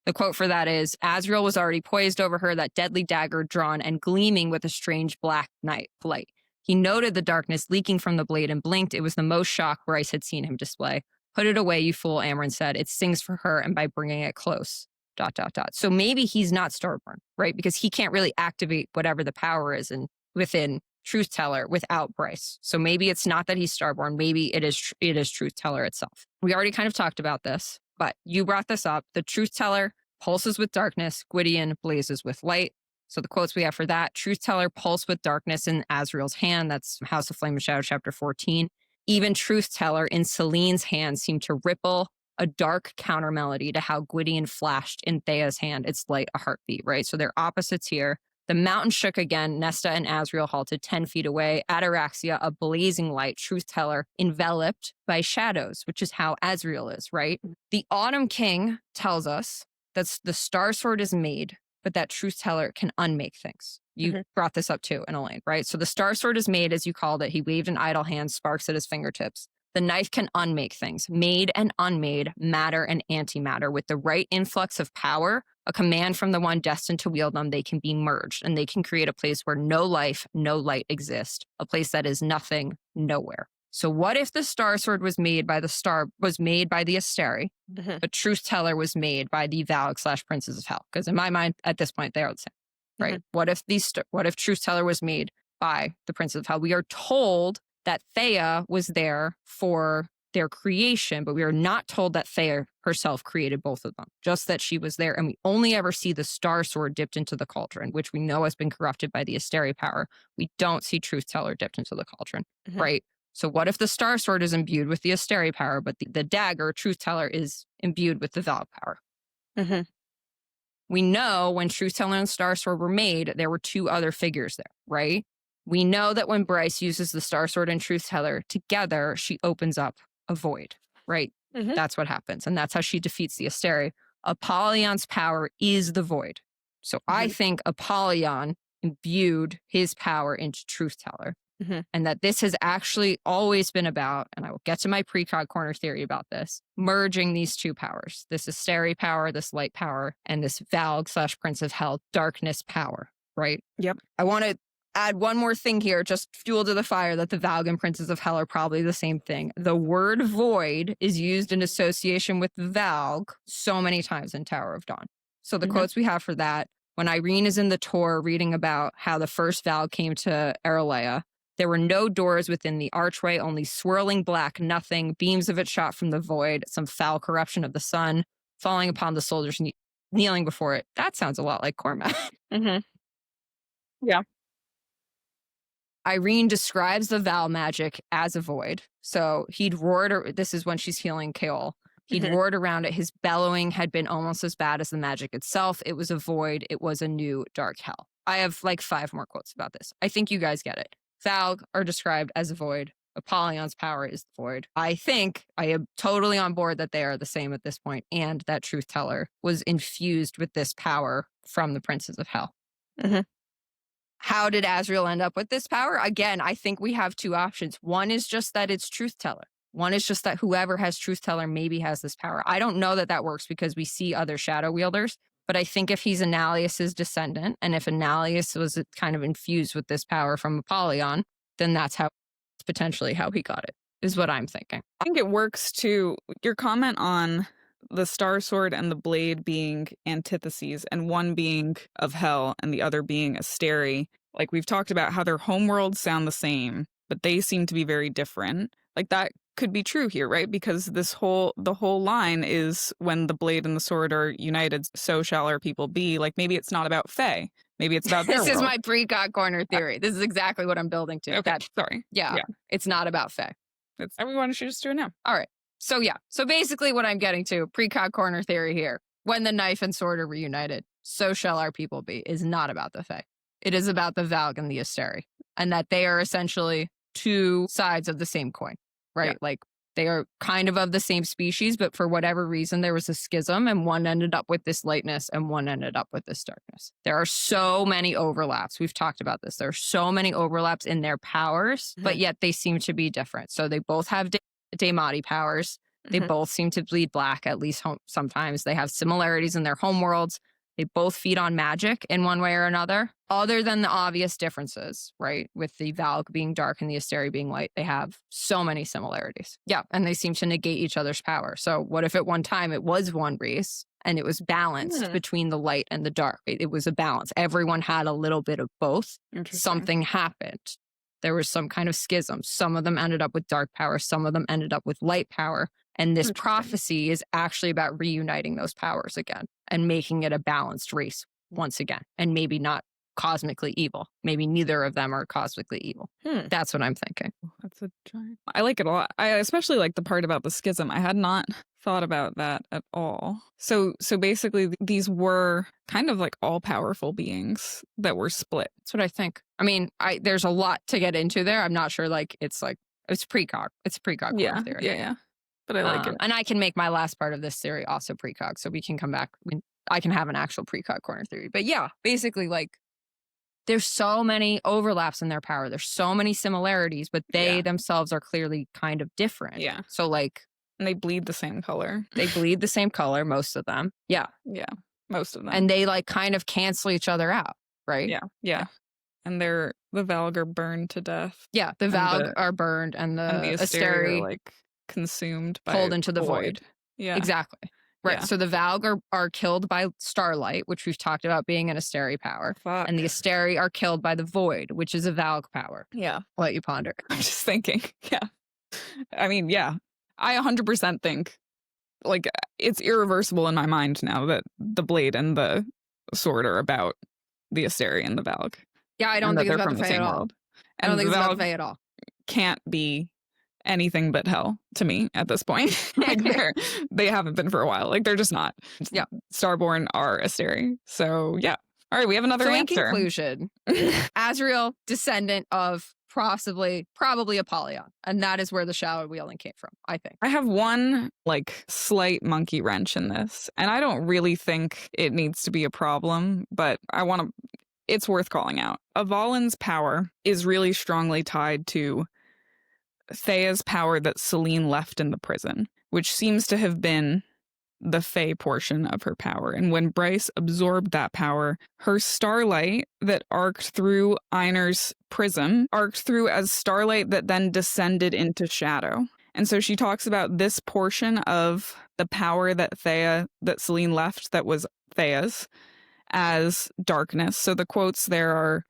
The quote for that is, Azriel was already poised over her, that deadly dagger drawn and gleaming with a strange black light. He noted the darkness leaking from the blade and blinked. It was the most shock Bryce had seen him display. Put it away, you fool, Amren said. It sings for her, and by bringing it close, ... So maybe he's not starborn, right? Because he can't really activate whatever the power is within Truth Teller without Bryce. So maybe it's not that he's starborn. Maybe it is Truth Teller itself. We already kind of talked about this, but you brought this up. The Truth Teller pulses with darkness. Gwydion blazes with light. So the quotes we have for that: Truth Teller pulse with darkness in Azriel's hand. That's House of Flame and Shadow, chapter 14. Even Truth Teller in Celine's hand seemed to ripple a dark counter melody to how Gwydion flashed in Thea's hand, its light a heartbeat, right? So they're opposites here. The mountain shook again. Nesta and Azriel halted 10 feet away. Ataraxia, a blazing light. Truth Teller enveloped by shadows, which is how Azriel is, right? The Autumn King tells us that the Star Sword is made, but that Truth Teller can unmake things. You brought this up too in Elain, right? So the Star Sword is made, as you called it. He waved an idle hand, sparks at his fingertips. The knife can unmake things, made and unmade, matter and antimatter. With the right influx of power, a command from the one destined to wield them, they can be merged, and they can create a place where no life, no light exist, a place that is nothing, nowhere. So what if the Star Sword was made by the Asteri, but Truth Teller was made by the Valg / Princes of Hell? Because in my mind, at this point, they are the same, right? What if Truth Teller was made by the Princes of Hell? We are told that Thea was there for their creation, but we are not told that Thea herself created both of them, just that she was there. And we only ever see the Star Sword dipped into the Cauldron, which we know has been corrupted by the Asteri power. We don't see Truth Teller dipped into the Cauldron, right? So what if the Star Sword is imbued with the Asteri power, but the dagger, Truth Teller, is imbued with the Valg power? We know when Truth Teller and Star Sword were made, there were two other figures there, right? We know that when Bryce uses the Star Sword and Truth Teller together, she opens up a void, right? That's what happens. And that's how she defeats the Asteri. Apollyon's power is the void. So I think Apollyon imbued his power into Truth Teller. And that this has actually always been about, and I will get to my Precog corner theory about this, merging these two powers, this Asteri power, this light power, and this Valg / Prince of Hell darkness power, right? Yep. I want to add one more thing here, just fuel to the fire, that the Valg and Princes of Hell are probably the same thing. The word void is used in association with Valg so many times in Tower of Dawn. So the quotes we have for that, when Irene is in the Tor reading about how the first Valg came to Erelea, there were no doors within the archway, only swirling black nothing, beams of it shot from the void, some foul corruption of the sun, falling upon the soldiers kneeling before it. That sounds a lot like Cormac. Yeah. Irene describes the Val magic as a void. So he'd roared, this is when she's healing Keol. He'd roared around it. His bellowing had been almost as bad as the magic itself. It was a void. It was a new dark hell. I have like 5 more quotes about this. I think you guys get it. Valg are described as a void. Apollyon's power is the void. I think I am totally on board that they are the same at this point, and that Truth Teller was infused with this power from the Princes of Hell. How did Azriel end up with this power? Again, I think we have 2 options. One is just that it's Truth Teller. One is just that whoever has Truth Teller maybe has this power. I don't know that works because we see other shadow wielders, but I think if he's Annalius's descendant, and if Annalius was kind of infused with this power from Apollyon, then that's potentially how he got it, is what I'm thinking. I think it works too. Your comment on the Star Sword and the blade being antitheses, and one being of hell and the other being Asteri. Like, we've talked about how their homeworlds sound the same, but they seem to be very different. Like, that could be true here, right? Because the whole line is, when the blade and the sword are united, so shall our people be. Like, maybe it's not about Fae. Maybe it's about their This is world. my Precog corner theory. This is exactly what I'm building to. Okay, sorry. Yeah, it's not about Fae. Everyone should just do it now. All right. So yeah. So basically what I'm getting to, Precog corner theory here. When the knife and sword are reunited, so shall our people be, is not about the Fae. It is about the Valg and the Asteri. and that they are essentially two sides of the same coin, right? Yeah. Like they are kind of the same species, but for whatever reason, there was a schism and one ended up with this lightness and one ended up with this darkness. There are so many overlaps. We've talked about this. There are so many overlaps in their powers, but yet they seem to be different. So they both have Daemati powers. They both seem to bleed black, at least sometimes. They have similarities in their homeworlds. They both feed on magic in one way or another, other than the obvious differences, right? With the Valg being dark and the Asteri being light, they have so many similarities. Yeah, and they seem to negate each other's power. So what if at one time it was one race and it was balanced between the light and the dark? It was a balance. Everyone had a little bit of both. Something happened. There was some kind of schism. Some of them ended up with dark power. Some of them ended up with light power. And this prophecy is actually about reuniting those powers again and making it a balanced race once again. And maybe not cosmically evil. Maybe neither of them are cosmically evil. That's what I'm thinking. That's a giant. I like it a lot. I especially like the part about the schism. I had not thought about that at all. So basically these were kind of like all powerful beings that were split. That's what I think. I mean, there's a lot to get into there. I'm not sure it's Precog. It's a Precog theory. Yeah. But I like it. And I can make my last part of this theory also Precog, so we can come back. I can have an actual Precog corner theory. But yeah, basically, like, there's so many overlaps in their power. There's so many similarities, but they themselves are clearly kind of different. Yeah. So, like... And they bleed the same color. They bleed the same color, most of them. Yeah. Yeah, most of them. And they, like, kind of cancel each other out, right? Yeah. And the Valg are burned to death. Yeah, the Valg are burned and the Asteri are, like, consumed by pulled into the void. Yeah, exactly. Right. Yeah. So the Valg are killed by starlight, which we've talked about being an Asteri power. Fuck. And the Asteri are killed by the void, which is a Valg power. Yeah. I'll let you ponder. I'm just thinking. Yeah. I mean, yeah. I 100% think, like, it's irreversible in my mind now that the blade and the sword are about the Asteri and the Valg. Yeah, I don't think it's about the Fae at all. I don't think it's about the Fae at all. Can't be anything but hell to me at this point. Like they haven't been for a while. Like they're just not. Yeah. Starborn are Asteri. So yeah. All right, we have another answer. In conclusion, Azriel, descendant of probably Apollyon. And that is where the shadow wheeling came from, I think. I have one like slight monkey wrench in this. And I don't really think it needs to be a problem, but it's worth calling out. Avalin's power is really strongly tied to Thea's power that Selene left in the prison, which seems to have been the Fae portion of her power. And when Bryce absorbed that power, her starlight that arced through Einar's prism arced through as starlight that then descended into shadow. And so she talks about this portion of the power that Selene left that was Thea's as darkness. So the quotes there are,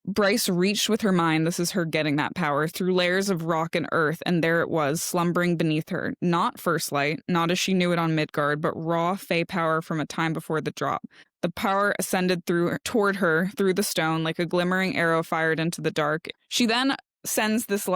Bryce reached with her mind, this is her getting that power, through layers of rock and earth, and there it was, slumbering beneath her. Not first light, not as she knew it on Midgard, but raw Fae power from a time before the drop. The power ascended toward her through the stone like a glimmering arrow fired into the dark. She then sends this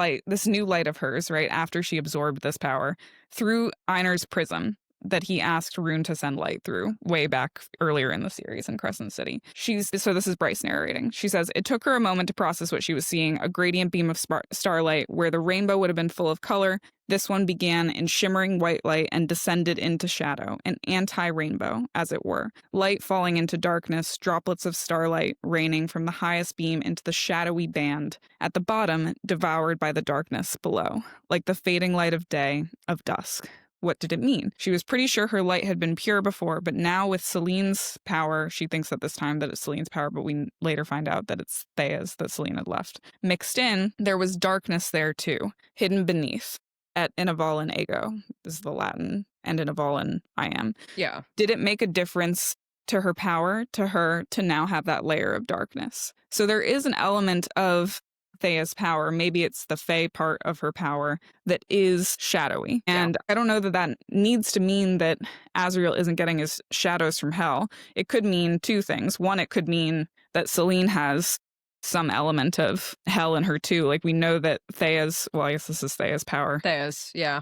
new light of hers, right, after she absorbed this power, through Einar's prism that he asked Rune to send light through way back earlier in the series in Crescent City. So this is Bryce narrating. She says, it took her a moment to process what she was seeing, a gradient beam of starlight where the rainbow would have been full of color. This one began in shimmering white light and descended into shadow, an anti-rainbow, as it were. Light falling into darkness, droplets of starlight raining from the highest beam into the shadowy band. At the bottom, devoured by the darkness below, like the fading light of day, of dusk. What did it mean? She was pretty sure her light had been pure before, but now with Selene's power, she thinks at this time that it's Selene's power, but we later find out that it's Thea's that Selene had left. Mixed in, there was darkness there too, hidden beneath. At Inavalin ego, this is the Latin, and Inavalin I am. Yeah. Did it make a difference to her power, to her, to now have that layer of darkness? So there is an element of Thea's power, maybe it's the Fae part of her power that is shadowy. And I don't know that needs to mean that Azriel isn't getting his shadows from hell. It could mean two things. One, it could mean that Selene has some element of hell in her too. Like we know that Thea's, well, I guess this is Thea's power. Thea's, yeah.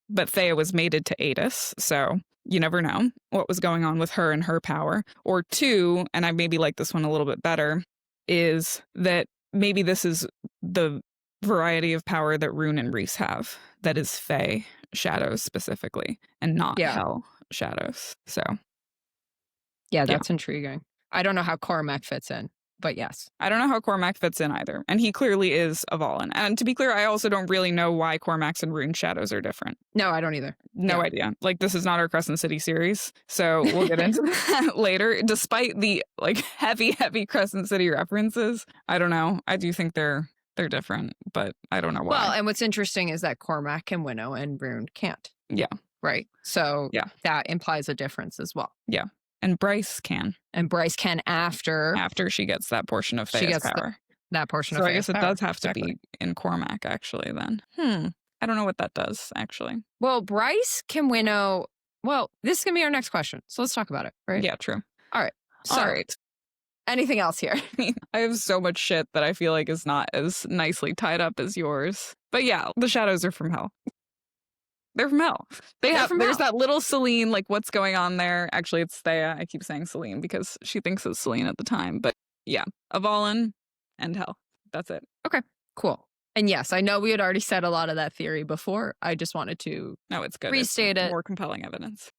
But Thea was mated to Adis, so you never know what was going on with her and her power. Or two, and I maybe like this one a little bit better, is that maybe this is the variety of power that Rune and Rhys have, that is Fae shadows specifically, and not Hell shadows. So yeah, that's intriguing. I don't know how Cormac fits in, but yes. I don't know how Cormac fits in either. And he clearly is a Valen. And to be clear, I also don't really know why Cormac's and Rune shadows are different. No, I don't either. No idea. Like, this is not our Crescent City series, so we'll get into that later. Despite the like heavy Crescent City references, I don't know. I do think they're different, but I don't know why. Well, and what's interesting is that Cormac can winnow and Rune can't. Yeah. Right. So that implies a difference as well. Yeah. And Bryce can. And Bryce can after she gets that portion of Fae's power. That portion so of I guess it does have to exactly. be in Cormac, actually, then. I don't know what that does, actually. Well, Bryce can winnow. Well, this is going to be our next question. So let's talk about it, right? Yeah, true. All right. All right. Anything else here? I have so much shit that I feel like is not as nicely tied up as yours. But yeah, the shadows are from Hell. They're from Hell. There's that little Celine, like, what's going on there? Actually, it's Thea. I keep saying Celine because she thinks it's Celine at the time. But yeah, Avalon and Hell. That's it. Okay, cool. And yes, I know we had already said a lot of that theory before. I just wanted to it's good. Restate it. More compelling evidence.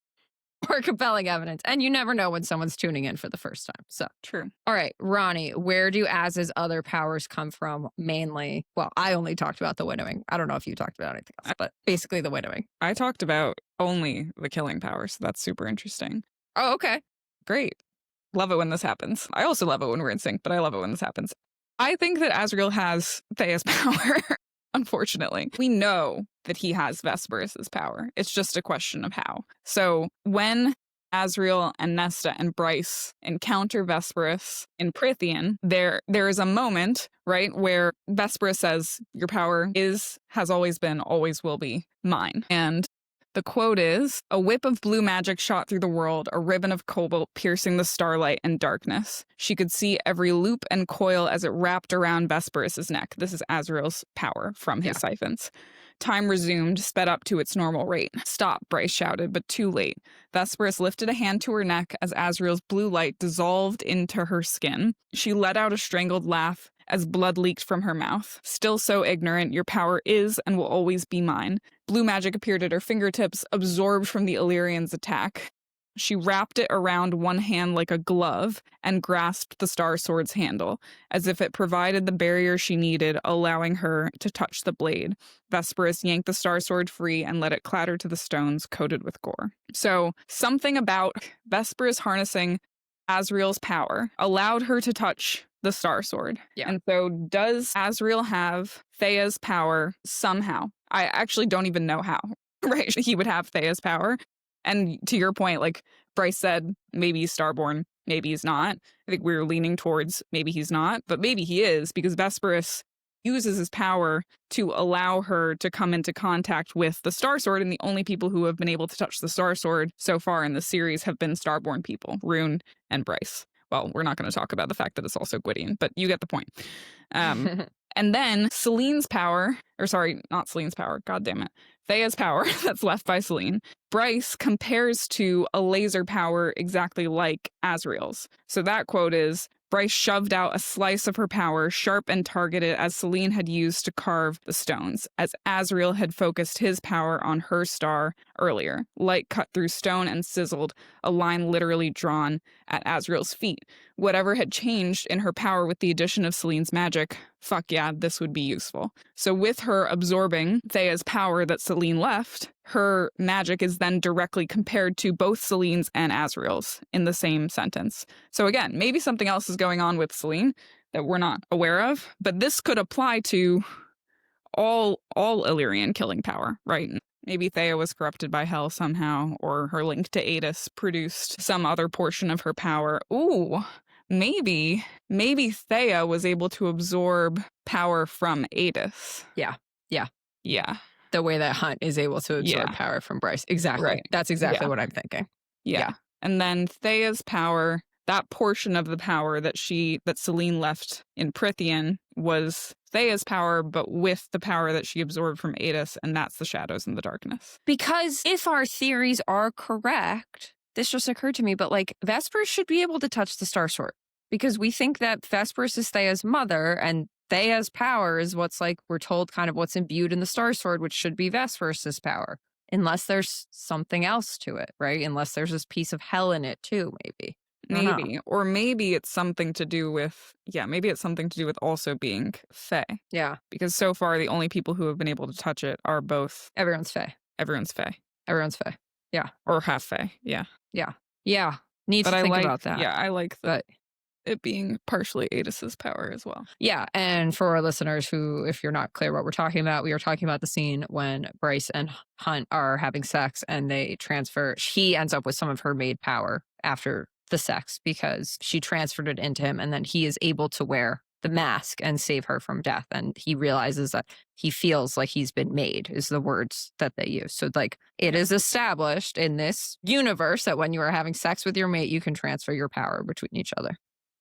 More compelling evidence. And you never know when someone's tuning in for the first time. So true. All right, Ronnie, where do Az's other powers come from mainly? Well, I only talked about the winnowing. I don't know if you talked about anything else, but basically the winnowing. I talked about only the killing power, so that's super interesting. Oh, okay. Great. Love it when this happens. I also love it when we're in sync, but I love it when this happens. I think that Azriel has Thea's power, unfortunately. We know that he has Vesperus's power. It's just a question of how. So when Azriel and Nesta and Bryce encounter Vesperus in Prythian, there is a moment, right, where Vesperus says, your power has always been, always will be mine. And the quote is, a whip of blue magic shot through the world, a ribbon of cobalt piercing the starlight and darkness. She could see every loop and coil as it wrapped around Vesperus's neck. This is Azriel's power from his siphons. Time resumed, sped up to its normal rate. Stop, Bryce shouted, but too late. Vesperus lifted a hand to her neck as Azriel's blue light dissolved into her skin. She let out a strangled laugh as blood leaked from her mouth. Still so ignorant, your power is and will always be mine. Blue magic appeared at her fingertips, absorbed from the Illyrian's attack. She wrapped it around one hand like a glove and grasped the Star Sword's handle, as if it provided the barrier she needed, allowing her to touch the blade. Vesperus yanked the Star Sword free and let it clatter to the stones coated with gore. So, something about Vesperus harnessing Azriel's power allowed her to touch the Star Sword. Yeah. And so does Azriel have Thea's power somehow? I actually don't even know how, right? He would have Thea's power. And to your point, like Bryce said, maybe he's Starborn, maybe he's not. I think we're leaning towards maybe he's not, but maybe he is, because Vesperus uses his power to allow her to come into contact with the Star Sword, and the only people who have been able to touch the Star Sword so far in the series have been Starborn people, Rune and Bryce. Well, we're not going to talk about the fact that it's also Gwydion, but you get the point. And then Celine's power, or sorry, not Celine's power, god damn it, Thea's power that's left by Celine, Bryce compares to a laser power exactly like Azriel's. So that quote is, Bryce shoved out a slice of her power, sharp and targeted as Celine had used to carve the stones, as Azriel had focused his power on her star earlier. Light cut through stone and sizzled, a line literally drawn at Azriel's feet. Whatever had changed in her power with the addition of Celine's magic, fuck yeah, this would be useful. So with her absorbing Thea's power that Celine left, her magic is then directly compared to both Celine's and Azriel's in the same sentence. So again, maybe something else is going on with Celine that we're not aware of, but this could apply to all Illyrian killing power, right? Maybe Thea was corrupted by Hell somehow, or her link to Eris produced some other portion of her power. Ooh, maybe Thea was able to absorb power from Eris. Yeah. The way that Hunt is able to absorb power from Bryce. Exactly. Right. That's exactly what I'm thinking. Yeah. And then Thea's power, that portion of the power that Celine left in Prythian was Thea's power, but with the power that she absorbed from Eris, and that's the shadows and the darkness. Because if our theories are correct, this just occurred to me, but like Vesperus should be able to touch the Star Sword, because we think that Vesperus is Thea's mother, and Thea's power is what's like, we're told kind of what's imbued in the Star Sword, which should be Vesper's power. Unless there's something else to it, right? Unless there's this piece of hell in it too, maybe. Maybe. Or maybe it's something to do with, maybe it's something to do with also being Fae. Yeah. Because so far, the only people who have been able to touch it are both. Everyone's Fae. Everyone's Fae. Everyone's Fae. Yeah. Or half Fae. Yeah. Yeah. Yeah. Need to But think about that. Yeah, I like that. It being partially Adis's power as well. Yeah. And for our listeners who, if you're not clear what we're talking about, we are talking about the scene when Bryce and Hunt are having sex and they transfer. He ends up with some of her maid power after the sex because she transferred it into him, and then he is able to wear the mask and save her from death. And he realizes that he feels like he's been made, is the words that they use. So like it is established in this universe that when you are having sex with your mate, you can transfer your power between each other.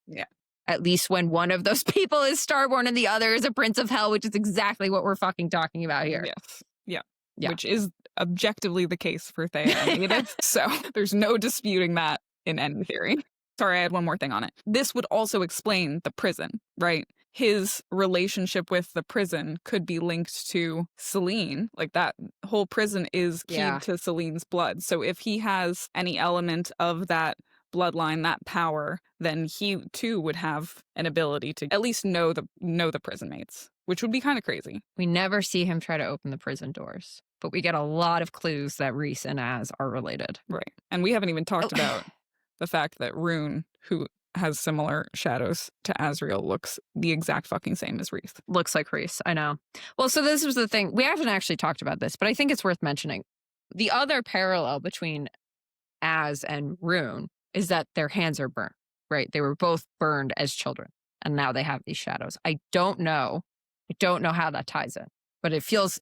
Yeah. At least when one of those people is Starborn and the other is a Prince of Hell, which is exactly what we're fucking talking about here. Yes. Yeah. Yeah. Which is objectively the case for Thea and Edith. So there's no disputing that in any theory. Sorry, I had one more thing on it. This would also explain the prison, right? His relationship with the prison could be linked to Selene. Like that whole prison is keyed to Selene's blood. So if he has any element of that bloodline, that power, then he too would have an ability to at least know the prison mates, which would be kind of crazy. We never see him try to open the prison doors, but we get a lot of clues that Rhys and Az are related. Right. And we haven't even talked about the fact that Rune, who has similar shadows to Azriel, looks the exact fucking same as Rhys. Looks like Rhys, I know. Well, so this was the thing. We haven't actually talked about this, but I think it's worth mentioning. The other parallel between Az and Rune is that their hands are burnt, right? They were both burned as children, and now they have these shadows. I don't know how that ties in, but it feels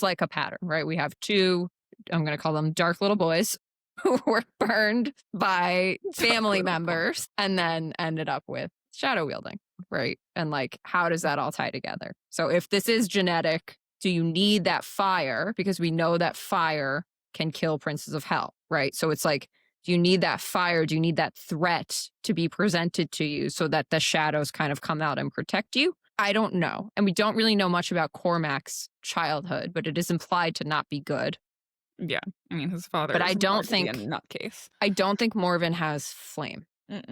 like a pattern, right? We have two, I'm going to call them dark little boys, who were burned by family members and then ended up with shadow wielding, right? And like, how does that all tie together? So if this is genetic, do you need that fire? Because we know that fire can kill princes of hell, right? So it's like, do you need that fire? Do you need that threat to be presented to you so that the shadows kind of come out and protect you? I don't know. And we don't really know much about Cormac's childhood, but it is implied to not be good. Yeah, I mean his father. But I don't think a nutcase. I don't think Morven has flame,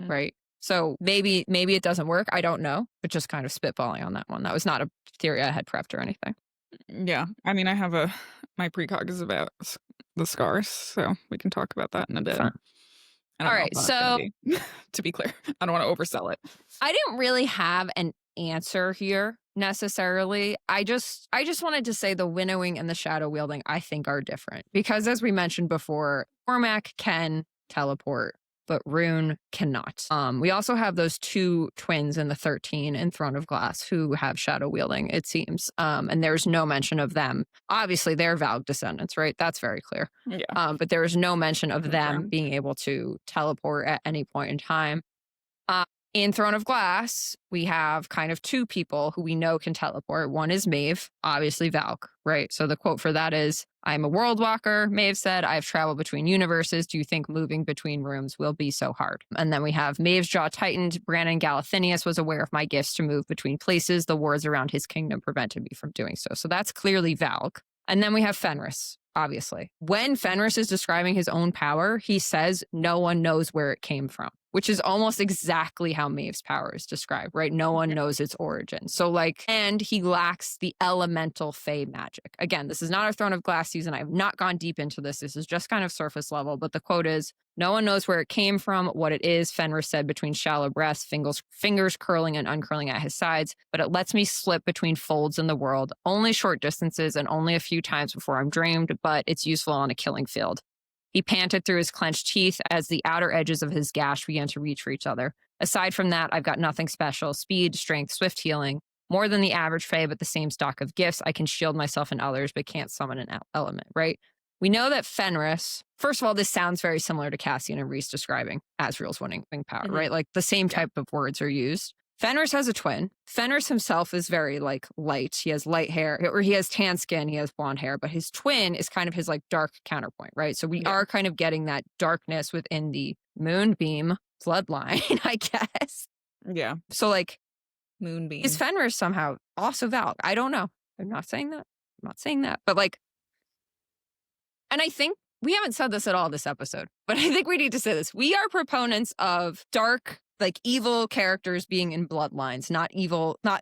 right? So maybe it doesn't work. I don't know, but just kind of spitballing on that one. That was not a theory I had prepped or anything. Yeah, I mean I have my precog is about the scars, so we can talk about that in a bit. Fun. All right, so to be clear, I don't want to oversell it. I didn't really have an answer here necessarily. I just wanted to say the winnowing and the shadow wielding I think are different because as we mentioned before, Cormac can teleport, but Rune cannot. We also have those two twins in the 13 in Throne of Glass who have shadow wielding, it seems. And there's no mention of them. Obviously, they're Valg descendants, right? That's very clear. Yeah. But there is no mention of them being able to teleport at any point in time. In Throne of Glass, we have kind of two people who we know can teleport. One is Maeve, obviously Valk, right? So the quote for that is, "I'm a world walker," Maeve said. "I've traveled between universes. Do you think moving between rooms will be so hard?" And then we have Maeve's jaw tightened. "Brandon Galathinius was aware of my gifts to move between places. The wards around his kingdom prevented me from doing so." So that's clearly Valk. And then we have Fenris, obviously. When Fenris is describing his own power, he says no one knows where it came from, which is almost exactly how Maeve's power is described, right? No one knows its origin. So like, and he lacks the elemental Fey magic. Again, this is not our Throne of Glass season. I have not gone deep into this. This is just kind of surface level, but the quote is, "No one knows where it came from, what it is," Fenris said between shallow breaths, fingers curling and uncurling at his sides, "but it lets me slip between folds in the world, only short distances and only a few times before I'm dreamed, but it's useful on a killing field." He panted through his clenched teeth as the outer edges of his gash began to reach for each other. "Aside from that, I've got nothing special. Speed, strength, swift healing. More than the average Fae, but the same stock of gifts. I can shield myself and others, but can't summon an element," right? We know that Fenris, first of all, this sounds very similar to Cassian and Rhys describing Azriel's winning power, right? Like the same type of words are used. Fenris has a twin. Fenris himself is very like light. He has light hair, or he has tan skin, he has blonde hair, but his twin is kind of his like dark counterpoint, right? So we are kind of getting that darkness within the Moonbeam bloodline, I guess. Yeah. So like Moonbeam. Is Fenris somehow also Valk? I don't know. I'm not saying that. I'm not saying that. But like, and I think we haven't said this at all this episode, but I think we need to say this. We are proponents of dark, like evil characters being in bloodlines, not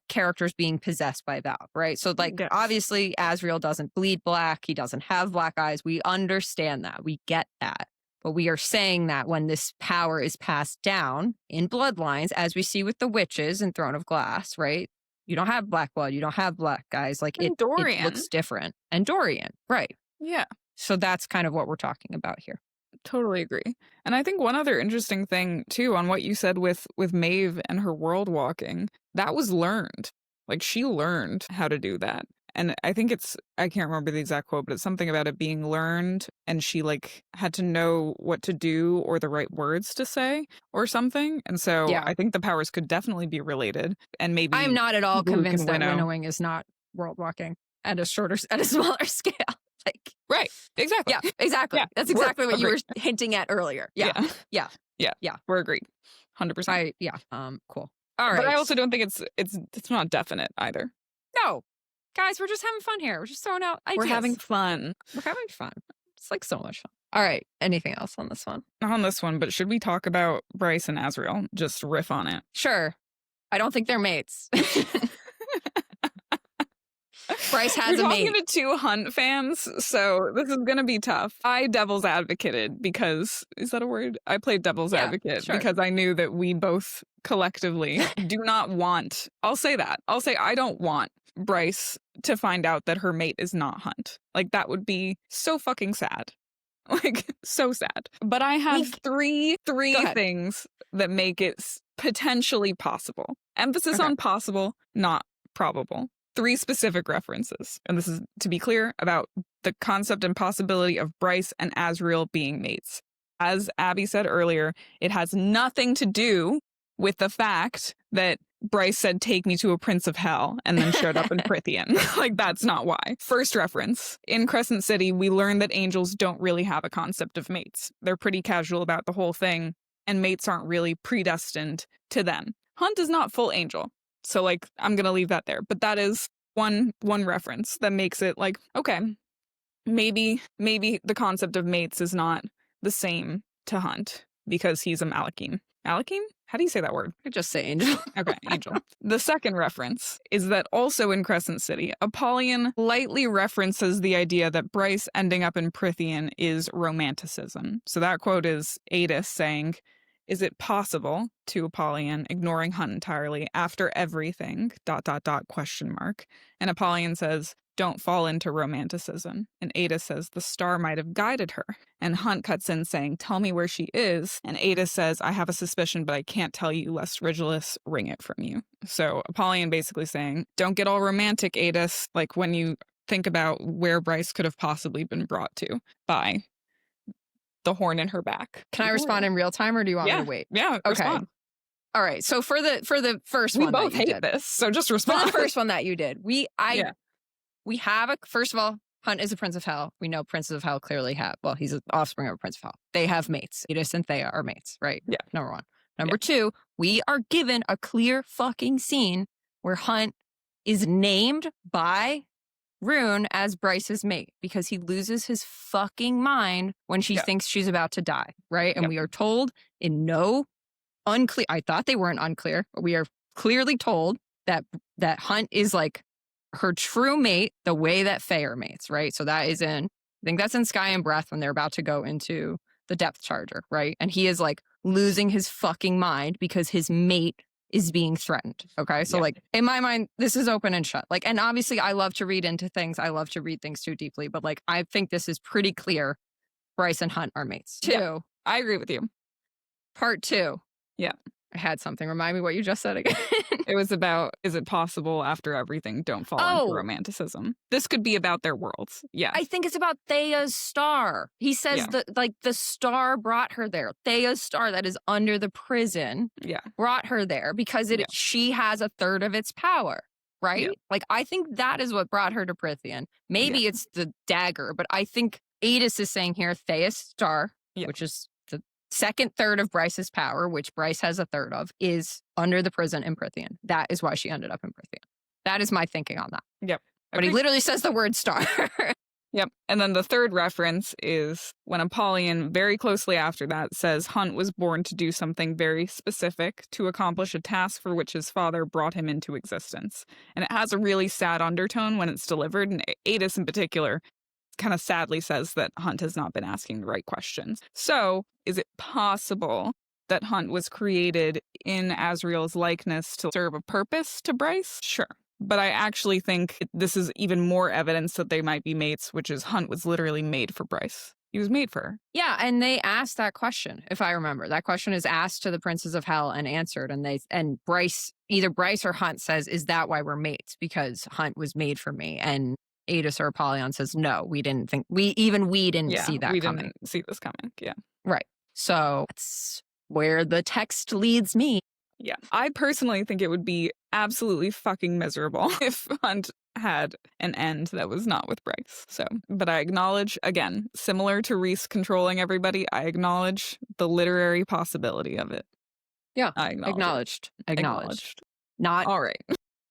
characters being possessed by Valk, right? So like, Yes. obviously Azriel doesn't bleed black. He doesn't have black eyes. We understand that. We get that. But we are saying that when this power is passed down in bloodlines, as we see with the witches in Throne of Glass, right? You don't have black blood. You don't have black guys. Like it looks different. And Dorian, right. Yeah. So that's kind of what we're talking about here. Totally agree. And I think one other interesting thing too on what you said with Maeve and her world walking, that was learned. Like she learned how to do that. And I think I can't remember the exact quote, but it's something about it being learned and she like had to know what to do or the right words to say or something. And so I think the powers could definitely be related. And maybe I'm not at all convinced that Winnowing is not world walking at a smaller scale. Like, right. Exactly. Yeah, exactly. Yeah. That's exactly what you were hinting at earlier. Yeah. We're agreed. 100%. Cool. All right. But I also don't think it's not definite either. No. Guys, we're just having fun here. We're just throwing out ideas. We're having fun. It's like so much fun. All right. Anything else on this one? Not on this one, but should we talk about Bryce and Azriel? Just riff on it. Sure. I don't think they're mates. Bryce has a mate. We're talking to two Hunt fans, so this is going to be tough. I devil's advocated because, is that a word? I played devil's advocate because I knew that we both collectively do not want, I'll say that. I'll say I don't want Bryce to find out that her mate is not Hunt. Like that would be so fucking sad. Like so sad. But I have three things that make it potentially possible. Emphasis on possible, not probable. 3 specific references. And this is, to be clear, about the concept and possibility of Bryce and Azriel being mates. As Abby said earlier, it has nothing to do with the fact that Bryce said, "Take me to a prince of hell," and then showed up in Prithian. Like, that's not why. First reference. In Crescent City, we learn that angels don't really have a concept of mates. They're pretty casual about the whole thing, and mates aren't really predestined to them. Hunt is not full angel. So, like, I'm going to leave that there. But that is one reference that makes it like, okay, maybe the concept of mates is not the same to Hunt because he's a Malachim. Malachim? How do you say that word? I just say angel. Okay, angel. The second reference is that also in Crescent City, Apollyon lightly references the idea that Bryce ending up in Prithian is romanticism. So that quote is Adis saying, "Is it possible," to Apollyon, ignoring Hunt entirely, "after everything, ... question mark. And Apollyon says, "Don't fall into romanticism." And Ada says, "The star might have guided her." And Hunt cuts in saying, "Tell me where she is." And Ada says, "I have a suspicion, but I can't tell you lest Rigilus wring it from you." So Apollyon basically saying, don't get all romantic, Adis, like when you think about where Bryce could have possibly been brought to by the horn in her back. Can I respond in real time or do you want me to wait? Yeah. Okay. Respond. All right. So for the first we one, both that you hate did, this. So just for respond. the first one that you did, we have first of all, Hunt is a prince of hell. We know princes of hell clearly have, well, he's an offspring of a prince of hell. They have mates. Edis and Thea are mates, right? Yeah. Number 1. Number 2, we are given a clear fucking scene where Hunt is named by Rune as Bryce's mate because he loses his fucking mind when she thinks she's about to die, right? And we are told in no unclear, I thought they weren't unclear, but we are clearly told that Hunt is like her true mate the way that Fae are mates, right? So that is I think that's in Sky and Breath when they're about to go into the depth charger, right? And he is like losing his fucking mind because his mate is being threatened. Okay. So like in my mind, this is open and shut. Like, and obviously I love to read into things. I love to read things too deeply, but like, I think this is pretty clear. Bryce and Hunt are mates. 2. I agree with you. Part 2. Yeah. I had something. Remind me what you just said again. It was about, is it possible after everything, don't fall into romanticism? This could be about their worlds. Yeah. I think it's about Thea's star. He says that like the star brought her there. Thea's star that is under the prison brought her there because she has a third of its power, right? Yeah. Like I think that is what brought her to Prithian. Maybe it's the dagger, but I think Adis is saying here Thea's star, which is second third of Bryce's power, which Bryce has a third of, is under the prison in Prythian. That is why she ended up in Prythian. That is my thinking on that. Yep. But he literally says the word star. Yep. And then the third reference is when Apollyon, very closely after that, says Hunt was born to do something very specific, to accomplish a task for which his father brought him into existence. And it has a really sad undertone when it's delivered, and Adis in particular kind of sadly says that Hunt has not been asking the right questions. So, is it possible that Hunt was created in Azriel's likeness to serve a purpose to Bryce? Sure. But I actually think this is even more evidence that they might be mates, which is Hunt was literally made for Bryce. He was made for her. Yeah, and they asked that question, if I remember. That question is asked to the Princes of Hell and answered. And Bryce, either Bryce or Hunt says, is that why we're mates? Because Hunt was made for me. And Adis or Apollyon says, no, we didn't think, we didn't see that coming. Didn't see this coming, yeah. Right. So that's where the text leads me. Yeah. I personally think it would be absolutely fucking miserable if Hunt had an end that was not with Bryce. So, but I acknowledge, again, similar to Rhys controlling everybody, I acknowledge the literary possibility of it. Yeah. I Acknowledged. Not. All right.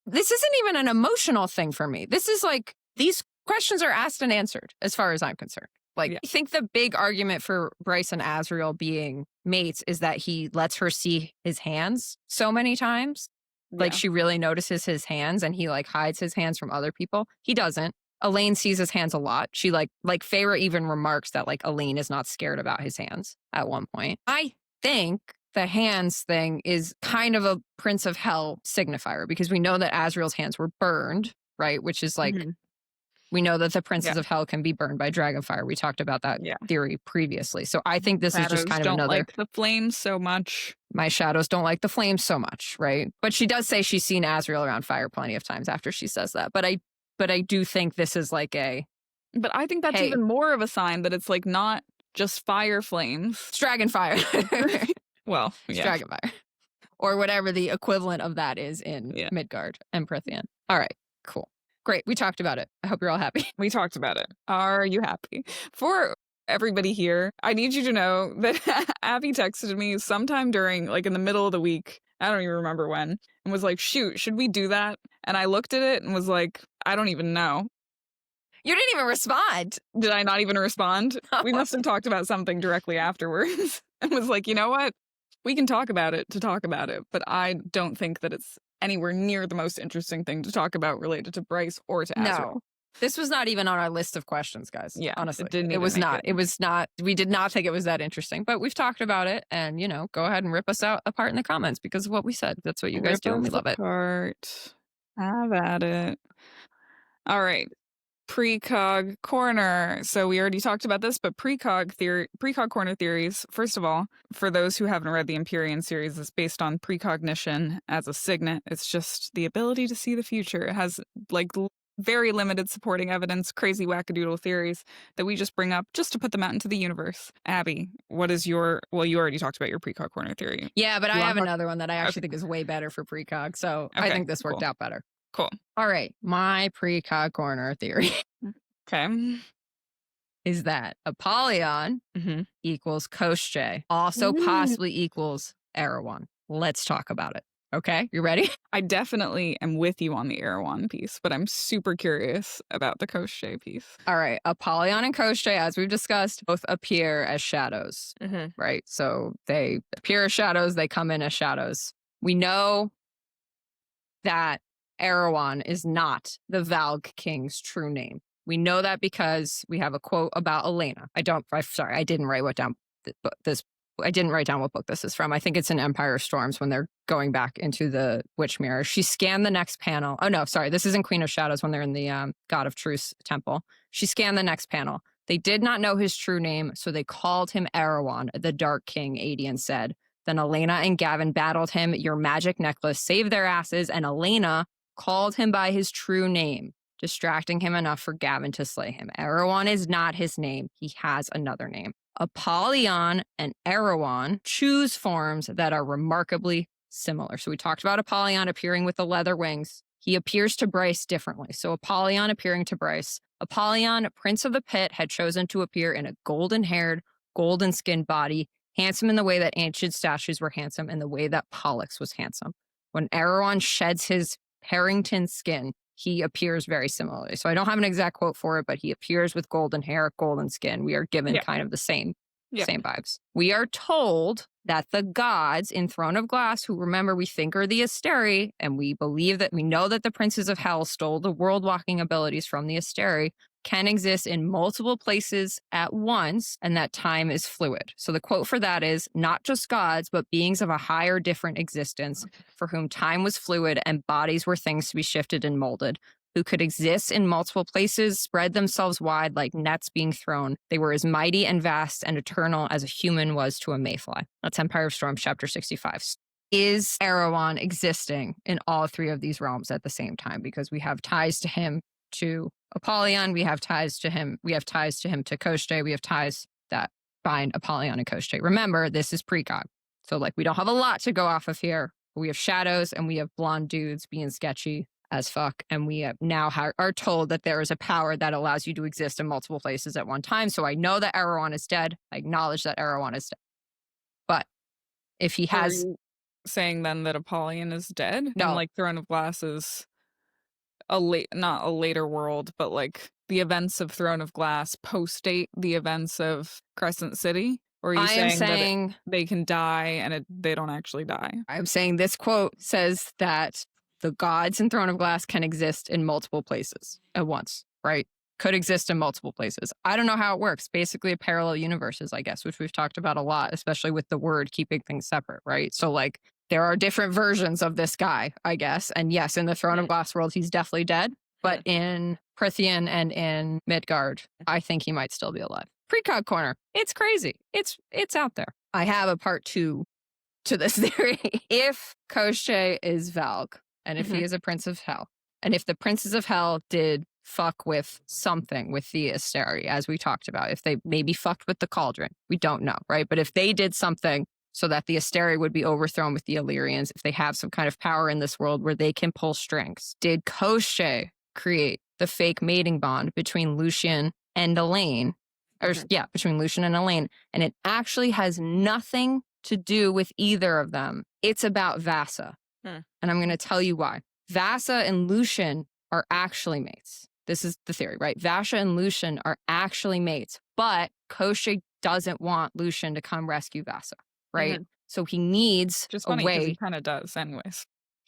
This isn't even an emotional thing for me. This is like, these questions are asked and answered as far as I'm concerned. Like, I think the big argument for Bryce and Azriel being mates is that he lets her see his hands so many times. Like, she really notices his hands and he, like, hides his hands from other people. He doesn't. Elain sees his hands a lot. She, like Feyre even remarks that, like, Elain is not scared about his hands at one point. I think the hands thing is kind of a Prince of Hell signifier because we know that Azriel's hands were burned, right? Which is, like... We know that the Princes of Hell can be burned by dragonfire. We talked about that theory previously. So I think this is just kind of another... like the flames so much. My shadows don't like the flames so much, right? But she does say she's seen Azriel around fire plenty of times after she says that. But I do think this is like a... But I think that's even more of a sign that it's like not just fire flames. It's dragonfire. Well, it's dragonfire. Or whatever the equivalent of that is in Midgard and Prythian. All right, cool. Great. We talked about it. I hope you're all happy. We talked about it. Are you happy? For everybody here, I need you to know that Abby texted me sometime during, like in the middle of the week. I don't even remember when. And was like, shoot, should we do that? And I looked at it and was like, I don't even know. You didn't even respond. Did I not even respond? We must have talked about something directly afterwards. And was like, you know what? We can talk about it to talk about it. But I don't think that it's anywhere near the most interesting thing to talk about related to Bryce or to Azriel. No, this was not even on our list of questions, guys. Yeah, honestly, it was not. It was not. We did not think it was that interesting, but we've talked about it, and go ahead and rip us out apart in the comments because of what we said. That's what you guys do, and we love it. Have at it. All right. Precog corner. So we already talked about this, but precog corner theories. First of all, for those who haven't read the Empyrean series, it's based on precognition as a signet. It's just the ability to see the future. It has like very limited supporting evidence, crazy wackadoodle theories that we just bring up just to put them out into the universe. Abby, what is your... Well, you already talked about your precog corner theory. Yeah, but I have another one that I actually think is way better for precog. So I think this worked out better. Cool. All right. My precog corner theory. Okay. Is that Apollyon equals Koschei, also possibly equals Erewhon. Let's talk about it. Okay, you ready? I definitely am with you on the Erewhon piece, but I'm super curious about the Koschei piece. All right. Apollyon and Koschei, as we've discussed, both appear as shadows, right? So they appear as shadows. They come in as shadows. We know that Erewhon is not the Valg King's true name. We know that because we have a quote about Elena. I didn't write what book this is from. I think it's in Empire Storms when they're going back into the Witch Mirror. She scanned the next panel. Oh, no, sorry. This is in Queen of Shadows when they're in the God of Truth temple. She scanned the next panel. They did not know his true name, so they called him Erewhon, the Dark King, Adian said. Then Elena and Gavin battled him. Your magic necklace saved their asses, and Elena called him by his true name, distracting him enough for Gavin to slay him. Erewhon is not his name. He has another name. Apollyon and Erewhon choose forms that are remarkably similar. So we talked about Apollyon appearing with the leather wings. He appears to Bryce differently. So Apollyon appearing to Bryce. Apollyon, Prince of the Pit, had chosen to appear in a golden-haired, golden-skinned body Handsome in the way that ancient statues were handsome, and the way that Pollux was handsome. When Erewhon sheds his Harrington skin, he appears very similarly. So I don't have an exact quote for it, but he appears with golden hair, golden skin. We are given kind of the same vibes. We are told that the gods in Throne of Glass, who remember we think are the Asteri, and we believe that we know that the princes of hell stole the world walking abilities from the Asteri, can exist in multiple places at once, and that time is fluid. So the quote for that is, not just gods, but beings of a higher, different existence, for whom time was fluid and bodies were things to be shifted and molded, who could exist in multiple places, spread themselves wide like nets being thrown. They were as mighty and vast and eternal as a human was to a mayfly. That's Empire of Storms, chapter 65. Is Erewhon existing in all three of these realms at the same time? Because we have ties to him to Apollyon, we have ties to him to Koschei, we have ties that bind Apollyon and Koschei. Remember, this is Precog. So like we don't have a lot to go off of here. We have shadows and we have blonde dudes being sketchy as fuck, and we have now are told that there is a power that allows you to exist in multiple places at one time. So I know that Erewhon is dead. I acknowledge that Erewhon is dead. But if he has... Are you saying then that Apollyon is dead? No. And like Throne of Glass is not a later world, but like the events of Throne of Glass post-date the events of Crescent City? Or are you saying that they can die and they don't actually die? I'm saying this quote says that the gods in Throne of Glass can exist in multiple places at once, right? Could exist in multiple places. I don't know how it works. Basically a parallel universes, I guess, which we've talked about a lot, especially with the word keeping things separate, right? So like there are different versions of this guy, I guess. And yes, in the Throne of Glass world, he's definitely dead. But in Prythian and in Midgard, I think he might still be alive. Precog corner. It's crazy. It's out there. I have a part 2 to this theory. If Koschei is Valg, and if he is a prince of hell, and if the princes of hell did fuck with something with the Asteri, as we talked about, if they maybe fucked with the Cauldron, we don't know, right? But if they did something so that the Asteri would be overthrown with the Illyrians, if they have some kind of power in this world where they can pull strings, did Koschei create the fake mating bond between Lucien and Elain? Between Lucien and Elain. And it actually has nothing to do with either of them. It's about Vassa. And I'm going to tell you why. Vassa and Lucien are actually mates. This is the theory, right? Vassa and Lucien are actually mates, but Koschei doesn't want Lucien to come rescue Vassa, right? So he needs Just a funny, way. he kind of does anyways.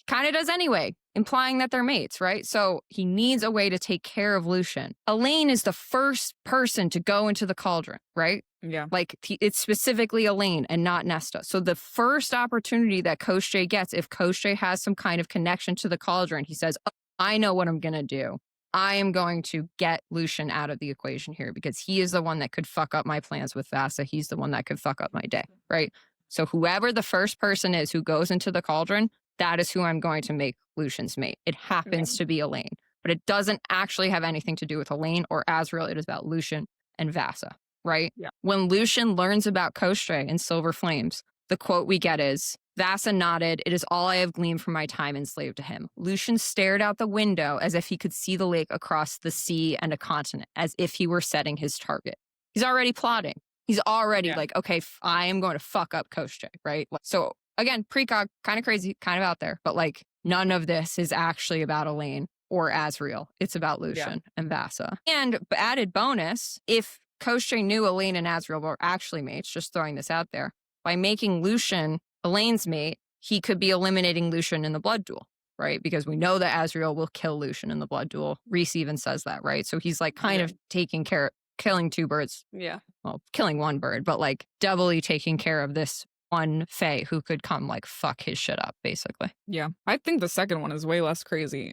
Kind of does anyway, implying that they're mates, right? So he needs a way to take care of Lucien. Elain is the first person to go into the Cauldron, right? Yeah. Like it's specifically Elain and not Nesta. So the first opportunity that Koschei gets, if Koschei has some kind of connection to the Cauldron, he says, oh, I know what I'm going to do. I am going to get Lucien out of the equation here because he is the one that could fuck up my plans with Vassa. He's the one that could fuck up my day, right? So whoever the first person is who goes into the Cauldron, that is who I'm going to make Lucien's mate. It happens to be Elain, but it doesn't actually have anything to do with Elain or Azriel. It is about Lucien and Vassa, right? Yeah. When Lucien learns about Koschei in Silver Flames, the quote we get is, Vassa nodded, it is all I have gleaned from my time enslaved to him. Lucien stared out the window as if he could see the lake across the sea and a continent, as if he were setting his target. He's already plotting. He's already like, okay, I am going to fuck up Koschei, right? So again, Precog, kind of crazy, kind of out there, but like none of this is actually about Elain or Azriel. It's about Lucien and Vassa. And added bonus, if Koschei knew Elain and Azriel were actually mates, just throwing this out there, by making Lucien Elain's mate, he could be eliminating Lucien in the blood duel, right? Because we know that Azriel will kill Lucien in the blood duel. Rhys even says that, right? So he's like kind of taking care, killing two birds. Yeah. Well, killing one bird, but like doubly taking care of this one Fae who could come like fuck his shit up, basically. Yeah. I think the second one is way less crazy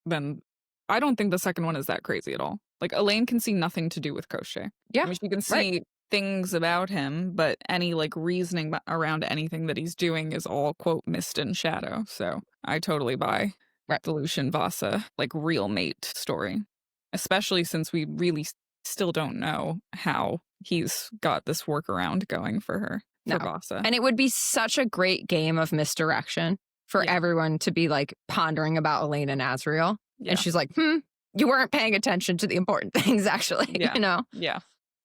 than... I don't think the second one is that crazy at all. Like, Elain can see nothing to do with Koschei. Yeah. I mean, she can see things about him, but any, like, reasoning around anything that he's doing is all, quote, mist and shadow. So I totally buy the Lucien Vassa, like, real mate story. Especially since we really still don't know how he's got this workaround going for her. For Vassa. And it would be such a great game of misdirection for everyone to be like pondering about Elain and Azriel. Yeah. And she's like, you weren't paying attention to the important things, actually. You know? Yeah.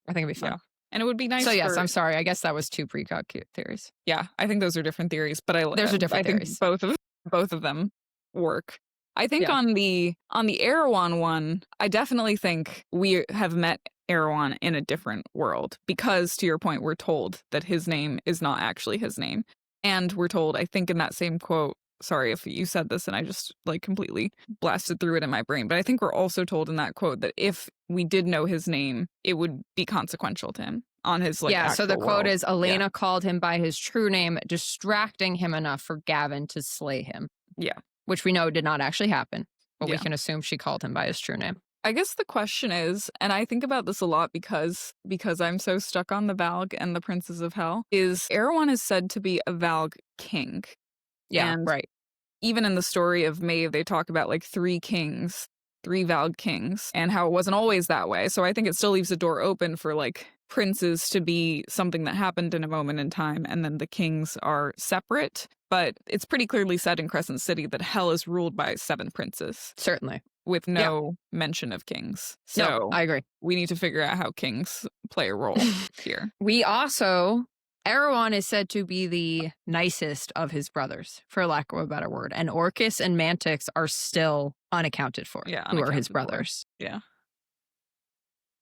I think it'd be fun. Yeah. And it would be nice. So yes, I'm sorry. I guess that was 2 Precog theories. Yeah, I think those are different theories, but There's a different I think theories. both of them work. I think Yeah. on the Erewhon one, I definitely think we have met Erewhon in a different world because, to your point, we're told that his name is not actually his name. And we're told, I think in that same quote, sorry if you said this and I just like completely blasted through it in my brain, but I think we're also told in that quote that if we did know his name, it would be consequential to him on his like yeah, so the actual quote world. is Elena called him by his true name, distracting him enough for Gavin to slay him. Yeah. Which we know did not actually happen, but we Yeah. can assume she called him by his true name. I guess the question is, and I think about this a lot because I'm so stuck on the Valg and the Princes of Hell, is Erewhon is said to be a Valg king. Yeah, And right. even in the story of Maeve, they talk about like 3 kings, 3 Valg kings, and how it wasn't always that way. So I think it still leaves the door open for like princes to be something that happened in a moment in time, and then the kings are separate. But it's pretty clearly said in Crescent City that Hell is ruled by 7 princes. Certainly. With no mention of kings. So no, I agree. We need to figure out how kings play a role here. We also, Erewhon is said to be the nicest of his brothers, for lack of a better word. And Orcus and Mantix are still unaccounted for, Yeah, who are his unaccounted for. brothers. Yeah.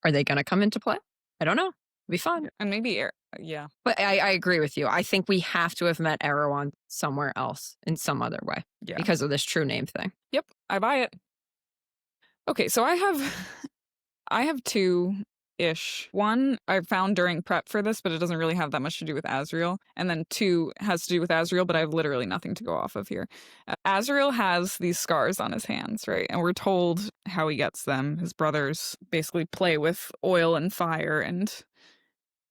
Are they going to come into play? I don't know. It'll be fun. And maybe, yeah. But I agree with you. I think we have to have met Erewhon somewhere else in some other way. Yeah. Because of this true name thing. Yep, I buy it. Okay, so I have 2-ish. One I found during prep for this, but it doesn't really have that much to do with Azriel. And then 2 has to do with Azriel, but I have literally nothing to go off of here. Azriel has these scars on his hands, right? And we're told how he gets them. His brothers basically play with oil and fire and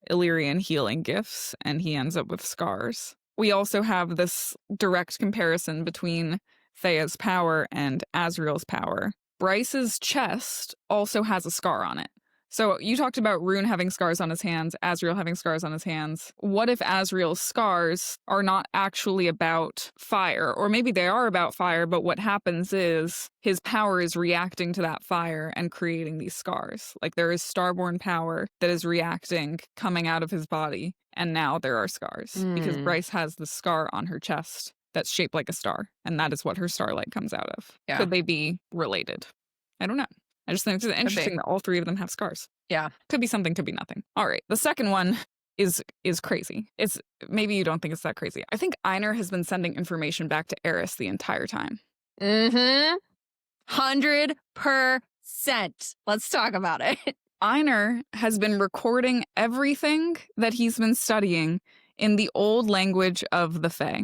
Illyrian healing gifts, and he ends up with scars. We also have this direct comparison between Thea's power and Azriel's power. Bryce's chest also has a scar on it. So you talked about Rune having scars on his hands, Azriel having scars on his hands. What if Azriel's scars are not actually about fire? Or maybe they are about fire, but what happens is his power is reacting to that fire and creating these scars. Like there is starborn power that is reacting, coming out of his body, and now there are scars. Because Bryce has the scar on her chest that's shaped like a star, and that is what her starlight comes out of. Yeah. Could they be related? I don't know. I just think it's interesting that all 3 of them have scars. Yeah. Could be something, could be nothing. All right. The second one is crazy. It's maybe you don't think it's that crazy. I think Einar has been sending information back to Eris the entire time. 100%. Let's talk about it. Einar has been recording everything that he's been studying in the old language of the Fae.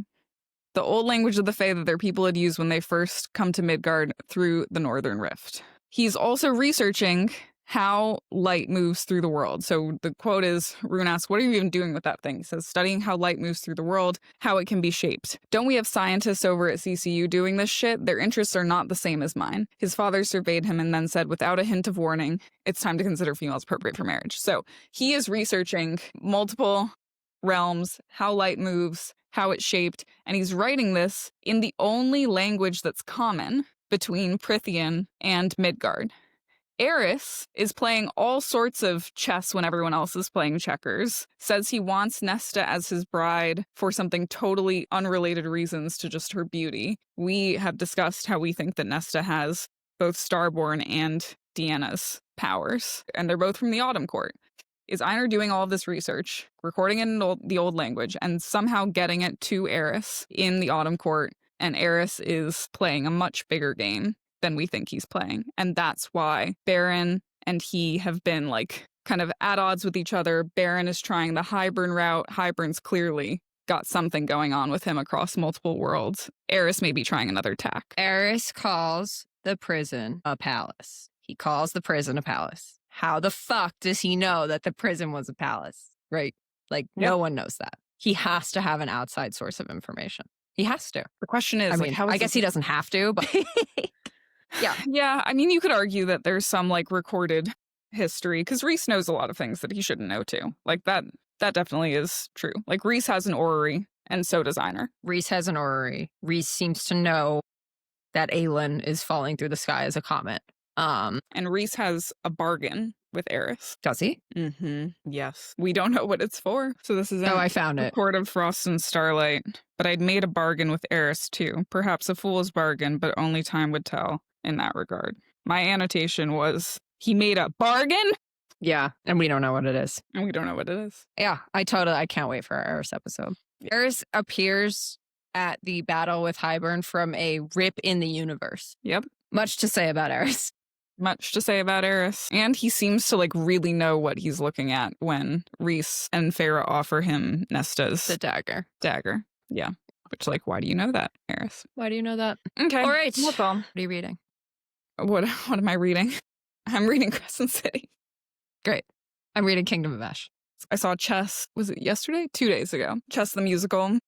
The old language of the Fae that their people had used when they first come to Midgard through the Northern Rift. He's also researching how light moves through the world. So the quote is, Rune asks, what are you even doing with that thing? He says, studying how light moves through the world, how it can be shaped. Don't we have scientists over at CCU doing this shit? Their interests are not the same as mine. His father surveyed him and then said, without a hint of warning, it's time to consider females appropriate for marriage. So he is researching multiple realms, how light moves, how it's shaped, and he's writing this in the only language that's common between Prythian and Midgard. Eris is playing all sorts of chess when everyone else is playing checkers, says he wants Nesta as his bride for something totally unrelated reasons to just her beauty. We have discussed how we think that Nesta has both Starborn and Deanna's powers, and they're both from the Autumn Court. Is Einar doing all of this research, recording it in the old language, and somehow getting it to Eris in the Autumn Court, and Eris is playing a much bigger game than we think he's playing. And that's why Baron and he have been like kind of at odds with each other. Baron is trying the Hybern route. Hybern's clearly got something going on with him across multiple worlds. Eris may be trying another tack. Eris calls the prison a palace. He calls the prison a palace. How the fuck does he know that the prison was a palace? Right? Like, no one knows that. He has to have an outside source of information. He has to. The question is, I guess he doesn't have to, but yeah. Yeah, I mean, you could argue that there's some like recorded history because Rhys knows a lot of things that he shouldn't know too. Like that definitely is true. Like Rhys has an orrery and so does Einar. Rhys has an orrery. Rhys seems to know that Elain is falling through the sky as a comet. And Rhys has a bargain with Eris. Does he? Mm-hmm. Yes. We don't know what it's for. So this is I found it. Court of Frost and Starlight. But I'd made a bargain with Eris too. Perhaps a fool's bargain, but only time would tell in that regard. My annotation was, he made a bargain? Yeah, and we don't know what it is. And we don't know what it is. Yeah, I can't wait for our Eris episode. Yeah. Eris appears at the battle with Hybern from a rip in the universe. Yep. Much to say about Eris. Much to say about Eris. And he seems to like really know what he's looking at when Rhys and Feyre offer him Nesta's The dagger. dagger. Yeah. Which, like, why do you know that, Eris? Why do you know that? Okay. All right. That's all. What are you reading? What am I reading? I'm reading Crescent City. Great. I'm reading Kingdom of Ash. I saw Chess, was it yesterday? 2 days ago. Chess the musical.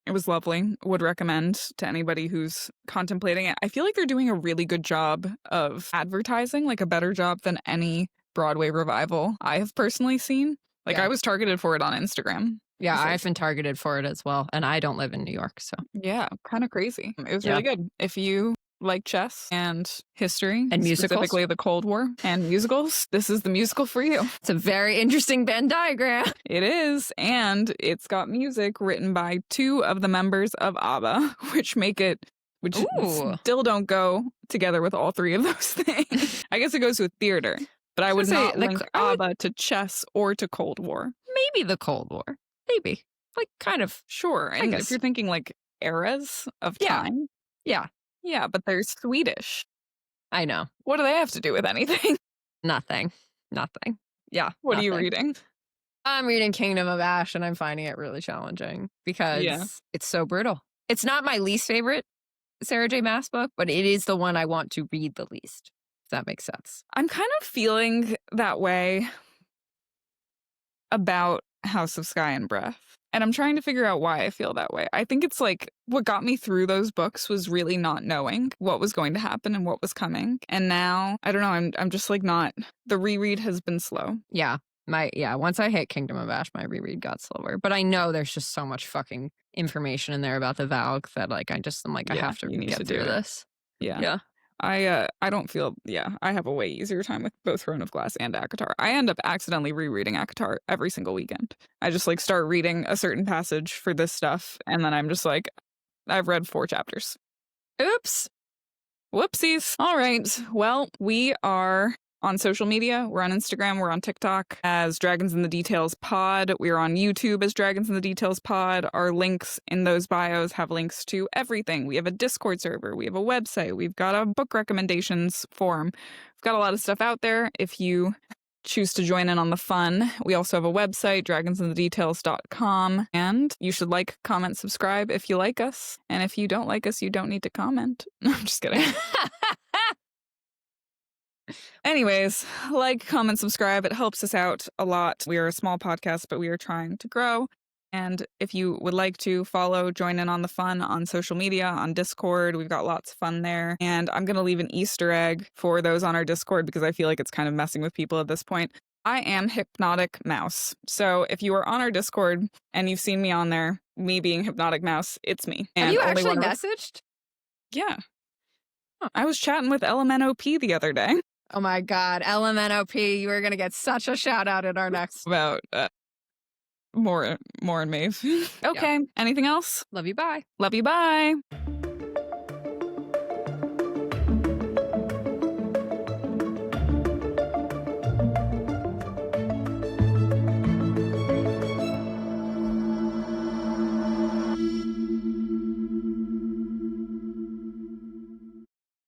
It was lovely. Would recommend to anybody who's contemplating it. I feel like they're doing a really good job of advertising, like a better job than any Broadway revival I have personally seen. Like, Yeah. I was targeted for it on Instagram. Yeah, So- I've been targeted for it as well, and I don't live in New York, so. Yeah, kind of crazy. It was Yeah. really good. If you like chess and history, And musicals. specifically the Cold War and musicals, this is the musical for you. It's a very interesting Venn diagram. It is, and it's got music written by 2 of the members of ABBA, which Ooh. still don't go together with all 3 of those things. I guess it goes with theater, but I would was gonna not say, link ABBA to chess or to Cold War. Maybe the Cold War. Maybe. Like, kind of. Sure, and guess. if you're thinking like eras of Yeah. time, Yeah, yeah, but they're Swedish. I know. What do they have to do with anything? Nothing. Yeah. What are you nothing. reading? I'm reading Kingdom of Ash, and I'm finding it really challenging because Yeah. it's so brutal. It's not my least favorite Sarah J. Maas book, but it is the one I want to read the least, if that makes sense. I'm kind of feeling that way about House of Sky and Breath. And I'm trying to figure out why I feel that way. I think it's like what got me through those books was really not knowing what was going to happen and what was coming. And now, I don't know, I'm just like not, the reread has been slow. Yeah. Once I hit Kingdom of Ash, my reread got slower. But I know there's just so much fucking information in there about the Valg that like I'm like, I Yeah, have to you need get to do through it. this. Yeah. Yeah. I don't feel, I have a way easier time with both Throne of Glass and ACOTAR. I end up accidentally rereading ACOTAR every single weekend. I just like start reading a certain passage for this stuff, and then I'm just like, I've read 4 chapters. Oops. Whoopsies. All right. Well, we are on social media. We're on Instagram. We're on TikTok as Dragons in the Details Pod. We're on YouTube as Dragons in the Details Pod. Our links in those bios have links to everything. We have a Discord server. We have a website. We've got a book recommendations forum. We've got a lot of stuff out there if you choose to join in on the fun. We also have a website, dragonsinthedetails.com. And you should like, comment, subscribe if you like us. And if you don't like us, you don't need to comment. No, I'm just kidding. Anyways, like, comment, subscribe. It helps us out a lot. We are a small podcast, but we are trying to grow. And if you would like to follow, join in on the fun on social media, on Discord, we've got lots of fun there. And I'm going to leave an Easter egg for those on our Discord because I feel like it's kind of messing with people at this point. I am Hypnotic Mouse. So if you are on our Discord and you've seen me on there, me being Hypnotic Mouse, it's me. Have And you only actually one of- messaged? Yeah. I was chatting with LMNOP the other day Oh my God. LMNOP, you are going to get such a shout out in our next. about more and Maeve. Okay. Anything else? Love you. Bye. Love you. Bye.